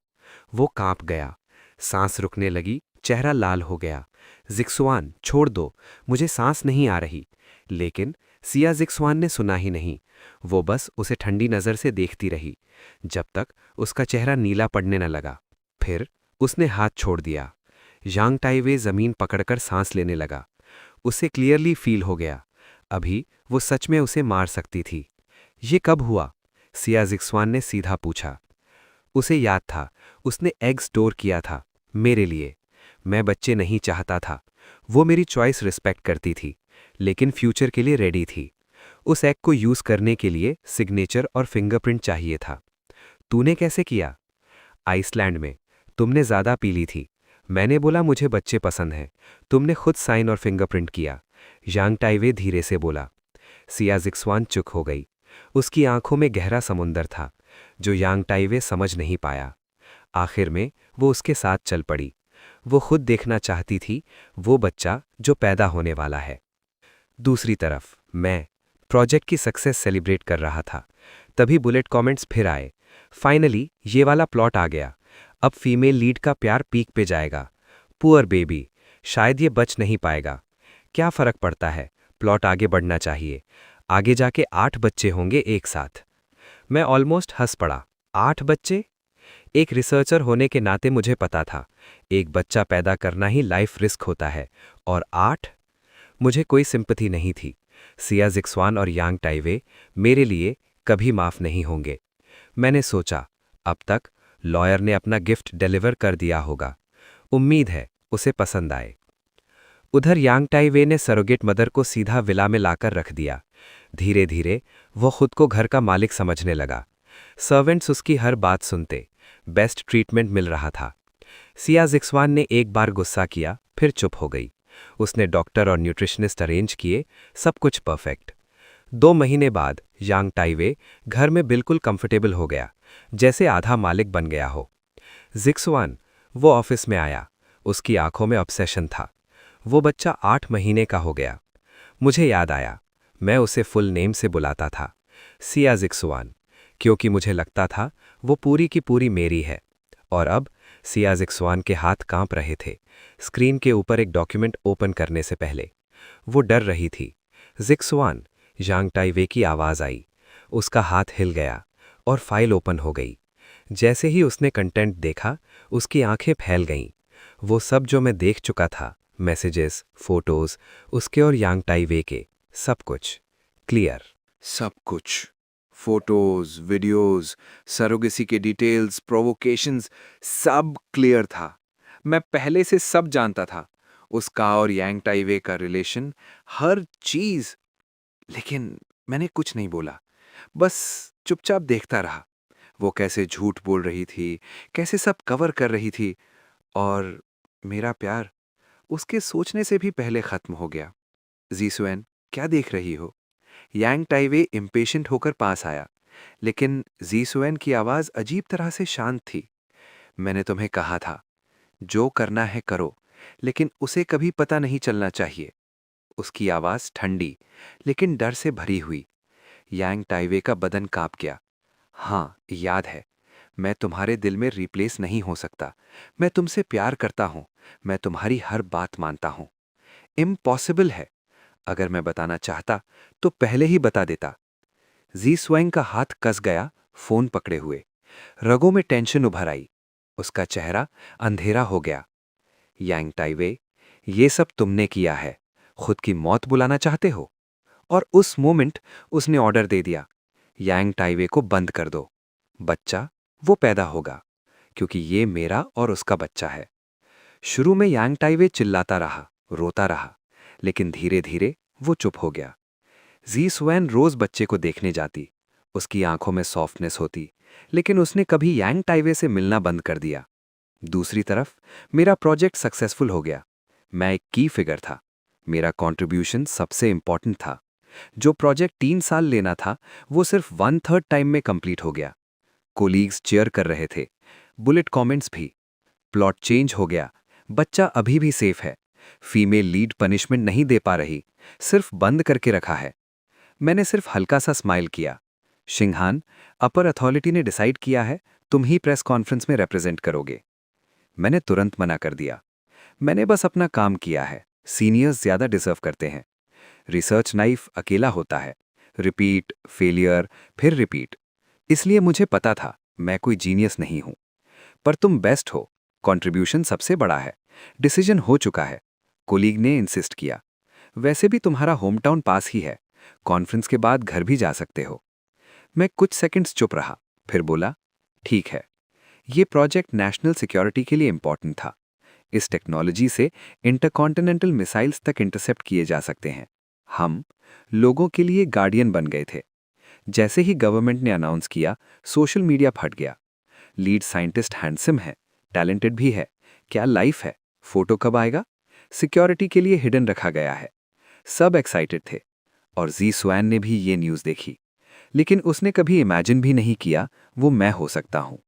वो कांप गया, सांस रुकने लगी, चेहरा लाल हो गया। जिक्सुआन, छोड़ दो, मुझे सांस नहीं आ रही। लेकिन सिया जिक्सुआन ने सुना ही नहीं। वो बस उसे ठंडी नजर से देखती रही, जब तक उसका चेहरा नीला पड़ने न लगा। फिर उसने हाथ छोड़ दिया। यांग ताइवे जमीन पकड़कर सांस लेने लगा। उसे क्लियरली फील हो गया, अभी वो सच में उसे मार सकती थी। ये कब हुआ? सिया जिक्सुआन ने सीधा पूछा। उसे याद था, उसने एग स्टोर किया था मेरे लिए। मैं बच्चे नहीं चाहता था। वो मेरी चॉइस रिस्पेक्ट करती थी, लेकिन फ्यूचर के लिए रेडी थी। उस एग को यूज करने के लिए सिग्नेचर और फिंगरप्रिंट चाहिए था। तूने कैसे किया? आइसलैंड में। तुमने ज्यादा पी ली थी। मैंने बोला मुझे बच्चे पसंद हैं। तुमने खुद साइन और फिंगरप्रिंट किया। यांग ताइवे धीरे से बोला। सिया जिक्सवान चुप हो गई। उसकी आंखों में गहरा समुंदर था जो यांग टाइवे समझ नहीं पाया। आखिर में वो उसके साथ चल पड़ी। वो खुद देखना चाहती थी वो बच्चा जो पैदा होने वाला है। दूसरी तरफ मैं प्रोजेक्ट की सक्सेस सेलिब्रेट कर रहा था। तभी बुलेट कमेंट्स फिर आए। फाइनली ये वाला प्लॉट आ गया। अब फीमेल लीड का प्यार पीक पे जाएगा। पुअर बेबी, शायद ये बच नहीं पाएगा। क्या फर्क पड़ता है, प्लॉट आगे बढ़ना चाहिए। आगे जाके 8 बच्चे होंगे एक साथ। मैं ऑलमोस्ट हंस पड़ा। 8 बच्चे? एक रिसर्चर होने के नाते मुझे पता था एक बच्चा पैदा करना ही लाइफ रिस्क होता है, और 8? मुझे कोई सिंपैथी नहीं थी। सिया जिक्सवान और यांग टाइवे मेरे लिए कभी माफ नहीं होंगे। मैंने सोचा अब तक लॉयर ने अपना गिफ्ट डिलीवर कर दिया होगा। उम्मीद है उसे पसंद आए। उधर यांग टाइवे ने सरोगेट मदर को सीधा विला में लाकर रख दिया। धीरे धीरे वो खुद को घर का मालिक समझने लगा। सर्वेंट्स उसकी हर बात सुनते। बेस्ट ट्रीटमेंट मिल रहा था। सिया जिक्सवान ने एक बार गुस्सा किया, फिर चुप हो गई। उसने डॉक्टर और न्यूट्रिशनिस्ट अरेंज किए, सब कुछ परफेक्ट। 2 महीने बाद यांग टाइवे घर में बिल्कुल कंफर्टेबल हो गया, जैसे आधा मालिक बन गया हो। जिक्सवान, वो ऑफिस में आया। उसकी आंखों में ऑब्सेशन था। वो बच्चा 8 महीने का हो गया। मुझे याद आया, मैं उसे फुल नेम से बुलाता था, सिया जिक्सवान, क्योंकि मुझे लगता था वो पूरी की पूरी मेरी है। और अब सिया जिक्सवान के हाथ कांप रहे थे स्क्रीन के ऊपर एक डॉक्यूमेंट ओपन करने से पहले। वो डर रही थी। जिक्सवान, यांग टाइवे की आवाज़ आई। उसका हाथ हिल गया और फाइल ओपन हो गई। जैसे ही उसने कंटेंट देखा, उसकी आंखें फैल गईं। वो सब जो मैं देख चुका था, मैसेजेस, फोटोज, उसके और यांग टाइवे के, सब कुछ क्लियर। सब कुछ, फोटोज, वीडियोस, सरोगेसी के डिटेल्स, प्रोवोकेशंस, सब क्लियर था। मैं पहले से सब जानता था, उसका और यांग टाइवे का रिलेशन, हर चीज। लेकिन मैंने कुछ नहीं बोला, बस चुपचाप देखता रहा। वो कैसे झूठ बोल रही थी, कैसे सब कवर कर रही थी, और मेरा प्यार उसके सोचने से भी पहले खत्म हो गया। जीसुएन, क्या देख रही हो? यांग टाइवे इम्पेशेंट होकर पास आया, लेकिन जीसुएन की आवाज अजीब तरह से शांत थी। मैंने तुम्हें कहा था, जो करना है करो, लेकिन उसे कभी पता नहीं चलना चाहिए। उसकी आवाज ठंडी, लेकिन डर से भरी हुई। यांग टाइवे का बदन कांप गया। हाँ, याद है। मैं तुम्हारे दिल में रिप्लेस नहीं हो सकता। मैं तुमसे प्यार करता हूं। मैं तुम्हारी हर बात मानता हूं। इम्पॉसिबल है। अगर मैं बताना चाहता तो पहले ही बता देता। जी स्वैंग का हाथ कस गया, फोन पकड़े हुए। रगों में टेंशन उभर आई। उसका चेहरा अंधेरा हो गया। यांग टाइवे, ये सब तुमने किया है। खुद की मौत बुलाना चाहते हो? और उस मोमेंट उसने ऑर्डर दे दिया, यांग टाइवे को बंद कर दो। बच्चा वो पैदा होगा, क्योंकि ये मेरा और उसका बच्चा है। शुरू में यांग टाइवे चिल्लाता रहा, रोता रहा, लेकिन धीरे धीरे वो चुप हो गया। जी स्वैन रोज बच्चे को देखने जाती। उसकी आंखों में सॉफ्टनेस होती, लेकिन उसने कभी यांग टाइवे से मिलना बंद कर दिया। दूसरी तरफ मेरा प्रोजेक्ट सक्सेसफुल हो गया। मैं एक की फिगर था। मेरा कंट्रीब्यूशन सबसे इंपॉर्टेंट था। जो प्रोजेक्ट 3 साल लेना था, वो सिर्फ 1/3 टाइम में कंप्लीट हो गया। कोलीग्स चेयर कर रहे थे, बुलेट कमेंट्स भी। प्लॉट चेंज हो गया। बच्चा अभी भी सेफ है। फीमेल लीड पनिशमेंट नहीं दे पा रही, सिर्फ बंद करके रखा है। मैंने सिर्फ हल्का सा स्माइल किया। शिंगहान, अपर अथॉरिटी ने डिसाइड किया है, तुम ही प्रेस कॉन्फ्रेंस में रिप्रेजेंट करोगे। मैंने तुरंत मना कर दिया। मैंने बस अपना काम किया है। सीनियर्स ज्यादा डिजर्व करते हैं। रिसर्च नाइफ अकेला होता है। रिपीट, फेलियर, फिर रिपीट। इसलिए मुझे पता था मैं कोई जीनियस नहीं हूं। पर तुम बेस्ट हो। कंट्रीब्यूशन सबसे बड़ा है। डिसीजन हो चुका है। कोलीग ने इंसिस्ट किया। वैसे भी तुम्हारा होम टाउन पास ही है। कॉन्फ्रेंस के बाद घर भी जा सकते हो। मैं कुछ सेकंड्स चुप रहा, फिर बोला, ठीक है। ये प्रोजेक्ट नेशनल सिक्योरिटी के लिए इंपॉर्टेंट था। इस टेक्नोलॉजी से इंटरकॉन्टिनेंटल मिसाइल्स तक इंटरसेप्ट किए जा सकते हैं। हम लोगों के लिए गार्डियन बन गए थे। जैसे ही गवर्नमेंट ने अनाउंस किया, सोशल मीडिया फट गया। लीड साइंटिस्ट हैंडसम है, टैलेंटेड भी है। क्या लाइफ है? फोटो कब आएगा? सिक्योरिटी के लिए हिडन रखा गया है। सब एक्साइटेड थे। और जी स्वैन ने भी ये न्यूज़ देखी, लेकिन उसने कभी इमेजिन भी नहीं किया वो मैं हो सकता हूँ।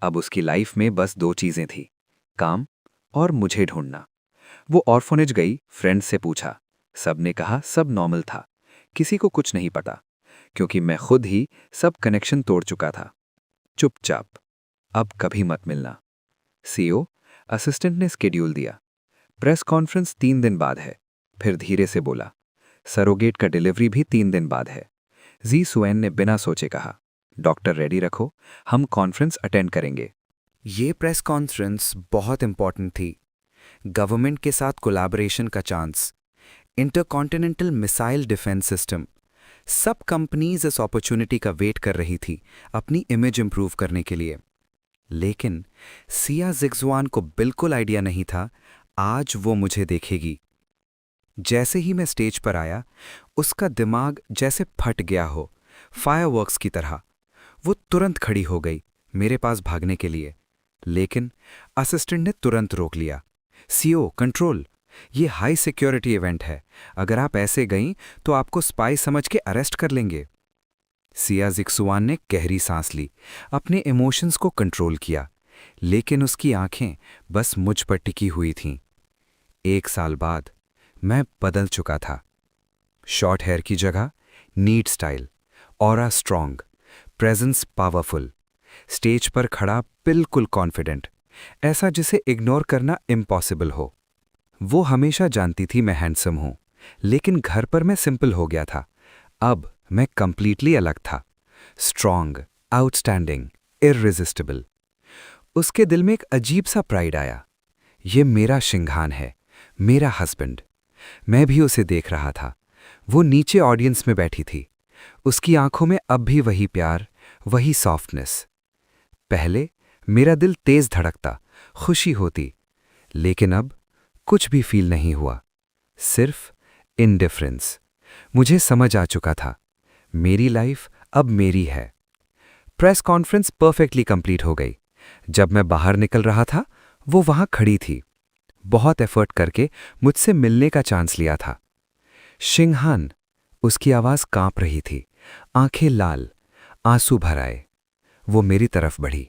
अब उसकी लाइफ में बस 2 चीज़ें थी, काम और मुझे ढूंढना। वो ऑर्फनेज गई, फ्रेंड से पूछा। सब ने कहा सब नॉर्मल था, किसी को कुछ नहीं पता, क्योंकि मैं खुद ही सब कनेक्शन तोड़ चुका था। चुपचाप, अब कभी मत मिलना। सीईओ असिस्टेंट ने स्केड्यूल दिया। प्रेस कॉन्फ्रेंस 3 दिन बाद है। फिर धीरे से बोला, सरोगेट का डिलीवरी भी 3 दिन बाद है। जी सुएन ने बिना सोचे कहा, डॉक्टर रेडी रखो, हम कॉन्फ्रेंस अटेंड करेंगे। ये प्रेस कॉन्फ्रेंस बहुत इंपॉर्टेंट थी। गवर्नमेंट के साथ कोलैबोरेशन का chance, intercontinental missile defence system. सब कंपनीज इस अपॉर्चुनिटी का वेट कर रही थी अपनी इमेज इंप्रूव करने के लिए। लेकिन सिया जिक्सवान को बिल्कुल आइडिया नहीं था आज वो मुझे देखेगी। जैसे ही मैं स्टेज पर आया, उसका दिमाग जैसे फट गया हो, फायरवर्क्स की तरह। वो तुरंत खड़ी हो गई मेरे पास भागने के लिए, लेकिन असिस्टेंट ने तुरंत रोक लिया। सीओ कंट्रोल, ये हाई सिक्योरिटी इवेंट है, अगर आप ऐसे गईं तो आपको स्पाई समझ के अरेस्ट कर लेंगे। सिया जिक्सवान ने गहरी सांस ली, अपने इमोशंस को कंट्रोल किया, लेकिन उसकी आंखें बस मुझ पर टिकी हुई थीं। 1 साल बाद मैं बदल चुका था। शॉर्ट हेयर की जगह neat style, aura strong, presence powerful, stage पर खड़ा बिल्कुल कॉन्फिडेंट, ऐसा जिसे इग्नोर करना इम्पॉसिबल हो। वो हमेशा जानती थी मैं हैंडसम हूं, लेकिन घर पर मैं सिंपल हो गया था। अब मैं कंप्लीटली अलग था, स्ट्रॉन्ग, आउटस्टैंडिंग, इररेजिस्टिबल। उसके दिल में एक अजीब सा प्राइड आया। ये मेरा शिंघान है, मेरा हस्बैंड। मैं भी उसे देख रहा था। वो नीचे ऑडियंस में बैठी थी। उसकी आंखों में अब भी वही प्यार, वही सॉफ्टनेस। पहले मेरा दिल तेज धड़कता, खुशी होती, लेकिन अब कुछ भी फील नहीं हुआ, सिर्फ इनडिफरेंस। मुझे समझ आ चुका था, मेरी लाइफ अब मेरी है। प्रेस कॉन्फ्रेंस परफेक्टली कंप्लीट हो गई। जब मैं बाहर निकल रहा था, वो वहां खड़ी थी, बहुत एफर्ट करके मुझसे मिलने का चांस लिया था। शिंघान, उसकी आवाज कांप रही थी, आंखें लाल, आंसू भर आए। वो मेरी तरफ बढ़ी,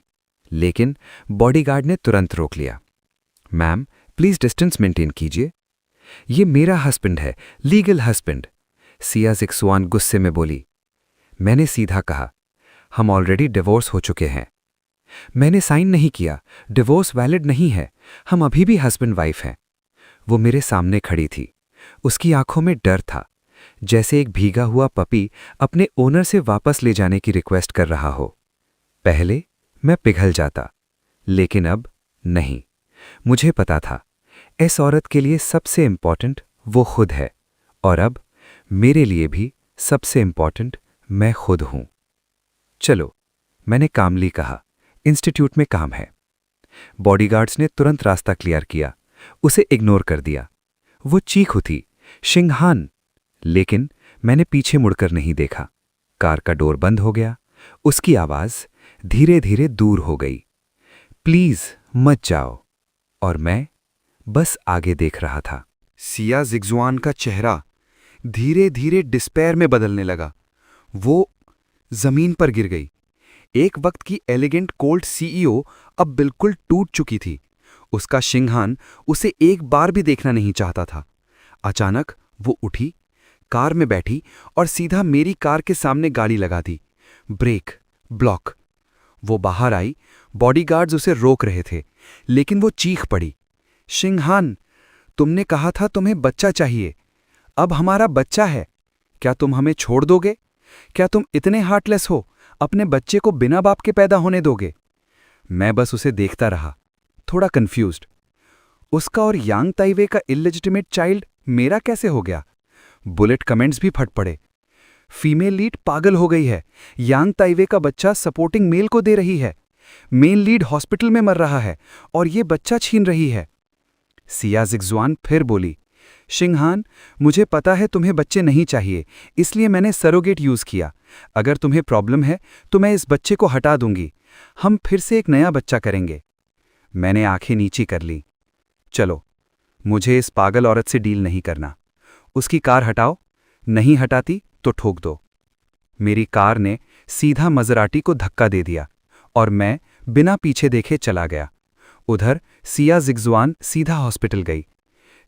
लेकिन बॉडीगार्ड ने तुरंत रोक लिया। मैम, प्लीज डिस्टेंस मेंटेन कीजिए। ये मेरा हस्बैंड है, लीगल हस्बैंड। सिया जिक्सवान गुस्से में बोली। मैंने सीधा कहा, हम ऑलरेडी डिवोर्स हो चुके हैं। मैंने साइन नहीं किया, डिवोर्स वैलिड नहीं है, हम अभी भी हस्बैंड वाइफ हैं। वो मेरे सामने खड़ी थी, उसकी आंखों में डर था, जैसे एक भीगा हुआ पपी अपने ओनर से वापस ले जाने की रिक्वेस्ट कर रहा हो। पहले मैं पिघल जाता, लेकिन अब नहीं। मुझे पता था, इस औरत के लिए सबसे इंपॉर्टेंट वो खुद है, और अब मेरे लिए भी सबसे इंपॉर्टेंट मैं खुद हूं। चलो, मैंने कामली कहा, इंस्टीट्यूट में काम है। बॉडीगार्ड्स ने तुरंत रास्ता क्लियर किया, उसे इग्नोर कर दिया। वो चीख उठी, शिंघान, लेकिन मैंने पीछे मुड़कर नहीं देखा। कार का डोर बंद हो गया, उसकी आवाज धीरे धीरे दूर हो गई, प्लीज मत जाओ। और मैं बस आगे देख रहा था। सिया जिक्सवान का चेहरा धीरे धीरे डिस्पेयर में बदलने लगा। वो जमीन पर गिर गई। एक वक्त की एलिगेंट कोल्ड सीईओ अब बिल्कुल टूट चुकी थी। उसका शिंघान उसे एक बार भी देखना नहीं चाहता था। अचानक वो उठी, कार में बैठी और सीधा मेरी कार के सामने गाड़ी लगा दी। Break, block. वो बाहर आई, बॉडीगार्ड्स उसे रोक रहे थे, लेकिन वो चीख पड़ी, शिंघान, तुमने कहा था तुम्हें बच्चा चाहिए, अब हमारा बच्चा है, क्या तुम हमें छोड़ दोगे? क्या तुम इतने हार्टलेस हो, अपने बच्चे को बिना बाप के पैदा होने दोगे? मैं बस उसे देखता रहा, थोड़ा कंफ्यूज्ड। उसका और यांग ताइवे का इलेजिटिमेट चाइल्ड मेरा कैसे हो गया? बुलेट कमेंट्स भी फट पड़े। फीमेल लीड पागल हो गई है, यांग ताइवे का बच्चा सपोर्टिंग मेल को दे रही है, मेल लीड हॉस्पिटल में मर रहा है और ये बच्चा छीन रही है। सिया जिक्सवान फिर बोली, शिंघान, मुझे पता है तुम्हें बच्चे नहीं चाहिए, इसलिए मैंने सरोगेट यूज किया। अगर तुम्हें प्रॉब्लम है तो मैं इस बच्चे को हटा दूंगी, हम फिर से एक नया बच्चा करेंगे। मैंने आंखें नीची कर ली। चलो, मुझे इस पागल औरत से डील नहीं करना। उसकी कार हटाओ, नहीं हटाती तो ठोक दो। मेरी कार ने सीधा मजराटी को धक्का दे दिया और मैं बिना पीछे देखे चला गया। उधर सिया जिग्जुआन सीधा हॉस्पिटल गई।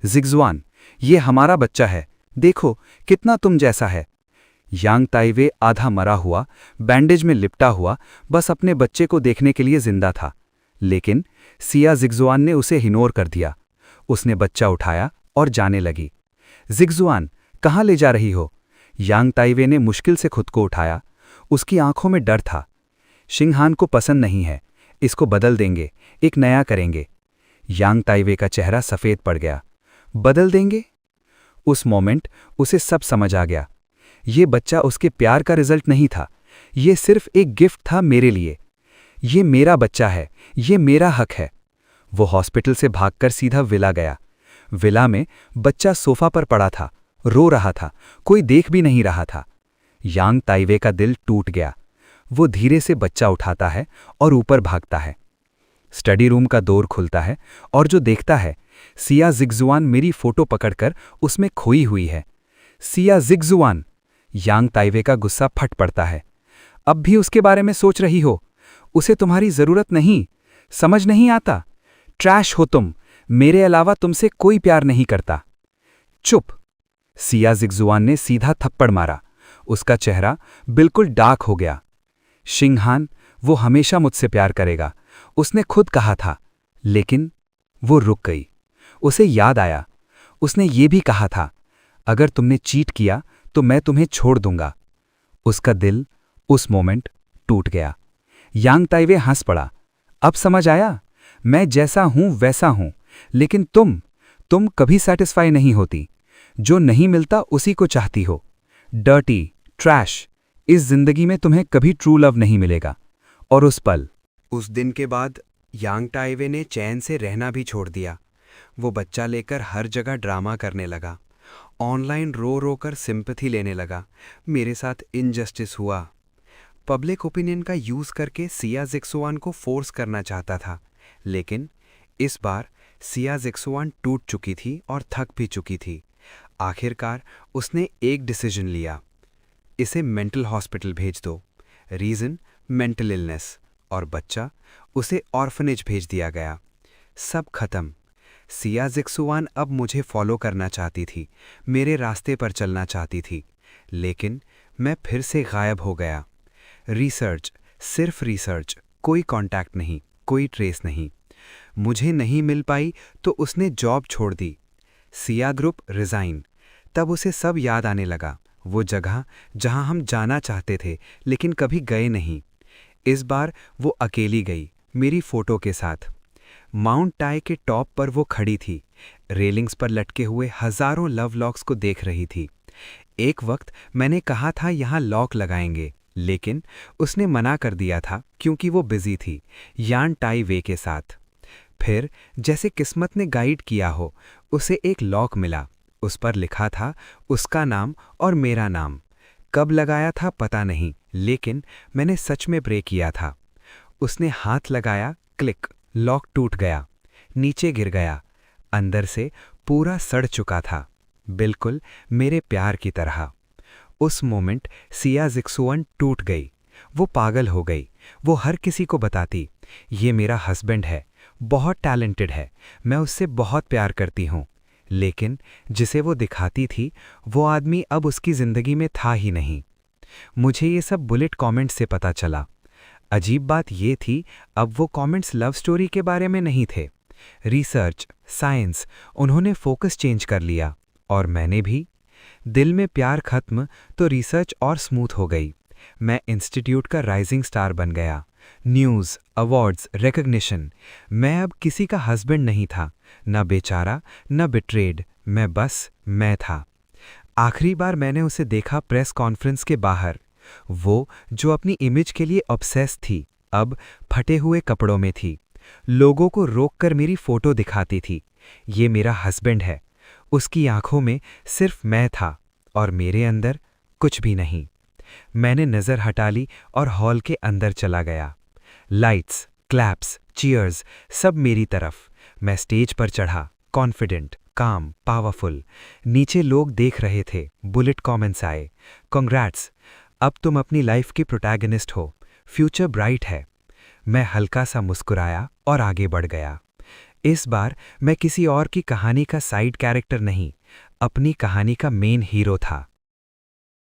जिग्जुआन, ये हमारा बच्चा है, देखो कितना तुम जैसा है। यांग ताइवे आधा मरा हुआ, बैंडेज में लिपटा हुआ, बस अपने बच्चे को देखने के लिए जिंदा था। लेकिन सिया जिग्जुआन ने उसे इग्नोर कर दिया। उसने बच्चा उठाया और जाने लगी। जिग्जुआन, कहाँ ले जा रही हो? यांग ताइवे ने मुश्किल से खुद को उठाया। उसकी आंखों में डर था। शिंगहान को पसंद नहीं है, इसको बदल देंगे, एक नया करेंगे। यांग ताइवे का चेहरा सफेद पड़ गया। बदल देंगे? उस मोमेंट उसे सब समझ आ गया। ये बच्चा उसके प्यार का रिजल्ट नहीं था, ये सिर्फ एक गिफ्ट था मेरे लिए। ये मेरा बच्चा है, ये मेरा हक है। वो हॉस्पिटल से भागकर सीधा विला गया। विला में बच्चा सोफा पर पड़ा था, रो रहा था, कोई देख भी नहीं रहा था। यांग ताइवे का दिल टूट गया। वो धीरे से बच्चा उठाता है और ऊपर भागता है। स्टडी रूम का डोर खुलता है और जो देखता है, सिया जिग्जुआन मेरी फोटो पकड़कर उसमें खोई हुई है। सिया जिग्जुआन! यांग ताइवे का गुस्सा फट पड़ता है। अब भी उसके बारे में सोच रही हो? उसे तुम्हारी जरूरत नहीं, समझ नहीं आता? ट्रैश हो तुम, मेरे अलावा तुमसे कोई प्यार नहीं करता। चुप! सिया जिग्जुआन ने सीधा थप्पड़ मारा। उसका चेहरा बिल्कुल डार्क हो गया। शिंगहान, वो हमेशा मुझसे प्यार करेगा, उसने खुद कहा था। लेकिन वो रुक गई। उसे याद आया, उसने ये भी कहा था, अगर तुमने चीट किया तो मैं तुम्हें छोड़ दूंगा। उसका दिल उस मोमेंट टूट गया। यांग ताइवे हंस पड़ा। अब समझ आया, मैं जैसा हूं वैसा हूं, लेकिन तुम कभी सेटिस्फाई नहीं होती। जो नहीं मिलता उसी को चाहती हो। डर्टी, ट्रैश, इस जिंदगी में तुम्हें कभी ट्रू लव नहीं मिलेगा। और उस दिन के बाद यांग ताइवे ने चैन से रहना भी छोड़ दिया। वो बच्चा लेकर हर जगह ड्रामा करने लगा। ऑनलाइन रो रो कर सिंपैथी लेने लगा। मेरे साथ इनजस्टिस हुआ। पब्लिक ओपिनियन का यूज़ करके सिया जिग्जुआन को फोर्स करना चाहता था। लेकिन इस बार सिया जिग्जुआन टूट चुकी थी और थक भी चुकी थी। आखिरकार उसने एक डिसीजन लिया, इसे मेंटल हॉस्पिटल भेज दो। Reason mental illness. और बच्चा, उसे ऑर्फनेज भेज दिया गया। सब खत्म। सिया जिग्जुआन अब मुझे फॉलो करना चाहती थी, मेरे रास्ते पर चलना चाहती थी। लेकिन मैं फिर से गायब हो गया। रिसर्च, सिर्फ रिसर्च, कोई कांटेक्ट नहीं, कोई ट्रेस नहीं। मुझे नहीं मिल पाई तो उसने जॉब छोड़ दी। Siya group resign. तब उसे सब याद आने लगा, वो जगह जहां हम जाना चाहते थे लेकिन कभी गए नहीं। इस बार वो अकेली गई, मेरी फोटो के साथ। माउंट टाई के टॉप पर वो खड़ी थी, रेलिंग्स पर लटके हुए हजारों लव लॉक्स को देख रही थी। एक वक्त मैंने कहा था यहाँ लॉक लगाएंगे, लेकिन उसने मना कर दिया था क्योंकि वो बिजी थी यांग ताइवे के साथ। फिर जैसे किस्मत ने गाइड किया हो, उसे एक लॉक मिला। उस पर लिखा था उसका नाम और मेरा नाम। कब लगाया था पता नहीं, लेकिन मैंने सच में प्रे किया था। उसने हाथ लगाया, क्लिक, लॉक टूट गया, नीचे गिर गया। अंदर से पूरा सड़ चुका था, बिल्कुल मेरे प्यार की तरह। उस मोमेंट सिया जिग्जुआन टूट गई। वो पागल हो गई। वो हर किसी को बताती, ये मेरा हस्बैंड है, बहुत टैलेंटेड है, मैं उससे बहुत प्यार करती हूँ। लेकिन जिसे वो दिखाती थी, वो आदमी अब उसकी जिंदगी में था ही नहीं। मुझे ये सब बुलेट कमेंट्स से पता चला। अजीब बात ये थी, अब वो कमेंट्स लव स्टोरी के बारे में नहीं थे। रिसर्च, साइंस, उन्होंने फोकस चेंज कर लिया। और मैंने भी। दिल में प्यार खत्म तो रिसर्च और स्मूथ हो गई। मैं इंस्टीट्यूट का राइजिंग स्टार बन गया। News, awards, recognition. मैं अब किसी का हस्बैंड नहीं था, न बेचारा न बिट्रेड, मैं था। आखिरी बार मैंने उसे देखा प्रेस कॉन्फ्रेंस के बाहर। वो जो अपनी इमेज के लिए ऑब्सेस थी, अब फटे हुए कपड़ों में थी। लोगों को रोककर मेरी फोटो दिखाती थी, ये मेरा हस्बैंड है। उसकी आंखों में सिर्फ मैं था और मेरे अंदर कुछ भी नहीं। मैंने नज़र हटा ली और हॉल के अंदर चला गया। लाइट्स, क्लैप्स, चीयर्स, सब मेरी तरफ। मैं स्टेज पर चढ़ा, कॉन्फिडेंट, काम, पावरफुल। नीचे लोग देख रहे थे, बुलेट कमेंट्स आए, कांग्रेट्स, अब तुम अपनी लाइफ की प्रोटैगनिस्ट हो, फ्यूचर ब्राइट है। मैं हल्का सा मुस्कुराया और आगे बढ़ गया। इस बार मैं किसी और की कहानी का साइड कैरेक्टर नहीं, अपनी कहानी का मेन हीरो था।